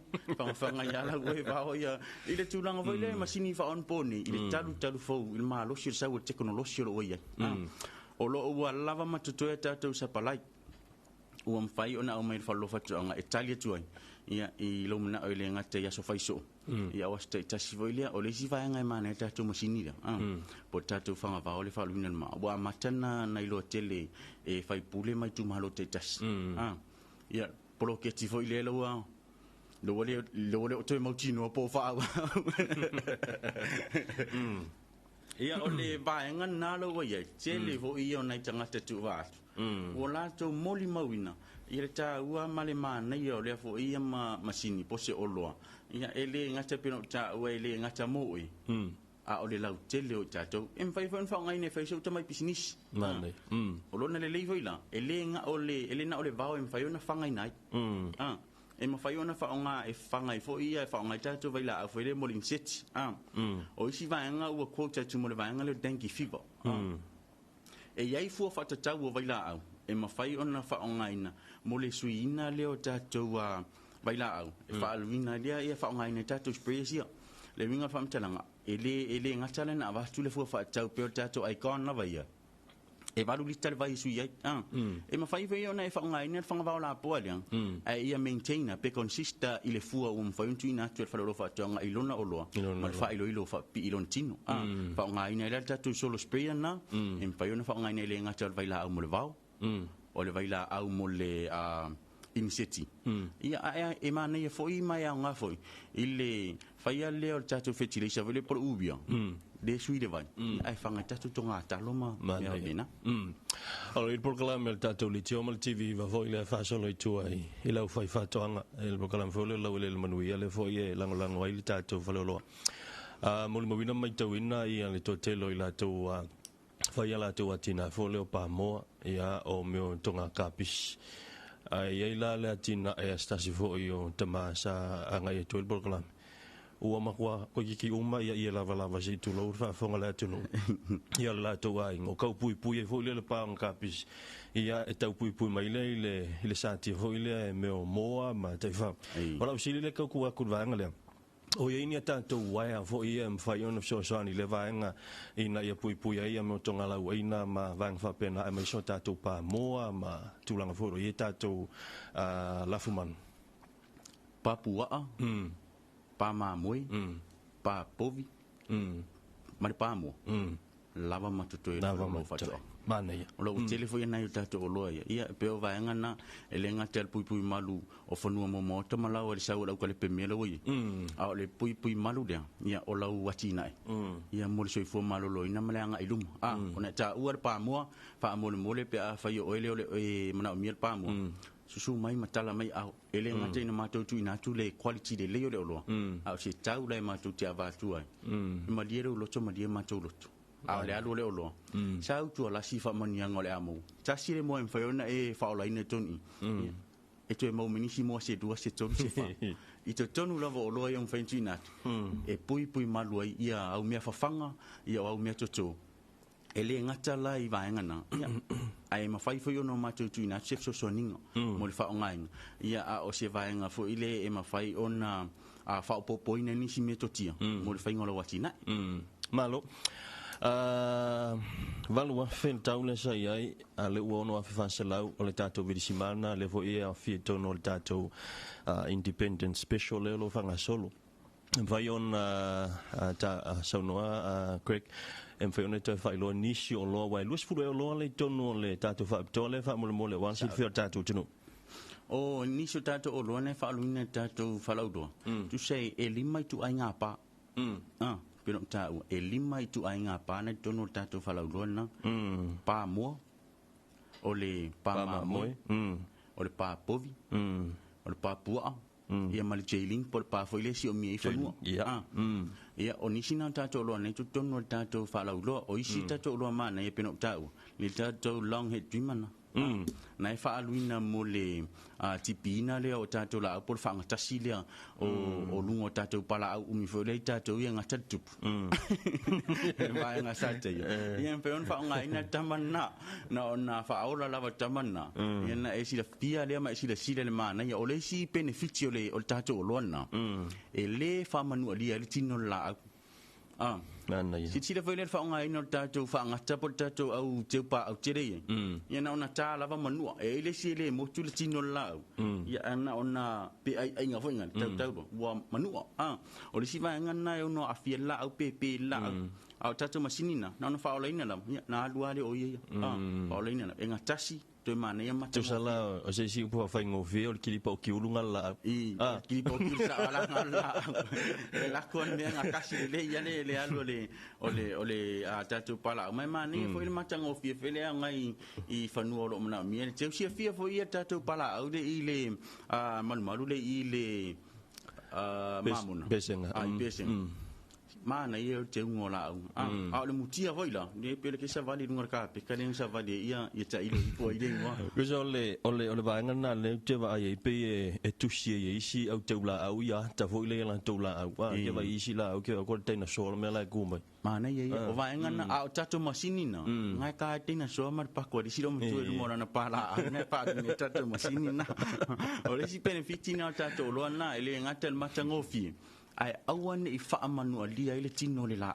fa nga ia la we va o ia ile tu langa vai le machine fa on poni ile talu fo il ma lo shir sa o teknologia lo ia o lo wa lava matuto e tatu sa palai o mfai ona o mai fallo fatu nga Italia tu ia I lo mna o le ngate ya so fai so ia o sta tasi voilia o le si vai nga mana tatu masinira po tatu fanga va o le falu ina ma wa matana na ilo tele e fai pule mai tu malo te tas ia polo ke ti voilia lo le o te mautino po fa ia o le vai nga na lo ia tele vo ia na tanga tu va o la to moli mawina ia ta ua male mana ia o le fo ia masini pose o loa ia ele ngata pino ta ua ele ngata mo a o le lau tele o tatou em fai fa ngai ne fai so ta mai business mane o lo na le leivoi la ele nga o le ele na o le vao em fai ona fa ngai nai e ma fai ona fa nga e fa ngai fo ia fa ngai tatou vai la fo le molin set o isi va nga ua quota tu mo le va nga le dengue fever e iai fua whatatau o vaila au e mawhai ona whaongaina mo le suina leo tātou vaila au e whaaluina lea ia whaongaina tātou spresia le winga whamtalanga e le ngatala na awatu le fua whatatau peo tātou aikon na vaia e walu lita le vai sui ai e mawhai vei ona e whaongaina le whangavao la poa leang e ia maintaina pe consista i le fua o mwhaiuntu ina atu e whalero whatuanga i lona oloa ma le whailo ilo pi ilon tino whaongaina le tātou solo sprayer na e mwhai ona whaongaina le ngata le vaila au mo le vao o le vaila au mo le inseti ia e mana ia foi mai au nga foi ile faia le o tātou fertilizer vele por ubia de sui de vai ai fanga tātou tonga taloma ia bena alo il programa el tātou li tio mal TV va foi le fa solo tu ai il au fai Faatoaga el programa foi le le manuia le foi e lango ai le tātou Faleoloa mo le movina mai tawina ia le totelo i la tu fai la tu atina foi le pa mo ia o meu tonga kapis ai la le atina e stasi foi o tamasa anga e tu el programa ua makua ko ki uma ia lava si tu lo fa fonga la tu no ia la tu ai ngo kau pui e foi le pa ang kapis ia e tau pui mai le sati foi le me o moa ma te fa ora usili le kau ku vanga le O ia ini tātou waia fo ia mwhai ona fsoasani le vaenga ina ia pui ia me o tonga lau ina ma vaenga whapena e mai so tātou pā moa ma tūlanga foro ia tātou lafuman. Pā puaa, pā māmoe, pā povi, mari pā moa. Lava matutoe lava matutoe. Mana ia. O lau telefo ia nai o tātou o loa ia. Ia peo vaenga na ele ngate al pui malu o whanua mo tamalau ali sau lau kale pemea lau ia. A o le pui malu lea. Ia o lau wati nai. Ia mole soifua malo lo ina male anga iluma. O na tā ua le pāmoa, wha mole pe a whai o ele o le mana o mia le pāmoa. Susu mai matala mai au. Ele ngate ina mātou tu ina tu le quality le leo le o loa. Au se tau lai mātou te avātu ai. Ma liere u loto, ma liere mātou loto. A le alu le olo. Sa tu ala si fa manianga le amo. Ta si le mo en faiona e fa ola ina toni. E tu e mo minisi mo se dua se tonu se fa. I te tonu lava o loa yang fainti nat. E pui malu ai ia au mea fafanga, ia au mea toto. E le ngata la i vaenga na. Ai ma fai foi ono matou tu ina chef so soninga. Mo le fa ongainga. Ia a o se vaenga fo ile e ma fai ona a fa popo ina nisi me totia. Mo le fai ngola watina. Malo. Valua fen taule sa ai a le uono a fasalau o le tatou vidisimana le vo ia fi tono le tatou independent special le lo fanga solo vai on ta saunoa Greg em foi ona te fai lo nisi o lo wai lus fu lo le tono le tatou fa tole fa mo le wan sit fi tatou tino o nisi tatou o lo ne fa luina tatou fa laudo tu sei e lima tu ai ngapa pero tau e lima i tu ai ngā pāna tono tātou whalaurona pā mua o le pā māmoe o le pā povi o le pā pua ia mali jailing po le pā whailesi o mia i whanua ia o nisi nā tātou loa nei tu tono tātou whalauroa o isi tātou loa mana ia peno tau le tātou long head dreamana na e whaaluina mo le tipina lea o tātou la au por whangatasi lea o lungo tātou pala au umi fo lei tātou ia ngata tupu e mai ngā sata ia ia mpeon whaonga ina tamana na o na whaola lava tamana ia na e sila pia lea ma e sila le mana ia o le si benefiti o le tātou o loana e le whamanua lia le tino la au si tira foi le whaonga ina o tātou whaangata po tātou au teupa au tere ia na ona tā lava manua e le si le motu le tino lau ia ana ona pe ai ngā whainga tau wa manua o le si vaenga na e ono afia la au pe la au tātou masinina na ona whaola ina lam na alua le o ia whaola ina lam e ngā tasi tu mana ia mata. Tu sala o se si po fa ngovi o ki po ki ulunga la. Ki po ki sa la la. La kon me nga kasi le ia le alu le a tatu pala. Mai mani fo ile mata ngovi fele ngai I fanu lo mna mi. Te si fia fo ia tatu pala au de ile malu le ile mamuna. Besenga. Besenga. Mana ia te ngola au le mutia voila ne pele ke sa vali lunga ka pe kale sa vali ia ta ile po ile wa kuso ole va ngana le te va ai pe e tusie ye isi au te ula au ia ta voile la to la au wa ke va isi la au ke ko te na so me la ku mai mana ia o va ngana au tatu masinina ngai ka te na so mar pa ko di silo mu tu mo na pa la ne pa ne tatu masinina o le si benefiti na tatu lo na ile ngatel matangofi ai awan I whaamanu a lia ile tino le la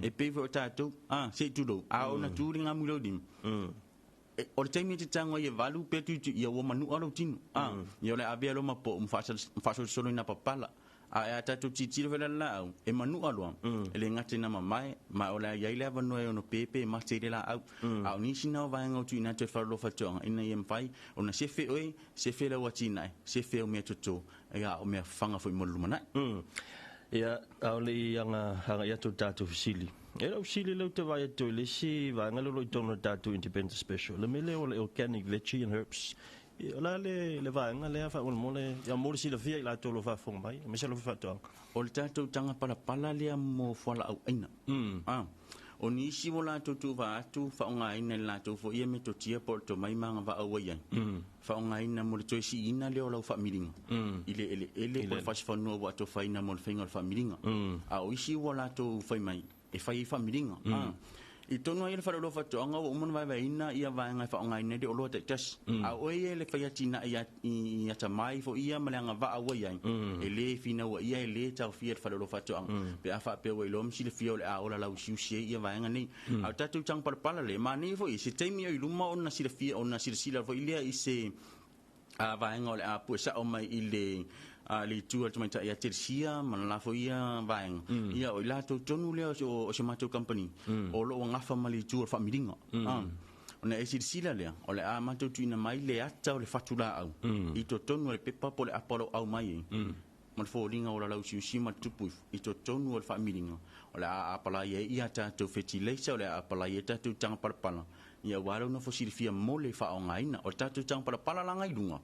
e pewe o tātou se tulo a ona tūri ngā muro dim o le taimi te tango I valu petu I a wamanu alo tino I o le avea lo mapo mwhasol solo ina papala a e a tātou titiro vela lau e manu alo e le ngate na mamae ma o le iaile avanu e ono pepe ma te le la au a o nisi nao vaenga o tu ina te wharo whatoanga ina I mwhai o na sefe oe sefe la watinai sefe o mea toto e a o mea whanga fo I molu manai ia au le hanga ia tu tātou fisili e lau sili lau te vai atu le si vanga lo tono tātou independent special le mele o le organic veggie and herbs la le vanga le fa mo le ya mo si le fia I la to lo fa fong mai me se lo fa to o le tātou tanga pala lea mo whala au aina o ni isi mo la tu va atu whaonga ina la tu fo ia me to tia por to mai manga va au ia whaonga ina mo le toi si ina leo lau whaamiringa ele por fas whanua wa to whaina mo le whainga le whaamiringa a o isi wo la tu whai mai e whai whaamiringa I tonu ai le Faleoloa Faatoaga o umana vaivaina ia vaenga whaongaina de o loa te tas. A oe le whaiatina ia tamai fo ia ma le anga waa ua iai. E le fina ua ia e le tau fia le Faleoloa Faatoaga. Pe a wha pe ua ilom si le fia o le a ola lau siusie ia vaenga nei. Au tatu tang parapala le ma nei fo i se teimi o iluma o na si le fia o na si le sila fo ilia i se vaenga o le a pue sa o mai i le li tua tu mai ta ia tersia mana la fo ia vaenga. Ia o ila tau tonu lea o se matou company. O lo ngafa ma li tua fa miringa. Ona e sila lea o le a matou tuina mai le ata o le fatula au. I to tonu le pepa po le apolo au mai. Ma le fōringa o la lau siusi ma tupu i to tonu o le fa miringa. O le a apala ia tātou fetileisa o le a apala ia tātou tanga parapala. Ia waro na fo silifia mo le fa o ngaina o tātou tanga parapala la ngai lunga.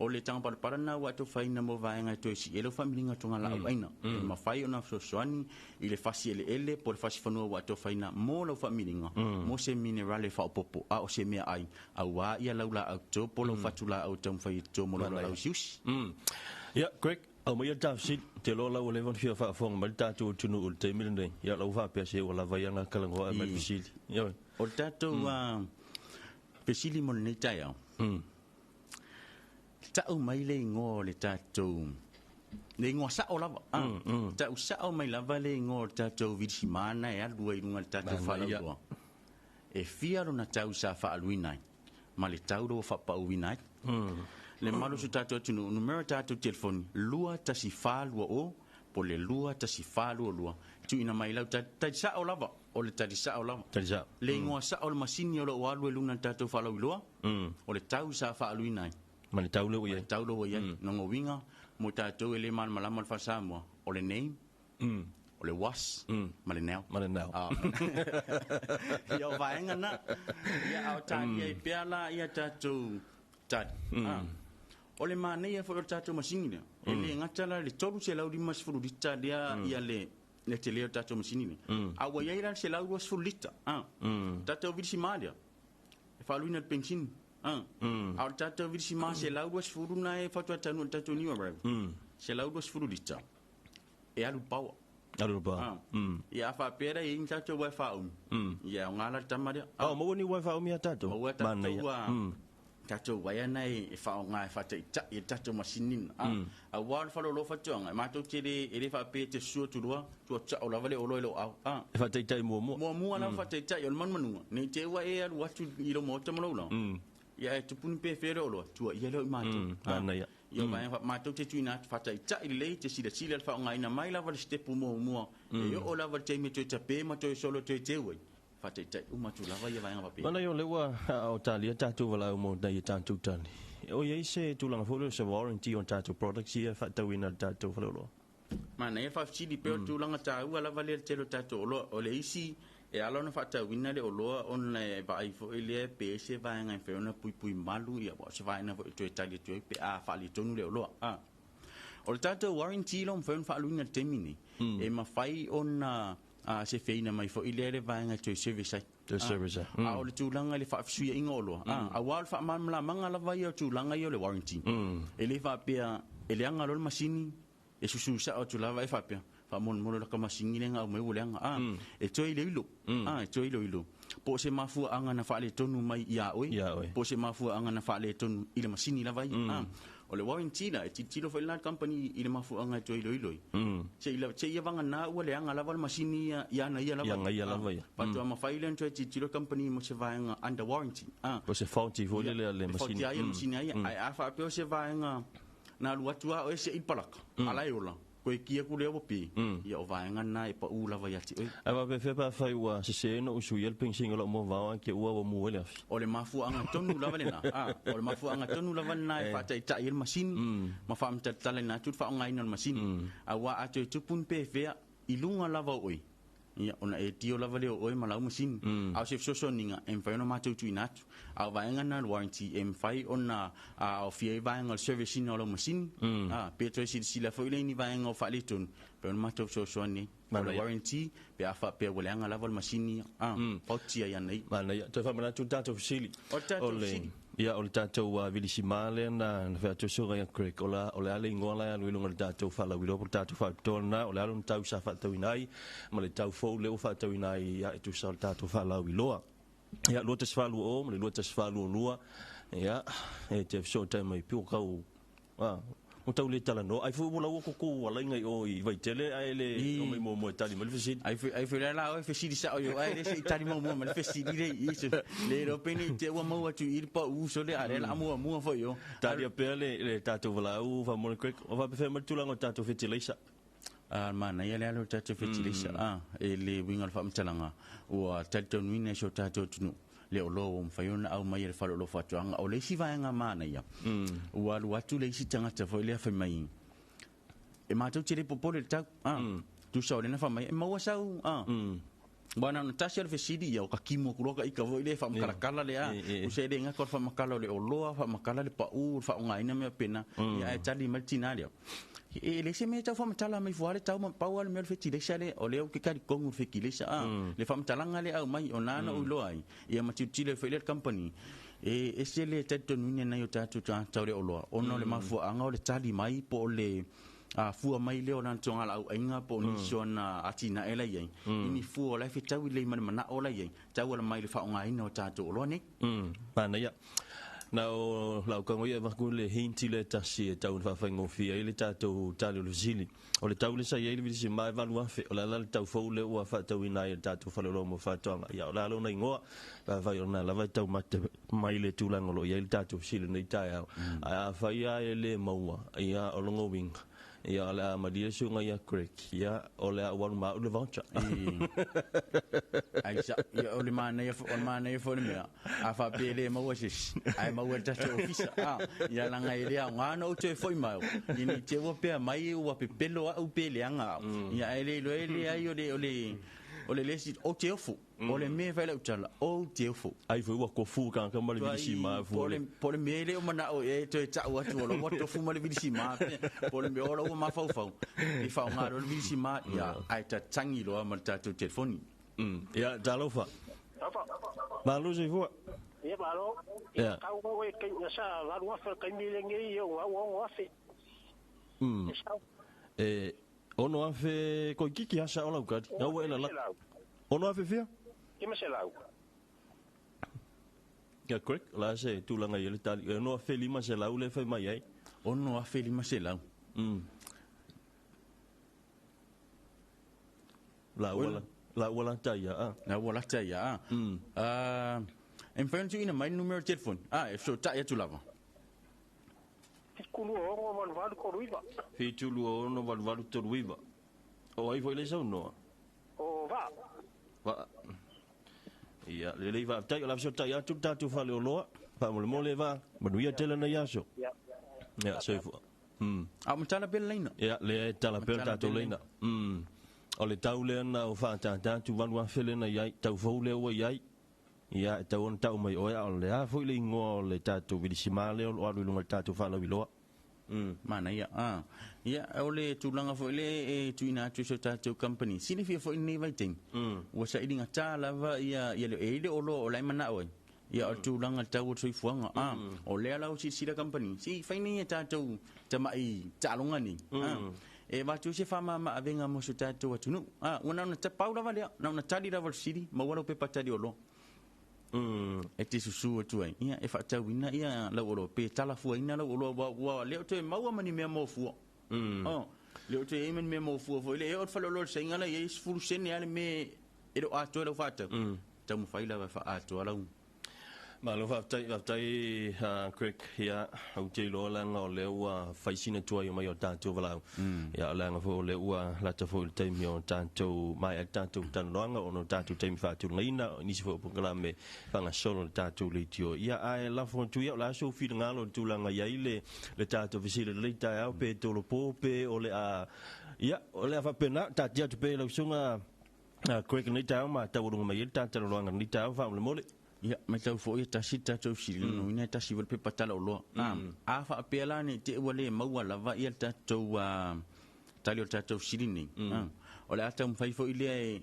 O le tanga parapara na watu whaina mo vaenga to si ele familinga tonga la aina. Ma whai o na soani i le fasi ele po le fasi whanua watu whaina mo lau familinga. Mo se minerale wha opopo a o se mea ai. A wā ia laula au tō po lau fatula au tau whai tō mo lau siusi. Ia, Greg, au mai tau sit te lo lau le fia wha whonga mai tātou tunu o te mire nei. Ia lau wha pia se o la vaianga kalangoa e mai pisili. O tātou pisili mo nei tai au. Tau mai le ngō le tātou le ngō sao lava tau sao mai lava le ngō tātou vidsimana e alua i runga le tātou whalaua e whiaro na tau sa whaaluinai ma le tau roa whapauinai le malu su tātou tunu numero tātou telefoni lua tasi whalua o po le lua tasi whalua lua tu ina mai lau tai sao lava o le tari sao lava le ngō sao le masini o le o alua luna tātou whalauiloa o le tau sa whaaluinai ma le taulo ia taulo ia no winga mo tātou ele man malama fa Samoa o le name o le was ma le nau ia vaenga na ia au tani e peala ia tātou tad o le manei fo tātou masini ele ngatala le tolu se lau lima sfuru lita ia le te leo tātou masini a wa ia se lau sfuru lita tātou visi malia e faluina pension au tātou visi maa se lau duas furu na e fatua tanu tātou niwa brau se lau duas furu lita e alu paua ia wha pera i tātou wai whaum ia o ngāla tamaria maua ni wai whaum ia tātou tātou wai ana e whao ngā e whata i tātou masinin a wāle Faleoloa Faatoaga mātou te re wha pe te sua turua tua ta o lava le olo e lo au e whata i tai mua la whata i tai o le manmanunga nei te ua e alu atu i lo mota malau ia e tupuni pe fere olo tua ia leo i mātou ia vai mātou te tuina whata i tai lei te sila le whao ngaina mai lava le stepu mua e o lava te me te tape ma te solo te wai whata i tai umatu lava ia vai ngapape mana yo lewa o talia tātou wala mo na i tātou tani o iei se tūlanga fōleo se warranty on tātou products ia whatauina tātou Faleoloa mana e whafsili pe o tūlanga tāua lava le telo tātou o le isi e alona whatauina le oloa on le vai fo ele pe se vai ngai feona pui malu ia wa se vai na fo to tali to pe a fali tonu le oloa o le tātou warranty lo feon whaaluina temini e mawhai on se feina mai fo ele le vai ngai to service a o le tūlanga le whaafsuia inga oloa a wal whaamamla manga lava ia tūlanga ia le warranty e le whaapea e le anga lo masini e susu sa o tūlava e whaapea fa mon la kamasini nga mai ulenga e toi le ilo e toi le ilo po se mafu anga na fale tonu mai ia oi po se mafu anga na fale tonu ile masini la vai o le warranty la e tilo fa la company ile mafu anga toi le ilo se ia vanga na u le anga la val masini ia na ia la vai pa to ma faile to tilo company mo se vanga under warranty po se faulty vo le masini faulty ia masini ai fa pe se vanga na lu atua o se ipalaka ala iola ko kia ku leo pi ia o vaenga na e pa u lava ia ti ava pe fe pa fai wa se no usu yel pensing lo mo va ke u wa mo ele o le mafu anga tonu lava le na o le mafu anga tonu lava na e fa tai tai el masin ma fa mta tale na tu fa ngai no masin a wa atu tu pun pe fe ilunga lava oi ia ona e tio lava le oi malau masin au se so ninga en fa no matu tu inatu au vaenga na warranty em fai ona au fie vaenga service no lo masin petro si la foi ni vaenga fa le tun pe no matu so ni ma warranty pe afa pe wolanga lava masin pautia ya nei mana ia te fa mana tu data facility o le ia o le tātou vilisimale na whaatosunga ia Craig o le ale ingoa lai anu ilunga le tātou whalawiro po le tātou whaatona o le alo tau sa whaatawinai ma le tau fau leo whaatawinai ia e tu sa le tātou whalawiloa ia lua tas whalu o ma le lua tas whalu o lua ia e te so tai mai pio kau o tau le tala no ai fu mo la ko ko ala ngai o I vai tele ai le o mai mo tali mal fesi ai fu la o fesi sa o ai le se tali mo mal fesi le iso le ro peni te wa mo atu ir pa u so le are la mo fo yo tali pe le tatu vala u va mo krek o va pe mal tu lango tatu fetilisa mana ia le alo tatu fetilisa e le winga fa mtalanga o tatu nuine so tatu tunu le o lo mfaiona au mai le falo lo Faatoaga o le si vaenga mana ia ua lu atu le si tangata foi le fa mai e matou tele popo le tau tu sa le na fa mai e maua sau bana na tasia le fesidi ia o kakimo kuloka I ka voi le fa makala le o se le nga ko fa makala le o loa fa makala le pa u fa nga ina me pena ia e tali maltinalia e le se me tau fa matala mai fuale tau ma pau le mel fetile sale o le o ke kali kongu fekile sa le fa matalanga le au mai o nana o loai ia ma tile fa le company e se le tato nune na yo tatu tau le o loa ono le mafu anga o le tali mai po le fua mai leo na tonga la ainga po ni sona atina ela ye ini fu la fe tau le mana ola ye tau la mai le fa nga ina o tatu o lo ni pana ya na o la ko ia va ko le hinti le tasi tau fa fa ngofia ile tatu tali lo zili o le tau le sa ye le visi mai va lua fe o la tau fo le o fa tau ina ile tatu Faleoloa mo Faatoaga ya la lo na ngoa va ona la va tau mai le tulango lo ye le tatu sile nei tai a fa ia le maua ia o longo wing ia la madia sunga ia Craig ia o le wan ma o le voucher ai sa ia o le mana ia fo le mea a fa pele ma wasis ai ma weta to ofisa ia la ngai le ngana o te foi mai ni te wo pe mai o pe pelo o pele anga ia ele lo ele ai o le lesi o te ofu o le me vai la utala o te ofu ai foi ko fu kan ka mali visi ma fu po le mele o mana o e to ta o atu o to fu mali visi ma po le me o ma fa I fa nga o visi ma ia ai ta tangi lo ma ta to telefoni ia dalofa ma lo je vo ia ba lo ia ka o e kai na sa la ru fa kai mi le ngi yo wa fa ono afe ko kiki asa ola ukati na wela la ono afe fia ke me se lau ya Craig la se tu langa yele tali ono afe lima se lau le fe mai ai ono afe lima se lau la wala taya la wala taya en fantu ina mai numero telefone e so ta ya tu lava kulu o man valu ko ruiva fitulu o no valu to ruiva o ai foi le so no o va ia le va tai la so tai tu tatu Faleoloa pa mo le va manuia tele na yaso ya so fu mo tala pel leina ia le tala pel tatu leina o le tau le na o fa tatu valu fele na ia tau fo le o ia ia tau on tau mai o le a foi le ngo le tatu vilisimale o alu lunga tatu Faleoloa mana ia ia o le tulanga foi le e tuina tu so tatu company sini fi foi nei vai ting o sa idinga tala va ia le o lo o lai mana o ia o tulanga tau so fuanga o le ala o si sila company si fai nei tatu tamai talonga ni e va tu se fama ma avenga mo so tatu atunu ona na tapau va le na tali va siri ma wala pe patadi o lo e te susu tu ai ia e fa tau ina ia la oro pe tala fu ina la oro wa le te maua mani me mo fu le te e me mo fu fo le e o Faleoloa se ngala e fu se ne ale me e do ato le fa ta mo fa ila fa ato ala ma lo fa tai Craig ia au te lo la ngo le wa fa sina tu ai mai o tanto vala ia la ngo fo le wa la ta fo te mi o tanto mai tanto tan longa o no tanto te mi fa tu leina ni se fo pongala me fa nga solo tanto le tio ia ai la fo tu ia la so fi ngalo tu la nga ia le tanto visile le ta au pe to lo pope o le ia o le fa pena ta dia tu pe lo sunga Craig ni ta ma ta wo mai tanto longa ni ta fa le mole ia mai tau fo ia tasi tatu sili no ina tasi wal pe patala o lo a fa apela ni te wale maua lava ia tatu tali o tatu sili ni o le ata mfai fo ile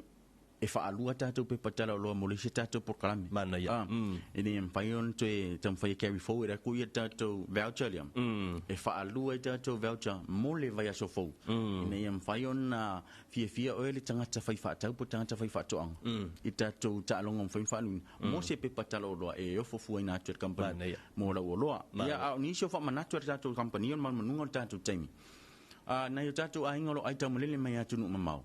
e whaalua tātou pe patala o loa mole se tātou proklame. Mana ia. E ne mwhai on te mwhai carry forward a kuia tātou voucher liam. E whaalua i tātou voucher mole vai aso fau. E ne mwhai on fia oe le tangata whai whaatau po tangata whai whaatoanga. I tātou tālonga mwhai whaalui. Mo se pe patala o loa e ofo fuai nā tuat company. Mo la o loa. Ia au nisi o wha manatu at tātou company on manunga tātou taimi. Na yo tātou ainga lo aitau malele mai atunu mamau.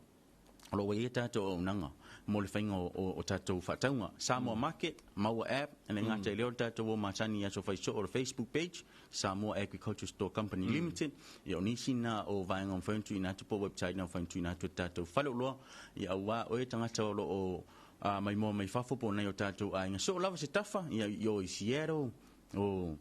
Alo wai e tātou o nanga. Mo le whainga o tātou whataunga. Samoa Market, Maua App, and ngā te leo tātou o mātani aso whaiso o Facebook page, Samoa Agriculture Store Company Limited, i o nisi nā o vaenga o whaintu i nā tupo website nā whaintu i nā tu tātou Faleoloa, i au wā oe tangata o mai mua mai whafopo nei o tātou a inga. So lava se tafa, i o i Seattle, o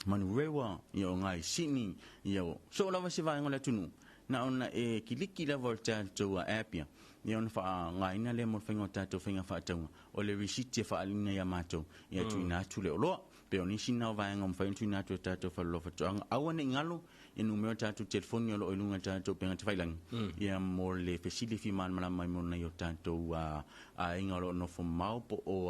Manurewa, i o ngai Sydney, i o so lava se vaenga le tunu. Na ona e kiliki lava o tātou a apia. Ni ona wha ngā ina le mo whainga o tātou whainga whaataunga. O le risiti e whaalina ia mātou. Ia tui nā tule o loa. Pe o nisi nā vaenga o whainga tui nā tui tātou whaloloa whatoanga. Awane ingalo, e numero tātou telefoni o lo oilunga tātou penga te whailangi. Ia mo le pesili fi maan malama i mona i o tātou a inga lo no fo maupo o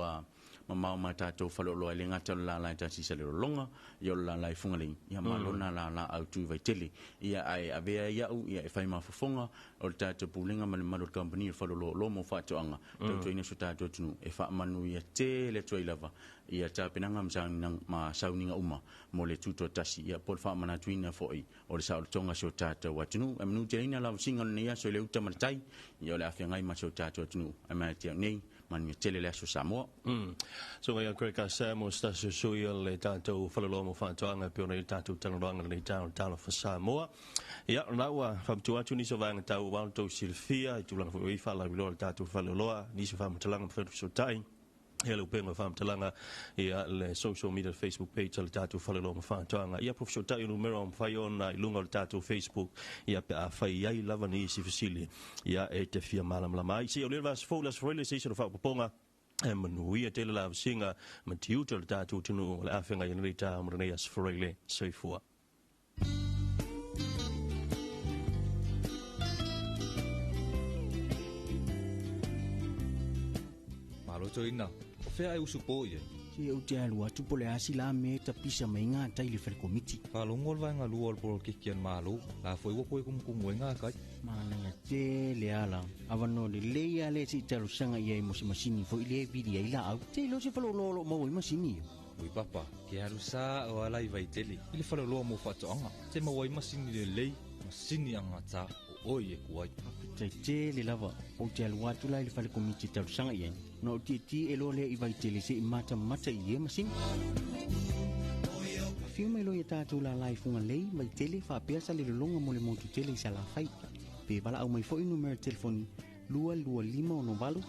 mamau ma tātou whaloloa le ngata la lai tāsi sa le rolonga, i o la lai fungalei. Ia malona la au tui vai tele. Ia ai avea iau, ia e whai mafafonga, o le tātou pulenga ma le malo company e whaloloa lo mo whaatoanga. Tātou ina so tātou tunu, e wha manu ia te le tuai lava. Ia tāpenanga ma sauninga uma, mo le tuto tasi. Ia por wha mana tuina foi, o le sao tonga so tātou atunu. E manu te reina lau singa le nea so le uta maratai, ia o le awhia ngai ma so tātou atunu. E mai tia nei, manu tele le aso Samoa. So ngai Greg Samoa stasio sui o le tātou Faleoloa mo Faatoaga pe ona i tātou talanoanga nei tālo fa Samoa. Ia, naua whamtu atu niso vanga tau wālo tau silfia, i tūlanga fwoi whala wiloa le tātou Faleoloa, niso whamatalanga mwhairu so tai. Ia le upenga whamatalanga ia le social media Facebook page le tātou Faleoloa mo Faatoaga. Ia profesor tai numero o mwhai ona i lunga le tātou Facebook, ia pe a whai ai lava ni isi fasili, ia e te fia malamlama. Isi o le vas fōlas fwele se isi no whapaponga, e manuia tele la singa matiuta le tātou tunu le awhenga i nari tā mranei as whareile seifua. Maloto ina, o whea e usu po ia. Si au te alua tupo le asi la me ta pisa mai ngā tai le whare komiti. Whalongo le vaenga lua le polo kikian malo, la fwoi wako e kumkumu e ngā kai. Mana te le ala, awano le leia le si talo sanga ia i mosi masini fo ile vidia ila au. Te lo se whalololo mau i masini ia. Ui papa, ke haru sa o alai vai tele, ili Faleoloa mo Faatoaga. Te mawai masini le lei, masini anga ta o oi e kuai. Te le lava, o te alua tu lai le whare komiti talo sanga ia. No ti e lo le i vai tele se i mata i e masini. Fiu mai lo i tātou la lai funga lei, mai tele whapea sa le longa mo le motu tele i sa la whai. Pe wala au mai foi numero telefoni 225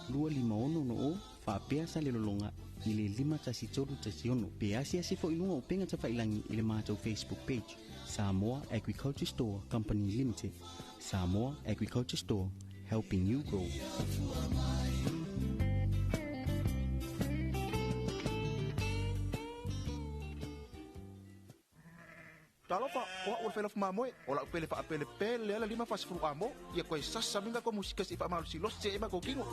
251 whapea sa le longa i le 5 Pe asia se foi lunga o penga ta whailangi i le mātou Facebook page. Samoa Agriculture Store Company Limited. Samoa Agriculture Store, helping you grow. Talofa, o fela fuma moe, o la pele fa pele pele ala lima fas fru amo, ia koe sasa minga ko musika si fa malu silos se ema ko kingo.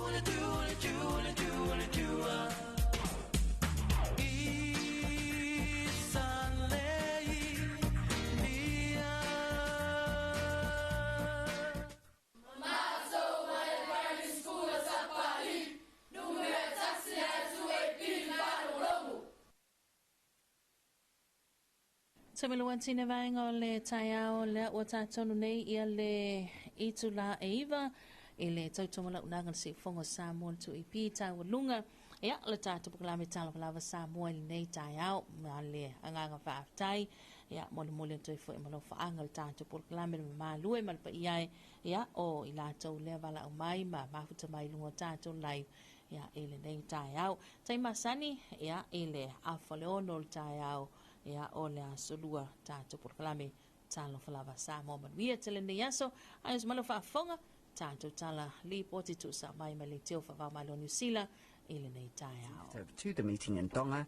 Tamiluan tina vaenga o le taiao le o tātonu nei ia le itula e iwa i le tautonga la unaga se fonga Samoa tu ipi tawa lunga ia le tātu pukalame tala palava Samoa i nei taiao ma le anganga whaaftai ia mole toi fo e malo whaanga le tātu pukalame le malue malpa iai ia o i lātou lea vala au mai ma mafuta mai lunga tātu live ia i le nei taiao tai masani ia i le Faleoloa le taiao ia o le asolua tātou porkalame talo falava Samoa manuia tele nei aso aios malo whaafonga tātou tala li poti tu sa mai ma le teo whawau mai lo New Zealand i le nei taiao. To the meeting in Tonga,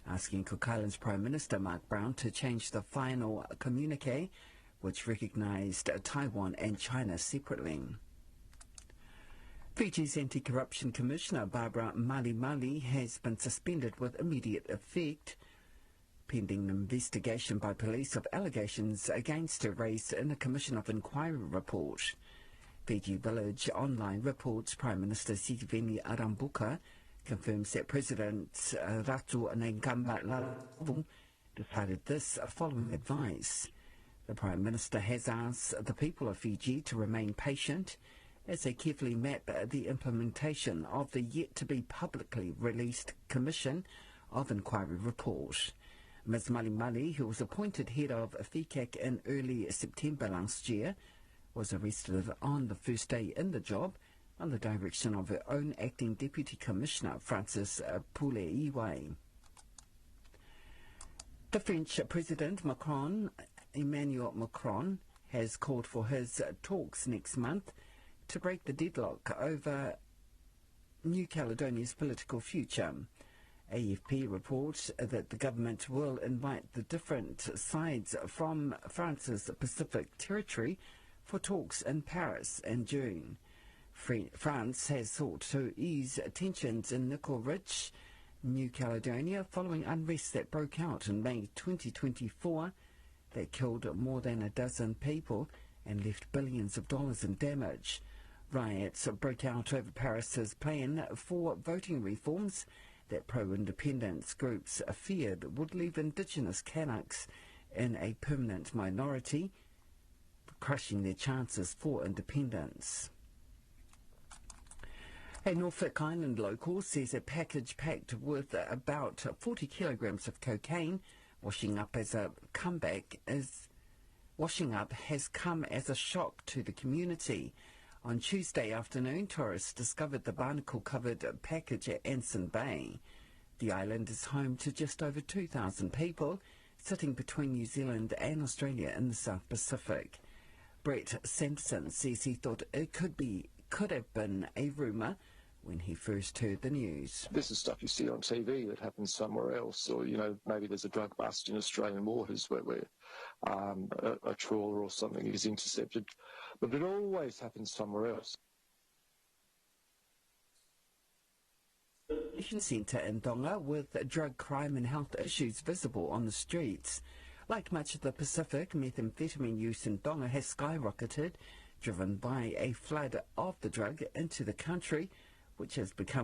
asking Cook Islands Prime Minister Mark Brown to change the final communique which recognized Taiwan and China separately. Fiji's Anti-Corruption Commissioner Barbara Mali has been suspended with immediate effect, pending an investigation by police of allegations against her raised in a Commission of Inquiry report. Fiji Village Online reports Prime Minister Sitiveni Arambuka confirms that President Ratu Nengamba decided this following advice. The Prime Minister has asked the people of Fiji to remain patient as they carefully map the implementation of the yet-to-be publicly released Commission of Inquiry report. Ms. Mali, who was appointed head of FICAC in early September last year, was arrested on the first day in the job on the direction of her own acting Deputy Commissioner, Francis Pouleiwai. The French President Emmanuel Macron, has called for his talks next month to break the deadlock over New Caledonia's political future. AFP reports that the government will invite the different sides from France's Pacific territory for talks in Paris in June. France has sought to ease tensions in nickel-rich New Caledonia following unrest that broke out in May 2024 that killed more than a dozen people and left billions of dollars in damage. Riots broke out over Paris's plan for voting reforms that pro-independence groups feared would leave Indigenous Kanaks in a permanent minority, crushing their chances for independence. A Norfolk Island local says a package packed with about 40 kilograms of cocaine washing up has come as a shock to the community. On Tuesday afternoon, tourists discovered the barnacle-covered package at Anson Bay. The island is home to just over 2,000 people, sitting between New Zealand and Australia in the South Pacific. Brett Sampson says he thought it could have been a rumour when he first heard the news. This is stuff you see on TV that happens somewhere else, or, maybe there's a drug bust in Australian waters where a trawler or something is intercepted. But it always happens somewhere else. Centre in Tonga with drug crime and health issues visible on the streets. Like much of the Pacific, methamphetamine use in Tonga has skyrocketed, driven by a flood of the drug into the country, which has become